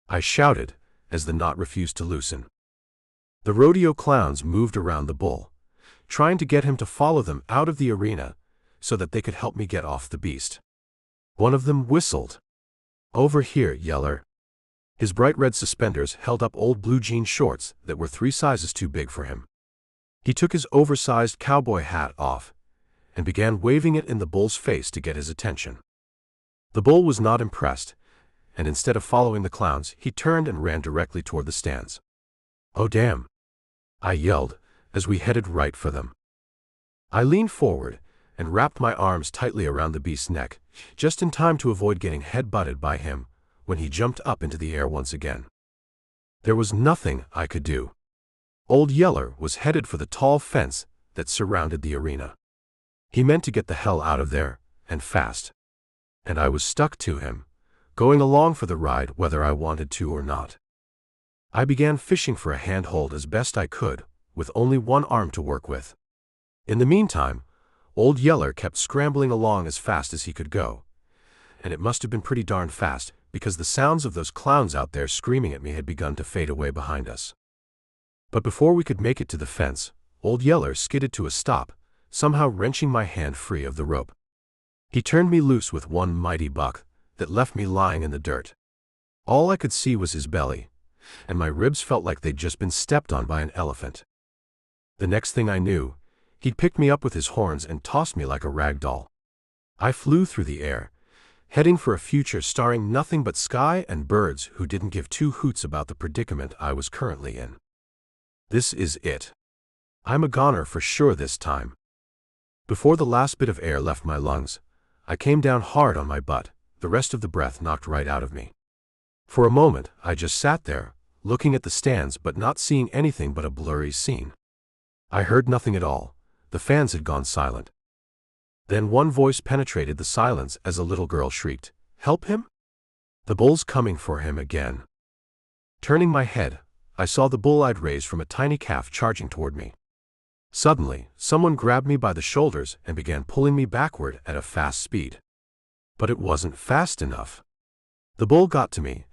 S3: I shouted, as the knot refused to loosen. The rodeo clowns moved around the bull, trying to get him to follow them out of the arena so that they could help me get off the beast. One of them whistled. "Over here, Yeller." His bright red suspenders held up old blue jean shorts that were 3 sizes too big for him. He took his oversized cowboy hat off and began waving it in the bull's face to get his attention. The bull was not impressed, and instead of following the clowns, he turned and ran directly toward the stands. "Oh damn!" I yelled as we headed right for them. I leaned forward and wrapped my arms tightly around the beast's neck, just in time to avoid getting head-butted by him when he jumped up into the air once again. There was nothing I could do. Old Yeller was headed for the tall fence that surrounded the arena. He meant to get the hell out of there, and fast. And I was stuck to him, going along for the ride whether I wanted to or not. I began fishing for a handhold as best I could, with only one arm to work with. In the meantime, Old Yeller kept scrambling along as fast as he could go, and it must have been pretty darn fast, because the sounds of those clowns out there screaming at me had begun to fade away behind us. But before we could make it to the fence, Old Yeller skidded to a stop, somehow wrenching my hand free of the rope. He turned me loose with one mighty buck that left me lying in the dirt. All I could see was his belly, and my ribs felt like they'd just been stepped on by an elephant. The next thing I knew, he'd picked me up with his horns and tossed me like a rag doll. I flew through the air, heading for a future starring nothing but sky and birds who didn't give two hoots about the predicament I was currently in. This is it. I'm a goner for sure this time. Before the last bit of air left my lungs, I came down hard on my butt, the rest of the breath knocked right out of me. For a moment, I just sat there, looking at the stands but not seeing anything but a blurry scene. I heard nothing at all. The fans had gone silent. Then one voice penetrated the silence as a little girl shrieked, "Help him? The bull's coming for him again." Turning my head, I saw the bull I'd raised from a tiny calf charging toward me. Suddenly, someone grabbed me by the shoulders and began pulling me backward at a fast speed. But it wasn't fast enough. The bull got to me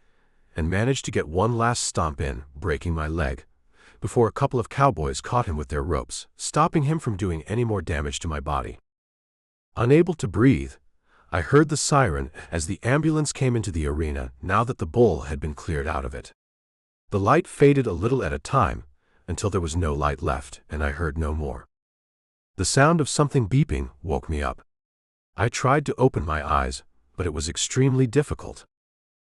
S3: and managed to get one last stomp in, breaking my leg, before a couple of cowboys caught him with their ropes, stopping him from doing any more damage to my body. Unable to breathe, I heard the siren as the ambulance came into the arena now that the bull had been cleared out of it. The light faded a little at a time, until there was no light left, and I heard no more. The sound of something beeping woke me up. I tried to open my eyes, but it was extremely difficult.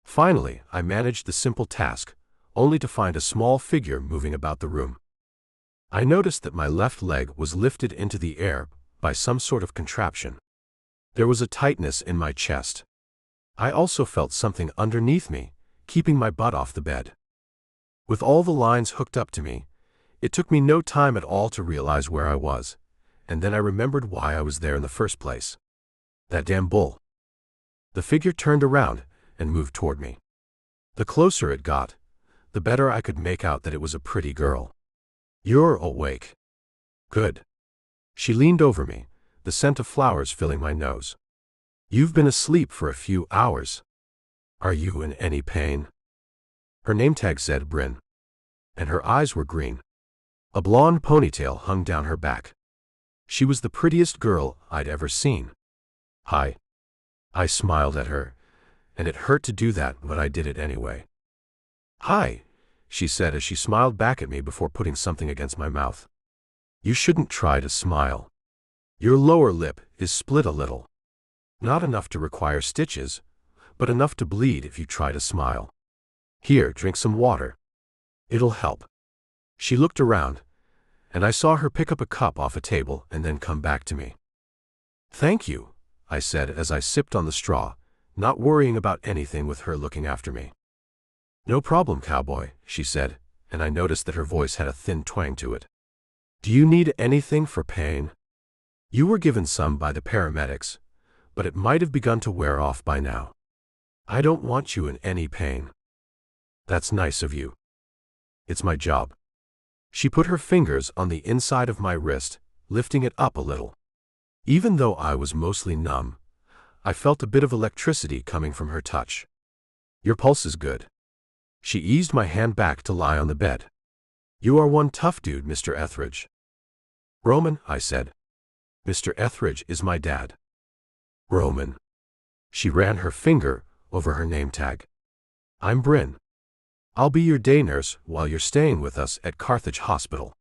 S3: Finally, I managed the simple task, only to find a small figure moving about the room. I noticed that my left leg was lifted into the air by some sort of contraption. There was a tightness in my chest. I also felt something underneath me, keeping my butt off the bed. With all the lines hooked up to me, it took me no time at all to realize where I was, and then I remembered why I was there in the first place. That damn bull. The figure turned around and moved toward me. The closer it got, the better I could make out that it was a pretty girl. "You're awake. Good." She leaned over me, the scent of flowers filling my nose. "You've been asleep for a few hours. Are you in any pain?" Her name tag said Bryn, and her eyes were green. A blonde ponytail hung down her back. She was the prettiest girl I'd ever seen. "Hi." I smiled at her, and it hurt to do that, but I did it anyway. "Hi," she said as she smiled back at me before putting something against my mouth. "You shouldn't try to smile. Your lower lip is split a little. Not enough to require stitches, but enough to bleed if you try to smile. Here, drink some water. It'll help." She looked around, and I saw her pick up a cup off a table and then come back to me. "Thank you," I said as I sipped on the straw, not worrying about anything with her looking after me. "No problem, cowboy," she said, and I noticed that her voice had a thin twang to it. "Do you need anything for pain? You were given some by the paramedics, but it might have begun to wear off by now. I don't want you in any pain." "That's nice of you. It's my job." She put her fingers on the inside of my wrist, lifting it up a little. Even though I was mostly numb, I felt a bit of electricity coming from her touch. "Your pulse is good." She eased my hand back to lie on the bed. "You are one tough dude, Mr. Etheridge." "Roman," I said. "Mr. Etheridge is my dad." "Roman." She ran her finger over her name tag. "I'm Bryn. I'll be your day nurse while you're staying with us at Carthage Hospital."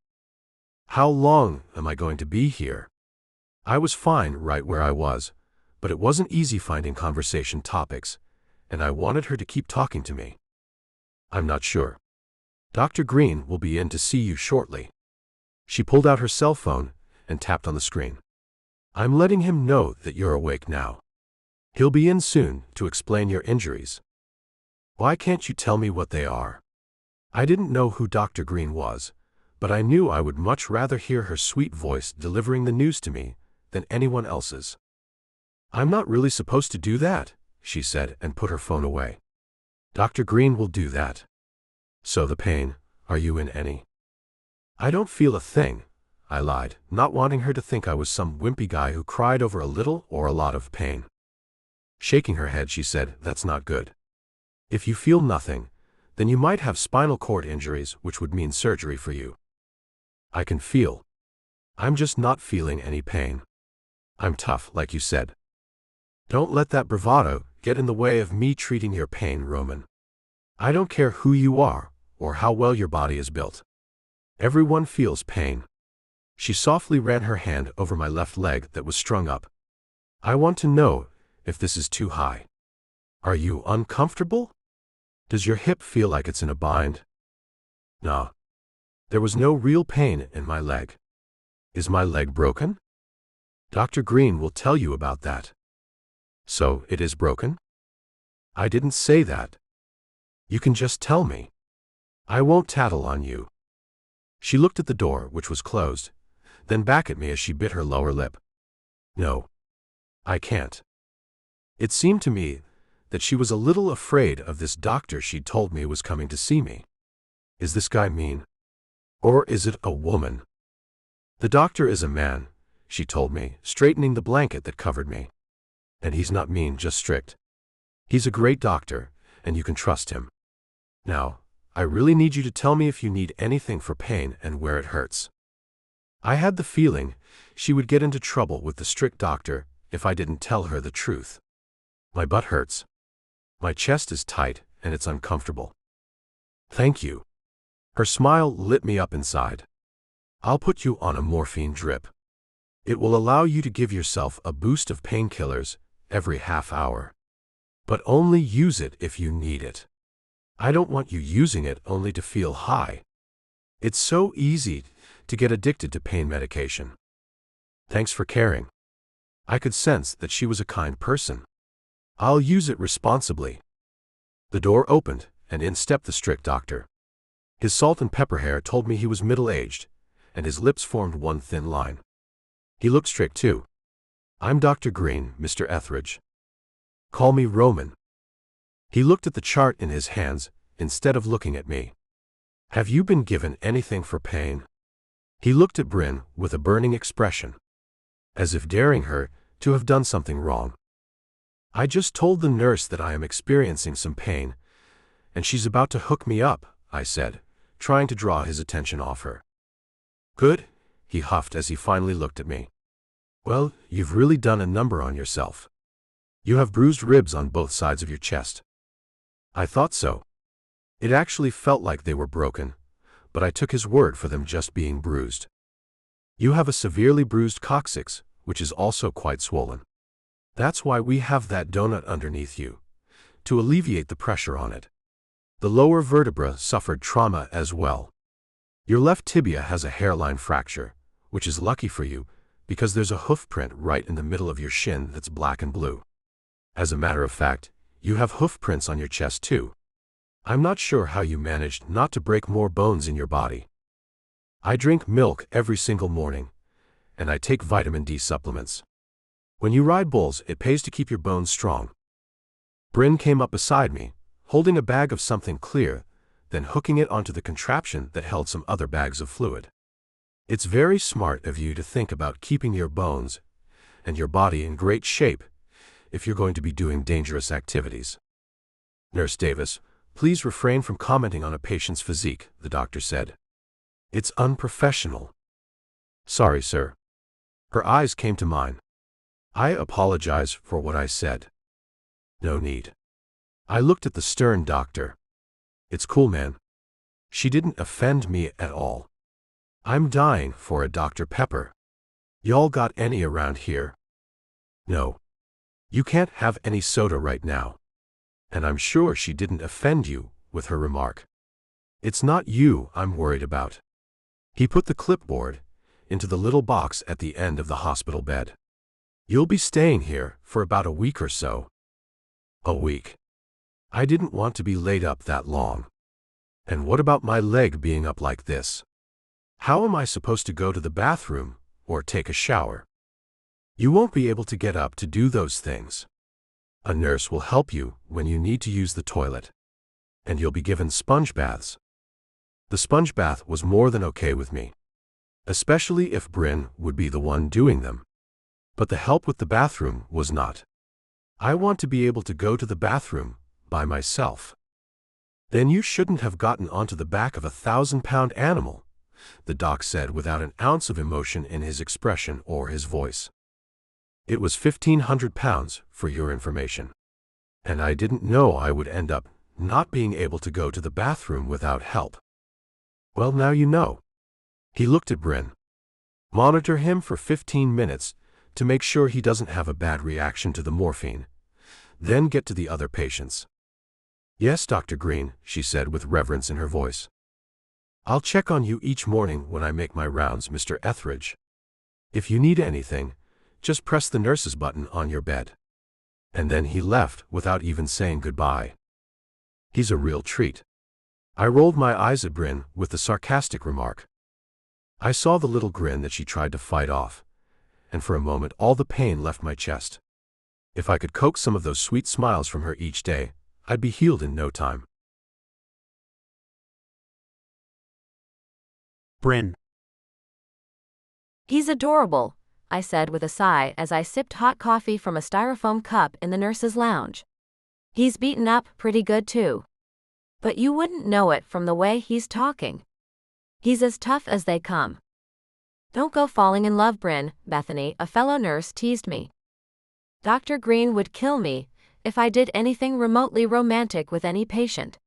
S3: "How long am I going to be here?" I was fine right where I was, but it wasn't easy finding conversation topics, and I wanted her to keep talking to me. "I'm not sure. Dr. Green will be in to see you shortly." She pulled out her cell phone and tapped on the screen. "I'm letting him know that you're awake now. He'll be in soon to explain your injuries." "Why can't you tell me what they are?" I didn't know who Dr. Green was, but I knew I would much rather hear her sweet voice delivering the news to me than anyone else's. "I'm not really supposed to do that," she said and put her phone away. "Dr. Green will do that." "So the pain, are you in any?" "I don't feel a thing," I lied, not wanting her to think I was some wimpy guy who cried over a little or a lot of pain. Shaking her head, she said, "That's not good. If you feel nothing, then you might have spinal cord injuries, which would mean surgery for you. I can feel. I'm just not feeling any pain. I'm tough, like you said. Don't let that bravado get in the way of me treating your pain, Roman. I don't care who you are or how well your body is built. Everyone feels pain. She softly ran her hand over my left leg that was strung up. I want to know if this is too high. Are you uncomfortable? Does your hip feel like it's in a bind? No. There was no real pain in my leg. Is my leg broken? Dr. Green will tell you about that. So it is broken? I didn't say that. You can just tell me. I won't tattle on you. She looked at the door, which was closed, then back at me as she bit her lower lip. No. I can't. It seemed to me that she was a little afraid of this doctor she'd told me was coming to see me. Is this guy mean? Or is it a woman? The doctor is a man, she told me, straightening the blanket that covered me. And he's not mean, just strict. He's a great doctor, and you can trust him. Now, I really need you to tell me if you need anything for pain and where it hurts. I had the feeling she would get into trouble with the strict doctor if I didn't tell her the truth. My butt hurts. My chest is tight and it's uncomfortable. Thank you. Her smile lit me up inside. I'll put you on a morphine drip. It will allow you to give yourself a boost of painkillers every half hour. But only use it if you need it. I don't want you using it only to feel high. It's so easy to get addicted to pain medication. Thanks for caring. I could sense that she was a kind person. I'll use it responsibly. The door opened, and in stepped the strict doctor. His salt and pepper hair told me he was middle-aged, and his lips formed one thin line. He looked strict too. I'm Dr. Green, Mr. Etheridge. Call me Roman. He looked at the chart in his hands instead of looking at me. Have you been given anything for pain? He looked at Bryn with a burning expression, as if daring her to have done something wrong. I just told the nurse that I am experiencing some pain, and she's about to hook me up, I said, trying to draw his attention off her. Good, he huffed as he finally looked at me. Well, you've really done a number on yourself. You have bruised ribs on both sides of your chest. I thought so. It actually felt like they were broken, but I took his word for them just being bruised. You have a severely bruised coccyx, which is also quite swollen. That's why we have that donut underneath you, to alleviate the pressure on it. The lower vertebra suffered trauma as well. Your left tibia has a hairline fracture, which is lucky for you, because there's a hoof print right in the middle of your shin that's black and blue. As a matter of fact, you have hoof prints on your chest too. I'm not sure how you managed not to break more bones in your body. I drink milk every single morning, and I take vitamin D supplements. When you ride bulls, it pays to keep your bones strong. Bryn came up beside me, holding a bag of something clear, then hooking it onto the contraption that held some other bags of fluid. It's very smart of you to think about keeping your bones and your body in great shape if you're going to be doing dangerous activities. Nurse Davis, please refrain from commenting on a patient's physique, the doctor said. It's unprofessional. Sorry, sir. Her eyes came to mine. I apologize for what I said. No need. I looked at the stern doctor. It's cool, man. She didn't offend me at all. I'm dying for a Dr. Pepper. Y'all got any around here? No. You can't have any soda right now. And I'm sure she didn't offend you with her remark. It's not you I'm worried about. He put the clipboard into the little box at the end of the hospital bed. You'll be staying here for about a week or so. A week. I didn't want to be laid up that long. And what about my leg being up like this? How am I supposed to go to the bathroom or take a shower? You won't be able to get up to do those things. A nurse will help you when you need to use the toilet. And you'll be given sponge baths. The sponge bath was more than okay with me, especially if Bryn would be the one doing them. But the help with the bathroom was not. I want to be able to go to the bathroom by myself. Then you shouldn't have gotten onto the back of a 1,000-pound animal, the doc said without an ounce of emotion in his expression or his voice. It was 1,500 pounds, for your information. And I didn't know I would end up not being able to go to the bathroom without help. Well, now you know. He looked at Bryn. Monitor him for 15 minutes to make sure he doesn't have a bad reaction to the morphine. Then get to the other patients. Yes, Dr. Green, she said with reverence in her voice. I'll check on you each morning when I make my rounds, Mr. Etheridge. If you need anything, just press the nurse's button on your bed. And then he left without even saying goodbye. He's a real treat. I rolled my eyes at Bryn with the sarcastic remark. I saw the little grin that she tried to fight off, and for a moment all the pain left my chest. If I could coax some of those sweet smiles from her each day, I'd be healed in no time.
S1: Bryn.
S4: He's adorable, I said with a sigh as I sipped hot coffee from a styrofoam cup in the nurse's lounge. He's beaten up pretty good too. But you wouldn't know it from the way he's talking. He's as tough as they come. Don't go falling in love, Bryn, Bethany, a fellow nurse teased me. Dr. Green would kill me if I did anything remotely romantic with any patient.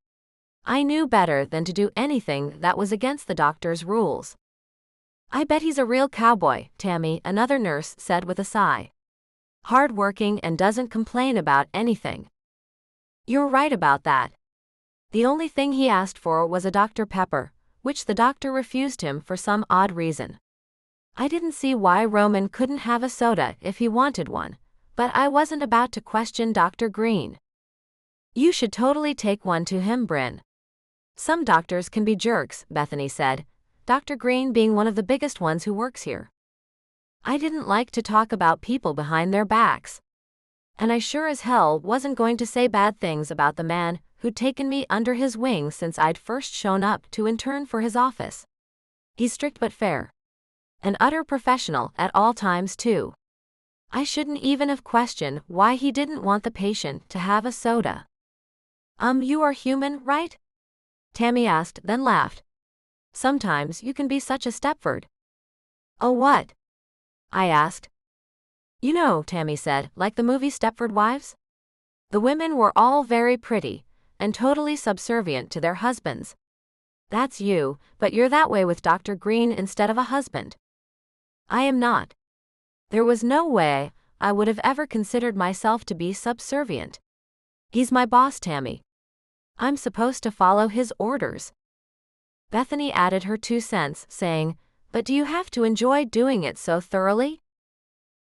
S4: I knew better than to do anything that was against the doctor's rules. I bet he's a real cowboy, Tammy, another nurse said with a sigh. Hard-working and doesn't complain about anything. You're right about that. The only thing he asked for was a Dr. Pepper, which the doctor refused him for some odd reason. I didn't see why Roman couldn't have a soda if he wanted one, but I wasn't about to question Dr. Green. You should totally take one to him, Bryn. Some doctors can be jerks, Bethany said, Dr. Green being one of the biggest ones who works here. I didn't like to talk about people behind their backs. And I sure as hell wasn't going to say bad things about the man who'd taken me under his wing since I'd first shown up to intern for his office. He's strict but fair. An utter professional at all times, too. I shouldn't even have questioned why he didn't want the patient to have a soda. You are human, right? Tammy asked, then laughed. Sometimes you can be such a Stepford. Oh, what? I asked. You know, Tammy said, like the movie Stepford Wives? The women were all very pretty and totally subservient to their husbands. That's you, but you're that way with Dr. Green instead of a husband. I am not. There was no way I would have ever considered myself to be subservient. He's my boss, Tammy. I'm supposed to follow his orders. Bethany added her 2 cents, saying, but do you have to enjoy doing it so thoroughly?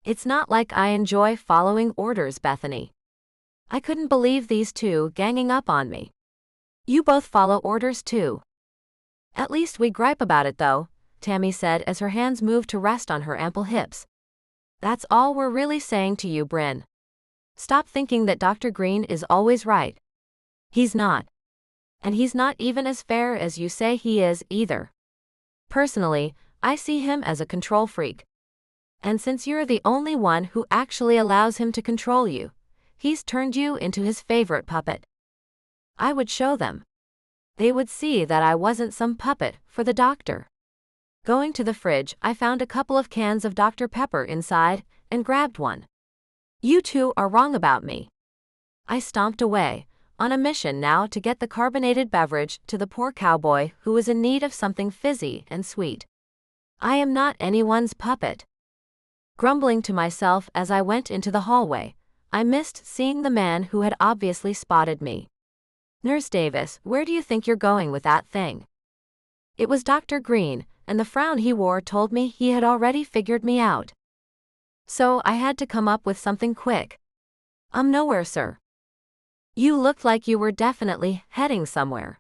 S4: It's not like I enjoy following orders, Bethany. I couldn't believe these two ganging up on me. You both follow orders too. At least we gripe about it though, Tammy said as her hands moved to rest on her ample hips. That's all we're really saying to you, Bryn. Stop thinking that Dr. Green is always right. He's not. And he's not even as fair as you say he is either. Personally, I see him as a control freak. And since you're the only one who actually allows him to control you, he's turned you into his favorite puppet. I would show them. They would see that I wasn't some puppet for the doctor. Going to the fridge, I found a couple of cans of Dr. Pepper inside and grabbed one. You two are wrong about me. I stomped away, on a mission now to get the carbonated beverage to the poor cowboy who was in need of something fizzy and sweet. I am not anyone's puppet. Grumbling to myself as I went into the hallway, I missed seeing the man who had obviously spotted me. Nurse Davis, where do you think you're going with that thing? It was Dr. Green, and the frown he wore told me he had already figured me out. So I had to come up with something quick. Nowhere, sir. You looked like you were definitely heading somewhere.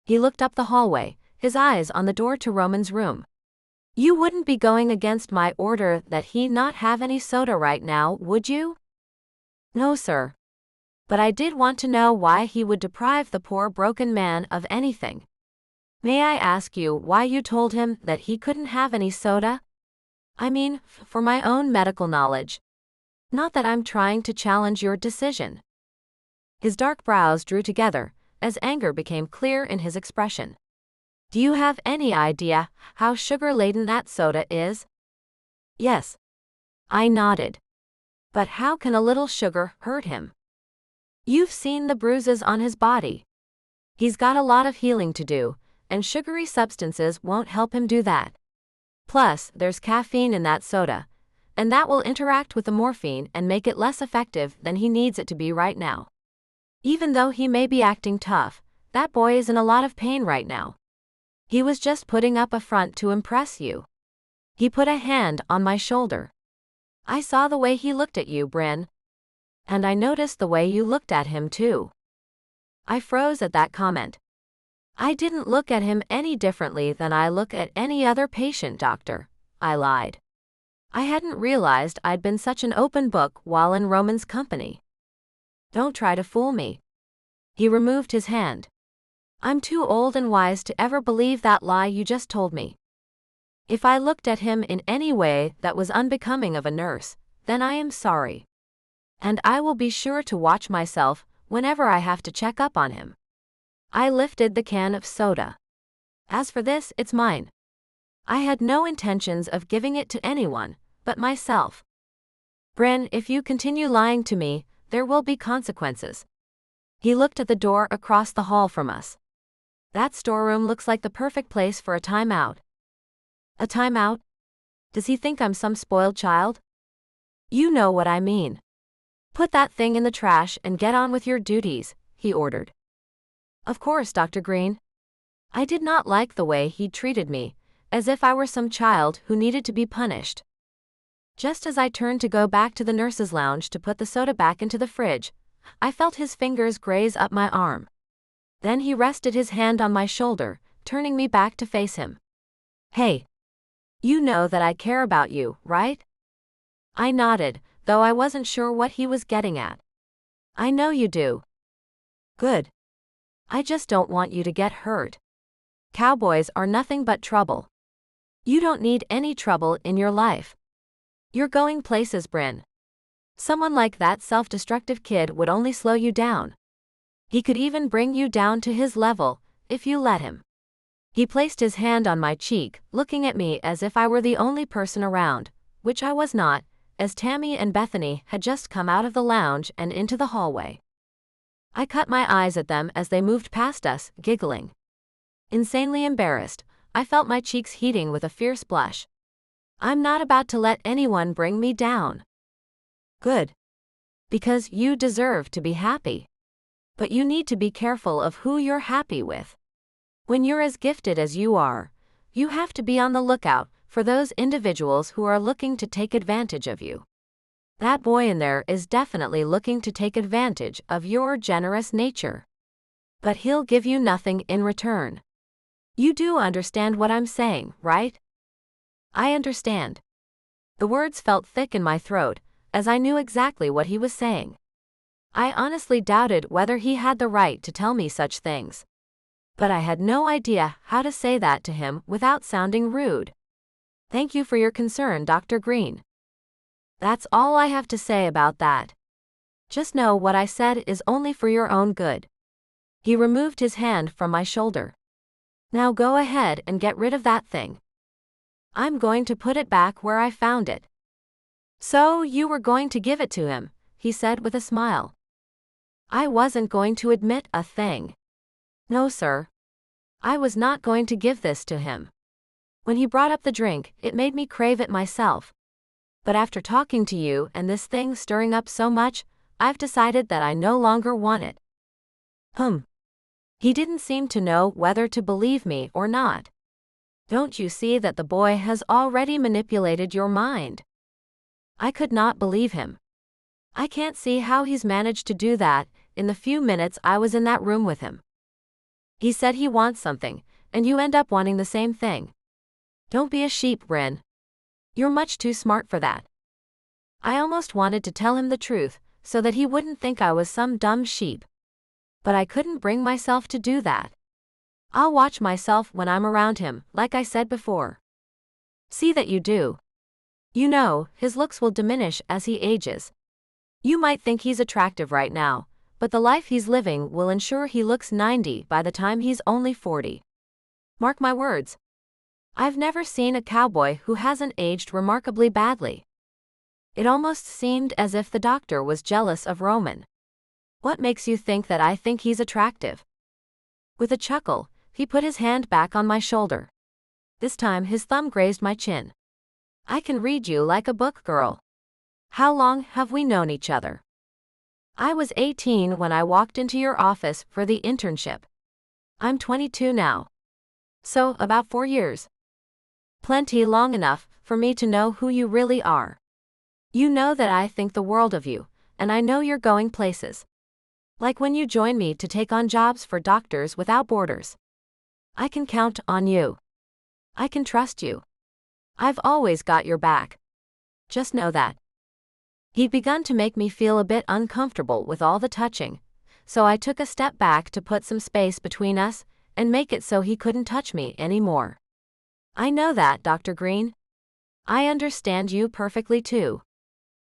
S4: He looked up the hallway, his eyes on the door to Roman's room. You wouldn't be going against my order that he not have any soda right now, would you? No, sir. But I did want to know why he would deprive the poor broken man of anything. May I ask you why you told him that he couldn't have any soda? I mean, for my own medical knowledge. Not that I'm trying to challenge your decision. His dark brows drew together, as anger became clear in his expression. Do you have any idea how sugar-laden that soda is? Yes. I nodded. But how can a little sugar hurt him? You've seen the bruises on his body. He's got a lot of healing to do, and sugary substances won't help him do that. Plus, there's caffeine in that soda, and that will interact with the morphine and make it less effective than he needs it to be right now. Even though he may be acting tough, that boy is in a lot of pain right now. He was just putting up a front to impress you. He put a hand on my shoulder. I saw the way he looked at you, Bryn. And I noticed the way you looked at him too. I froze at that comment. I didn't look at him any differently than I look at any other patient, doctor, I lied. I hadn't realized I'd been such an open book while in Roman's company. Don't try to fool me. He removed his hand. I'm too old and wise to ever believe that lie you just told me. If I looked at him in any way that was unbecoming of a nurse, then I am sorry. And I will be sure to watch myself whenever I have to check up on him. I lifted the can of soda. As for this, it's mine. I had no intentions of giving it to anyone but myself. Bryn, if you continue lying to me, there will be consequences. He looked at the door across the hall from us. That storeroom looks like the perfect place for a timeout. A timeout? Does he think I'm some spoiled child? You know what I mean. Put that thing in the trash and get on with your duties, he ordered. Of course, Dr. Green. I did not like the way he treated me, as if I were some child who needed to be punished. Just as I turned to go back to the nurse's lounge to put the soda back into the fridge, I felt his fingers graze up my arm. Then he rested his hand on my shoulder, turning me back to face him. Hey. You know that I care about you, right? I nodded, though I wasn't sure what he was getting at. I know you do. Good. I just don't want you to get hurt. Cowboys are nothing but trouble. You don't need any trouble in your life. You're going places, Bryn. Someone like that self-destructive kid would only slow you down. He could even bring you down to his level, if you let him. He placed his hand on my cheek, looking at me as if I were the only person around, which I was not, as Tammy and Bethany had just come out of the lounge and into the hallway. I cut my eyes at them as they moved past us, giggling. Insanely embarrassed, I felt my cheeks heating with a fierce blush. I'm not about to let anyone bring me down. Good. Because you deserve to be happy. But you need to be careful of who you're happy with. When you're as gifted as you are, you have to be on the lookout for those individuals who are looking to take advantage of you. That boy in there is definitely looking to take advantage of your generous nature. But he'll give you nothing in return. You do understand what I'm saying, right? I understand. The words felt thick in my throat, as I knew exactly what he was saying. I honestly doubted whether he had the right to tell me such things. But I had no idea how to say that to him without sounding rude. Thank you for your concern, Dr. Green. That's all I have to say about that. Just know what I said is only for your own good. He removed his hand from my shoulder. Now go ahead and get rid of that thing. I'm going to put it back where I found it. So you were going to give it to him, he said with a smile. I wasn't going to admit a thing. No, sir. I was not going to give this to him. When he brought up the drink, it made me crave it myself. But after talking to you and this thing stirring up so much, I've decided that I no longer want it. He didn't seem to know whether to believe me or not. Don't you see that the boy has already manipulated your mind? I could not believe him. I can't see how he's managed to do that in the few minutes I was in that room with him. He said he wants something, and you end up wanting the same thing. Don't be a sheep, Bryn. You're much too smart for that. I almost wanted to tell him the truth, so that he wouldn't think I was some dumb sheep. But I couldn't bring myself to do that. I'll watch myself when I'm around him, like I said before. See that you do. You know, his looks will diminish as he ages. You might think he's attractive right now, but the life he's living will ensure he looks 90 by the time he's only 40. Mark my words. I've never seen a cowboy who hasn't aged remarkably badly. It almost seemed as if the doctor was jealous of Roman. What makes you think that I think he's attractive? With a chuckle, he put his hand back on my shoulder. This time his thumb grazed my chin. I can read you like a book, girl. How long have we known each other? I was 18 when I walked into your office for the internship. I'm 22 now. So, about 4 years. Plenty long enough for me to know who you really are. You know that I think the world of you, and I know you're going places. Like when you join me to take on jobs for Doctors Without Borders. I can count on you. I can trust you. I've always got your back. Just know that. He'd begun to make me feel a bit uncomfortable with all the touching, so I took a step back to put some space between us and make it so he couldn't touch me anymore. I know that, Dr. Green. I understand you perfectly too.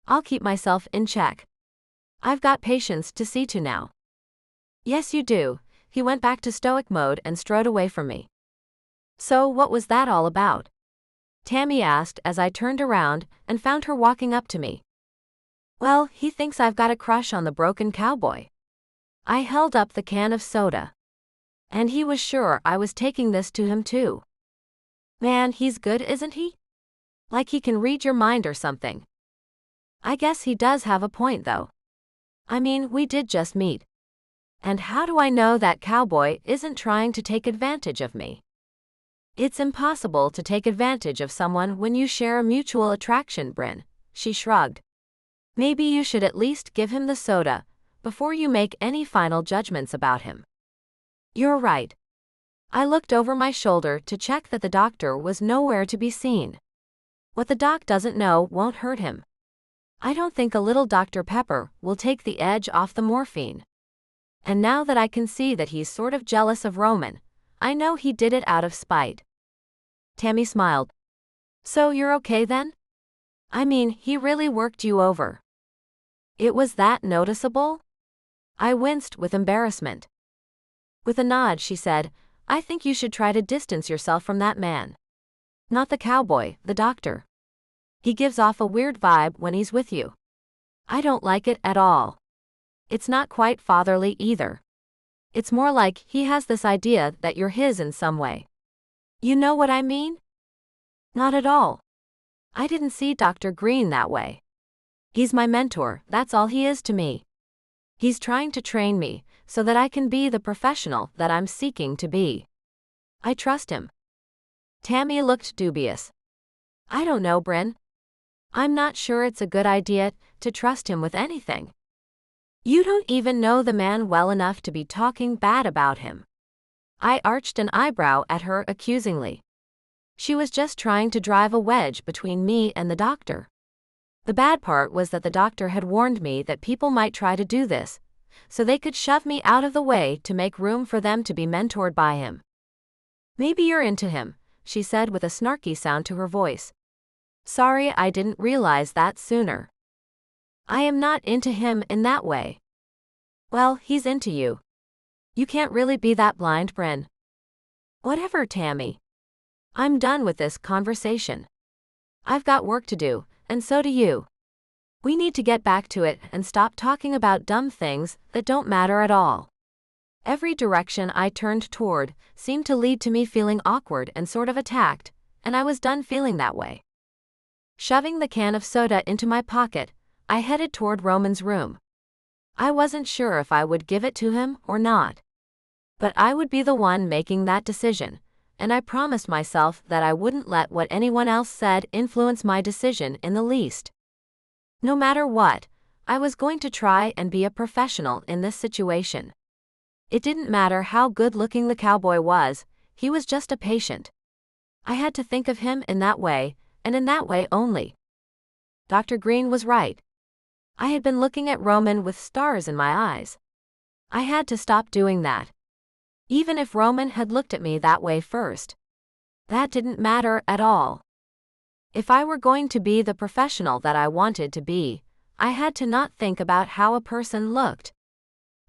S4: I'll keep myself in check. I've got patients to see to now. Yes, you do. He went back to stoic mode and strode away from me. So what was that all about? Tammy asked as I turned around and found her walking up to me. Well, he thinks I've got a crush on the broken cowboy. I held up the can of soda. And he was sure I was taking this to him too. Man, he's good, isn't he? Like he can read your mind or something. I guess he does have a point though. I mean, we did just meet. And how do I know that cowboy isn't trying to take advantage of me? It's impossible to take advantage of someone when you share a mutual attraction, Bryn, she shrugged. Maybe you should at least give him the soda before you make any final judgments about him. You're right. I looked over my shoulder to check that the doctor was nowhere to be seen. What the doc doesn't know won't hurt him. I don't think a little Dr. Pepper will take the edge off the morphine. And now that I can see that he's sort of jealous of Roman, I know he did it out of spite. Tammy smiled. So you're okay then? I mean, he really worked you over. It was that noticeable? I winced with embarrassment. With a nod, she said, I think you should try to distance yourself from that man. Not the cowboy, the doctor. He gives off a weird vibe when he's with you. I don't like it at all. It's not quite fatherly either. It's more like he has this idea that you're his in some way. You know what I mean? Not at all. I didn't see Dr. Green that way. He's my mentor, that's all he is to me. He's trying to train me so that I can be the professional that I'm seeking to be. I trust him. Tammy looked dubious. I don't know, Bryn. I'm not sure it's a good idea to trust him with anything. You don't even know the man well enough to be talking bad about him. I arched an eyebrow at her accusingly. She was just trying to drive a wedge between me and the doctor. The bad part was that the doctor had warned me that people might try to do this, so they could shove me out of the way to make room for them to be mentored by him. Maybe you're into him, she said with a snarky sound to her voice. Sorry I didn't realize that sooner. I am not into him in that way. Well, he's into you. You can't really be that blind, Bryn. Whatever, Tammy. I'm done with this conversation. I've got work to do, and so do you. We need to get back to it and stop talking about dumb things that don't matter at all. Every direction I turned toward seemed to lead to me feeling awkward and sort of attacked, and I was done feeling that way. Shoving the can of soda into my pocket, I headed toward Roman's room. I wasn't sure if I would give it to him or not. But I would be the one making that decision, and I promised myself that I wouldn't let what anyone else said influence my decision in the least. No matter what, I was going to try and be a professional in this situation. It didn't matter how good-looking the cowboy was, he was just a patient. I had to think of him in that way, and in that way only. Dr. Green was right. I had been looking at Roman with stars in my eyes. I had to stop doing that. Even if Roman had looked at me that way first. That didn't matter at all. If I were going to be the professional that I wanted to be, I had to not think about how a person looked.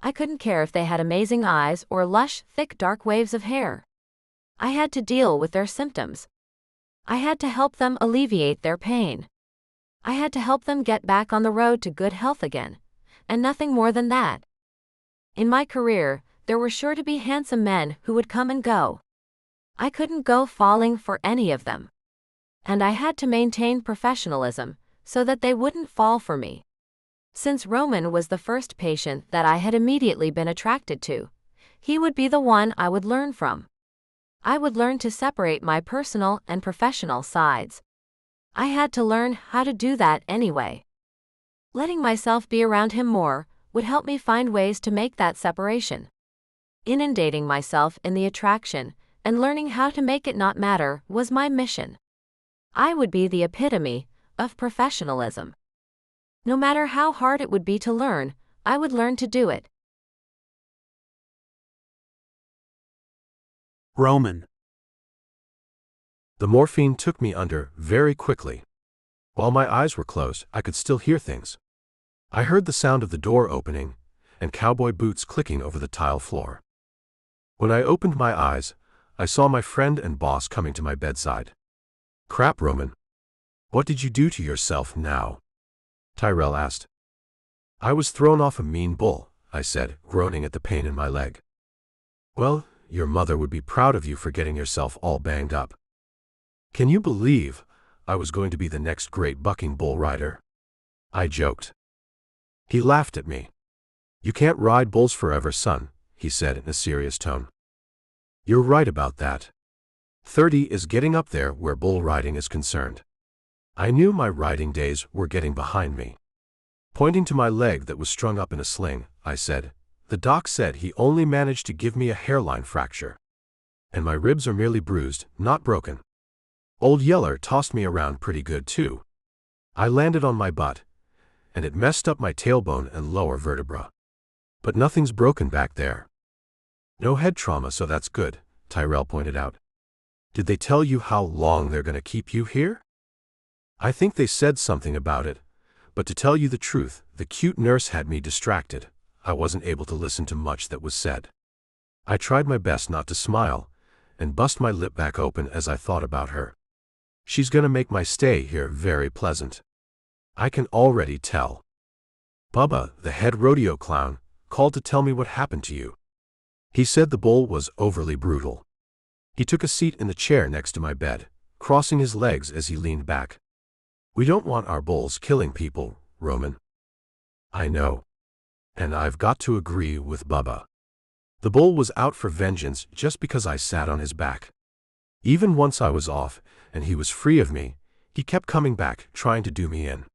S4: I couldn't care if they had amazing eyes or lush, thick, dark waves of hair. I had to deal with their symptoms. I had to help them alleviate their pain. I had to help them get back on the road to good health again, and nothing more than that. In my career, there were sure to be handsome men who would come and go. I couldn't go falling for any of them. And I had to maintain professionalism so that they wouldn't fall for me. Since Roman was the first patient that I had immediately been attracted to, he would be the one I would learn from. I would learn to separate my personal and professional sides. I had to learn how to do that anyway. Letting myself be around him more would help me find ways to make that separation. Inundating myself in the attraction and learning how to make it not matter was my mission. I would be the epitome of professionalism. No matter how hard it would be to learn, I would learn to do it.
S1: Roman.
S3: The morphine took me under very quickly. While my eyes were closed, I could still hear things. I heard the sound of the door opening and cowboy boots clicking over the tile floor. When I opened my eyes, I saw my friend and boss coming to my bedside. "Crap, Roman. What did you do to yourself now?" Tyrell asked. "I was thrown off a mean bull," I said, groaning at the pain in my leg. "Well, your mother would be proud of you for getting yourself all banged up. Can you believe I was going to be the next great bucking bull rider?" I joked. He laughed at me. "You can't ride bulls forever, son," he said in a serious tone. "You're right about that. 30 is getting up there where bull riding is concerned." I knew my riding days were getting behind me. Pointing to my leg that was strung up in a sling, I said, "The doc said he only managed to give me a hairline fracture. And my ribs are merely bruised, not broken. Old Yeller tossed me around pretty good too. I landed on my butt, and it messed up my tailbone and lower vertebra. But nothing's broken back there." "No head trauma, so that's good," Tyrell pointed out. "Did they tell you how long they're going to keep you here?" "I think they said something about it, but to tell you the truth, the cute nurse had me distracted. I wasn't able to listen to much that was said. I tried my best not to smile, and bust my lip back open as I thought about her. She's going to make my stay here very pleasant. I can already tell. Bubba, the head rodeo clown, called to tell me what happened to you. He said the bull was overly brutal." He took a seat in the chair next to my bed, crossing his legs as he leaned back. "We don't want our bulls killing people, Roman." "I know. And I've got to agree with Bubba. The bull was out for vengeance just because I sat on his back. Even once I was off, and he was free of me, he kept coming back, trying to do me in.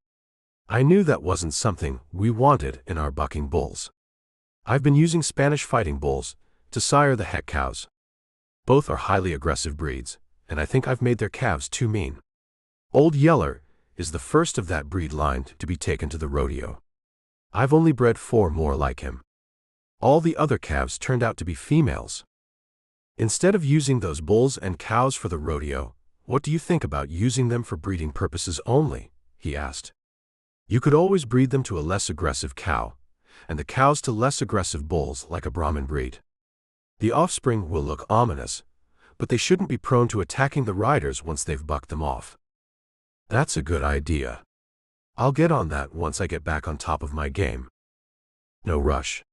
S3: I knew that wasn't something we wanted in our bucking bulls. I've been using Spanish fighting bulls to sire the heck cows. Both are highly aggressive breeds, and I think I've made their calves too mean. Old Yeller is the first of that breed line to be taken to the rodeo. I've only bred 4 more like him. All the other calves turned out to be females. Instead of using those bulls and cows for the rodeo, what do you think about using them for breeding purposes only?" he asked. "You could always breed them to a less aggressive cow, and the cows to less aggressive bulls like a Brahmin breed. The offspring will look ominous, but they shouldn't be prone to attacking the riders once they've bucked them off." "That's a good idea. I'll get on that once I get back on top of my game." "No rush.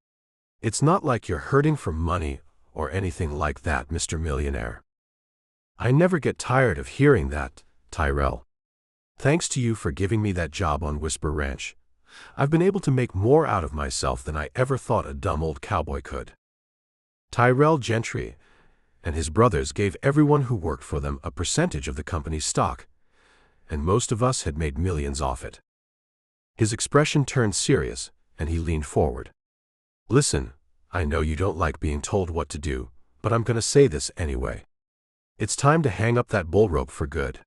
S3: It's not like you're hurting for money or anything like that, Mr. Millionaire." "I never get tired of hearing that, Tyrell. Thanks to you for giving me that job on Whisper Ranch. I've been able to make more out of myself than I ever thought a dumb old cowboy could." Tyrell Gentry and his brothers gave everyone who worked for them a percentage of the company's stock, and most of us had made millions off it. His expression turned serious, and he leaned forward. "Listen, I know you don't like being told what to do, but I'm going to say this anyway. It's time to hang up that bull rope for good.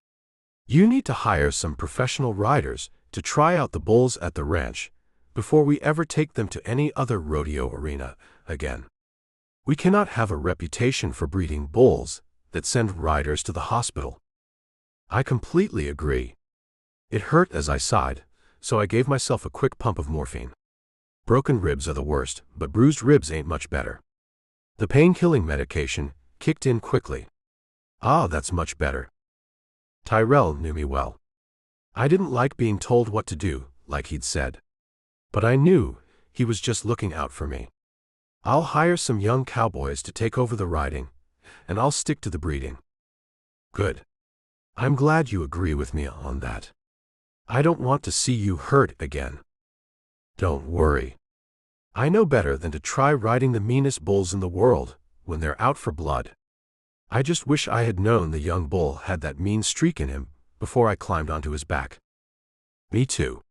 S3: You need to hire some professional riders to try out the bulls at the ranch before we ever take them to any other rodeo arena again. We cannot have a reputation for breeding bulls that send riders to the hospital." I completely agree. It hurt as I sighed, so I gave myself a quick pump of morphine. Broken ribs are the worst, but bruised ribs ain't much better. The pain-killing medication kicked in quickly. Ah, that's much better. Tyrell knew me well. I didn't like being told what to do, like he'd said. But I knew he was just looking out for me. I'll hire some young cowboys to take over the riding, and I'll stick to the breeding. Good. I'm glad you agree with me on that. I don't want to see you hurt again. Don't worry. I know better than to try riding the meanest bulls in the world when they're out for blood. I just wish I had known the young bull had that mean streak in him before I climbed onto his back. Me too.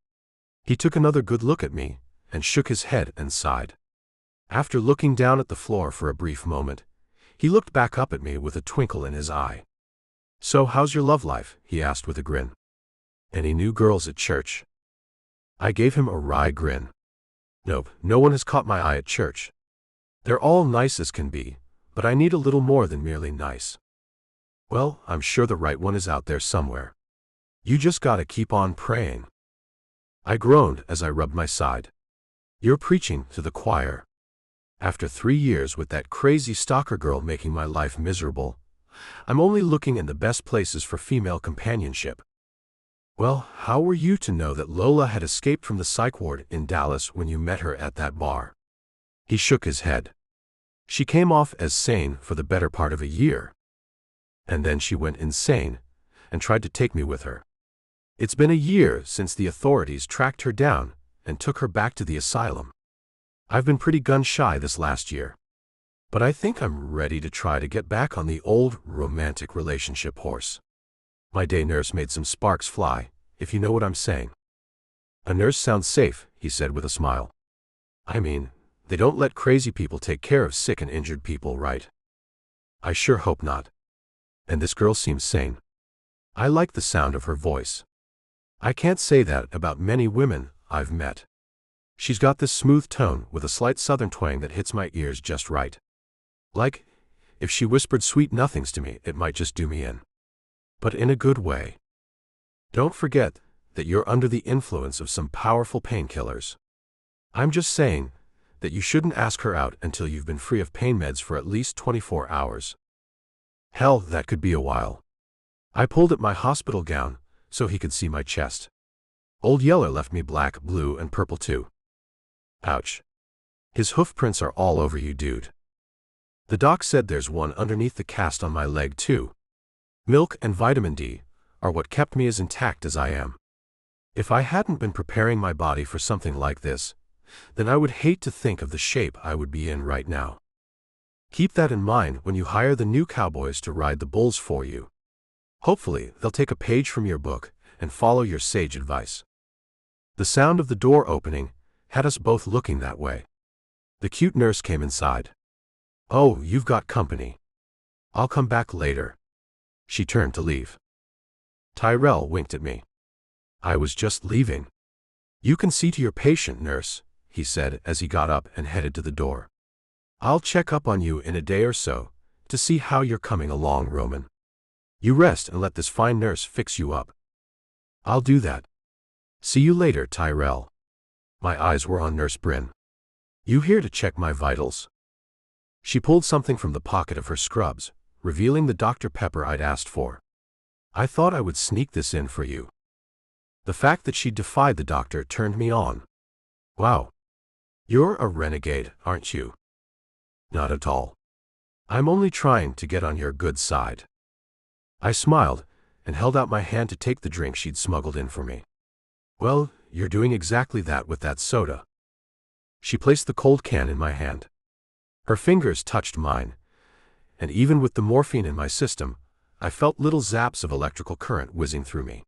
S3: He took another good look at me and shook his head and sighed. After looking down at the floor for a brief moment, he looked back up at me with a twinkle in his eye. So how's your love life? He asked with a grin. Any new girls at church? I gave him a wry grin. Nope, no one has caught my eye at church. They're all nice as can be, but I need a little more than merely nice. Well, I'm sure the right one is out there somewhere. You just gotta keep on praying. I groaned as I rubbed my side. You're preaching to the choir. After 3 years with that crazy stalker girl making my life miserable, I'm only looking in the best places for female companionship. Well, how were you to know that Lola had escaped from the psych ward in Dallas when you met her at that bar? He shook his head. She came off as sane for the better part of a year. And then she went insane and tried to take me with her. It's been a year since the authorities tracked her down and took her back to the asylum. I've been pretty gun-shy this last year. But I think I'm ready to try to get back on the old romantic relationship horse. My day nurse made some sparks fly, if you know what I'm saying. A nurse sounds safe, he said with a smile. I mean, they don't let crazy people take care of sick and injured people, right? I sure hope not. And this girl seems sane. I like the sound of her voice. I can't say that about many women I've met. She's got this smooth tone with a slight southern twang that hits my ears just right. Like, if she whispered sweet nothings to me, it might just do me in. But in a good way. Don't forget that you're under the influence of some powerful painkillers. I'm just saying that you shouldn't ask her out until you've been free of pain meds for at least 24 hours. Hell, that could be a while. I pulled at my hospital gown so he could see my chest. Old Yeller left me black, blue, and purple too. Ouch. His hoof prints are all over you, dude. The doc said there's one underneath the cast on my leg too. Milk and vitamin D are what kept me as intact as I am. If I hadn't been preparing my body for something like this, then I would hate to think of the shape I would be in right now. Keep that in mind when you hire the new cowboys to ride the bulls for you. Hopefully, they'll take a page from your book and follow your sage advice. The sound of the door opening had us both looking that way. The cute nurse came inside. Oh, you've got company. I'll come back later. She turned to leave. Tyrell winked at me. I was just leaving. You can see to your patient, nurse, he said as he got up and headed to the door. I'll check up on you in a day or so to see how you're coming along, Roman. You rest and let this fine nurse fix you up. I'll do that. See you later, Tyrell. My eyes were on Nurse Bryn. You here to check my vitals? She pulled something from the pocket of her scrubs, revealing the Dr. Pepper I'd asked for. I thought I would sneak this in for you. The fact that she defied the doctor turned me on. Wow. You're a renegade, aren't you? Not at all. I'm only trying to get on your good side. I smiled and held out my hand to take the drink she'd smuggled in for me. Well, you're doing exactly that with that soda. She placed the cold can in my hand. Her fingers touched mine, and even with the morphine in my system, I felt little zaps of electrical current whizzing through me.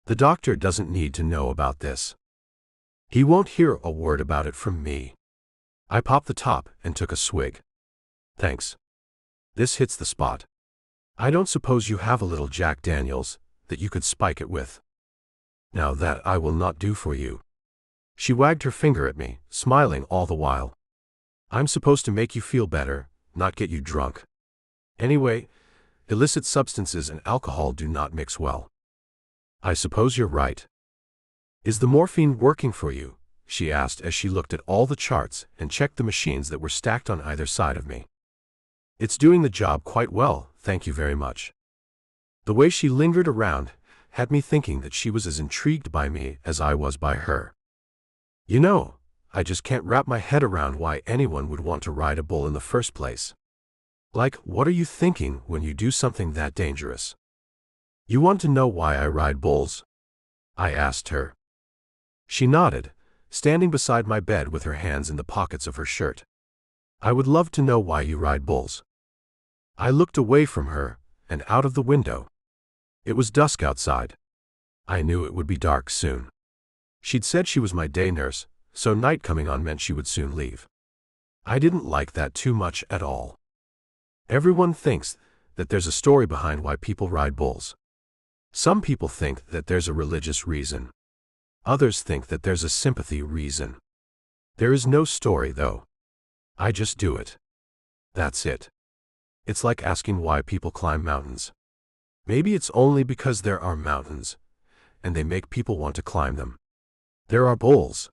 S3: The doctor doesn't need to know about this. He won't hear a word about it from me. I popped the top and took a swig. Thanks. This hits the spot. I don't suppose you have a little Jack Daniels that you could spike it with. Now that I will not do for you. She wagged her finger at me, smiling all the while. I'm supposed to make you feel better, not get you drunk. Anyway, illicit substances and alcohol do not mix well. I suppose you're right. Is the morphine working for you? she asked as she looked at all the charts and checked the machines that were stacked on either side of me. It's doing the job quite well, thank you very much. The way she lingered around had me thinking that she was as intrigued by me as I was by her. You know, I just can't wrap my head around why anyone would want to ride a bull in the first place. Like, what are you thinking when you do something that dangerous? You want to know why I ride bulls? I asked her. She nodded, standing beside my bed with her hands in the pockets of her shirt. I would love to know why you ride bulls. I looked away from her and out of the window. It was dusk outside. I knew it would be dark soon. She'd said she was my day nurse, so night coming on meant she would soon leave. I didn't like that too much at all. Everyone thinks that there's a story behind why people ride bulls. Some people think that there's a religious reason. Others think that there's a sympathy reason. There is no story, though. I just do it. That's it. It's like asking why people climb mountains. Maybe it's only because there are mountains, and they make people want to climb them. There are bulls.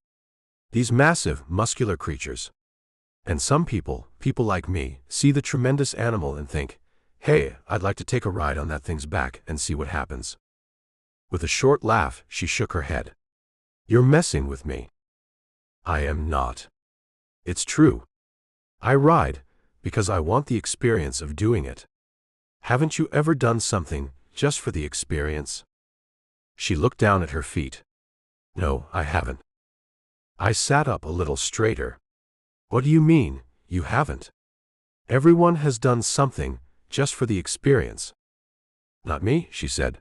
S3: These massive, muscular creatures. And some people like me, see the tremendous animal and think, hey, I'd like to take a ride on that thing's back and see what happens. With a short laugh, she shook her head. You're messing with me. I am not. It's true. I ride because I want the experience of doing it. Haven't you ever done something just for the experience? She looked down at her feet. No, I haven't. I sat up a little straighter. What do you mean, you haven't? Everyone has done something just for the experience. Not me, she said.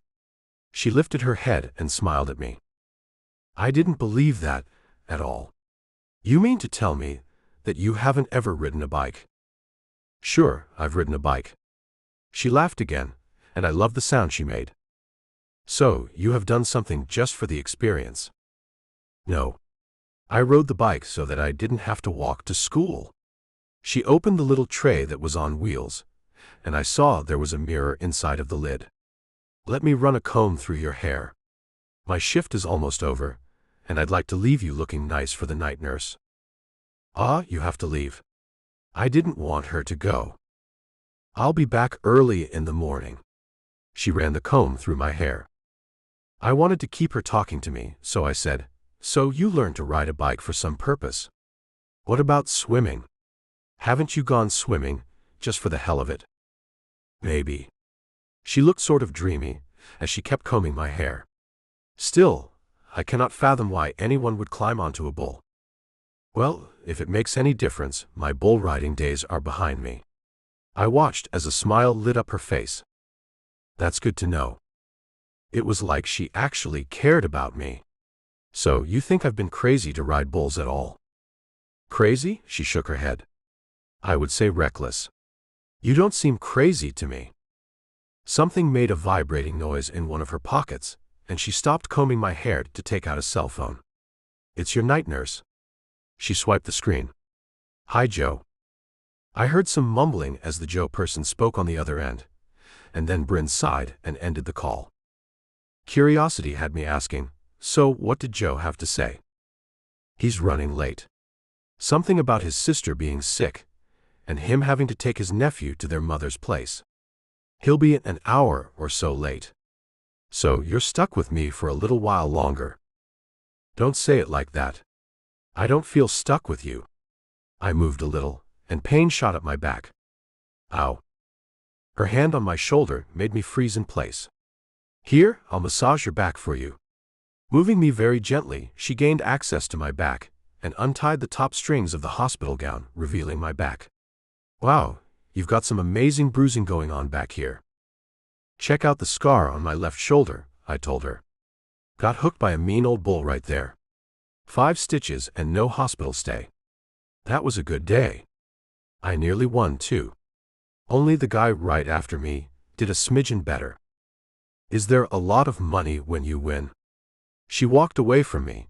S3: She lifted her head and smiled at me. I didn't believe that at all. You mean to tell me that you haven't ever ridden a bike? Sure, I've ridden a bike. She laughed again, and I loved the sound she made. So, you have done something just for the experience? No. I rode the bike so that I didn't have to walk to school. She opened the little tray that was on wheels, and I saw there was a mirror inside of the lid. Let me run a comb through your hair. My shift is almost over, and I'd like to leave you looking nice for the night nurse. Ah, you have to leave. I didn't want her to go. I'll be back early in the morning. She ran the comb through my hair. I wanted to keep her talking to me, so I said, so you learned to ride a bike for some purpose. What about swimming? Haven't you gone swimming, just for the hell of it? Maybe. She looked sort of dreamy, as she kept combing my hair. Still, I cannot fathom why anyone would climb onto a bull. Well, if it makes any difference, my bull riding days are behind me. I watched as a smile lit up her face. That's good to know. It was like she actually cared about me. So, you think I've been crazy to ride bulls at all? Crazy? She shook her head. I would say reckless. You don't seem crazy to me. Something made a vibrating noise in one of her pockets, and she stopped combing my hair to take out a cell phone. It's your night nurse. She swiped the screen. Hi, Joe. I heard some mumbling as the Joe person spoke on the other end, and then Bryn sighed and ended the call. Curiosity had me asking, so what did Joe have to say? He's running late. Something about his sister being sick, and him having to take his nephew to their mother's place. He'll be an hour or so late. So you're stuck with me for a little while longer. Don't say it like that. I don't feel stuck with you. I moved a little, and pain shot up my back. Ow. Her hand on my shoulder made me freeze in place. Here, I'll massage your back for you. Moving me very gently, she gained access to my back, and untied the top strings of the hospital gown, revealing my back. Wow, you've got some amazing bruising going on back here. Check out the scar on my left shoulder, I told her. Got hooked by a mean old bull right there. 5 stitches and no hospital stay. That was a good day. I nearly won, too. Only the guy right after me did a smidgen better. Is there a lot of money when you win? She walked away from me,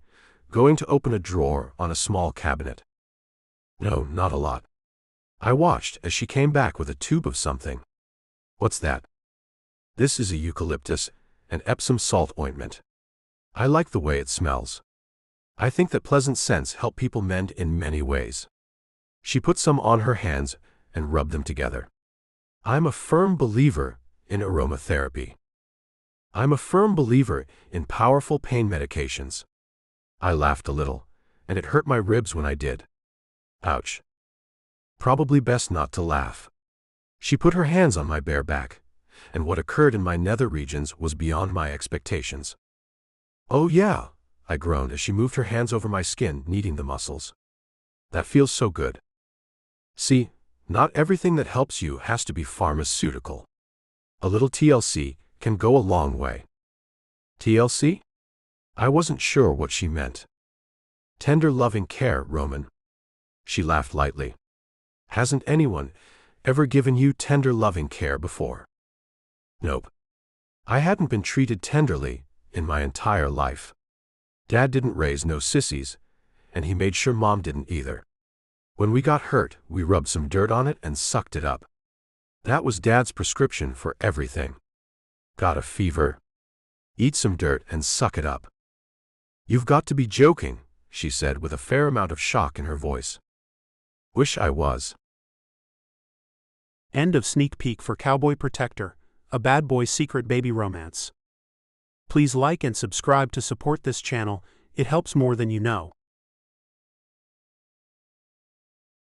S3: going to open a drawer on a small cabinet. No, not a lot. I watched as she came back with a tube of something. What's that? This is a eucalyptus and Epsom salt ointment. I like the way it smells. I think that pleasant scents help people mend in many ways. She put some on her hands and rubbed them together. I'm a firm believer in aromatherapy. I'm a firm believer in powerful pain medications. I laughed a little, and it hurt my ribs when I did. Ouch. Probably best not to laugh. She put her hands on my bare back, and what occurred in my nether regions was beyond my expectations. Oh yeah, I groaned as she moved her hands over my skin, kneading the muscles. That feels so good. See, not everything that helps you has to be pharmaceutical. A little TLC can go a long way. TLC? I wasn't sure what she meant. Tender loving care, Roman. She laughed lightly. Hasn't anyone ever given you tender loving care before? Nope. I hadn't been treated tenderly in my entire life. Dad didn't raise no sissies, and he made sure Mom didn't either. When we got hurt, we rubbed some dirt on it and sucked it up. That was Dad's prescription for everything. Got a fever? Eat some dirt and suck it up. You've got to be joking, she said with a fair amount of shock in her voice. Wish I was.
S1: End of sneak peek for Cowboy Protector, a bad boy's secret baby romance. Please like and subscribe to support this channel, it helps more than you know.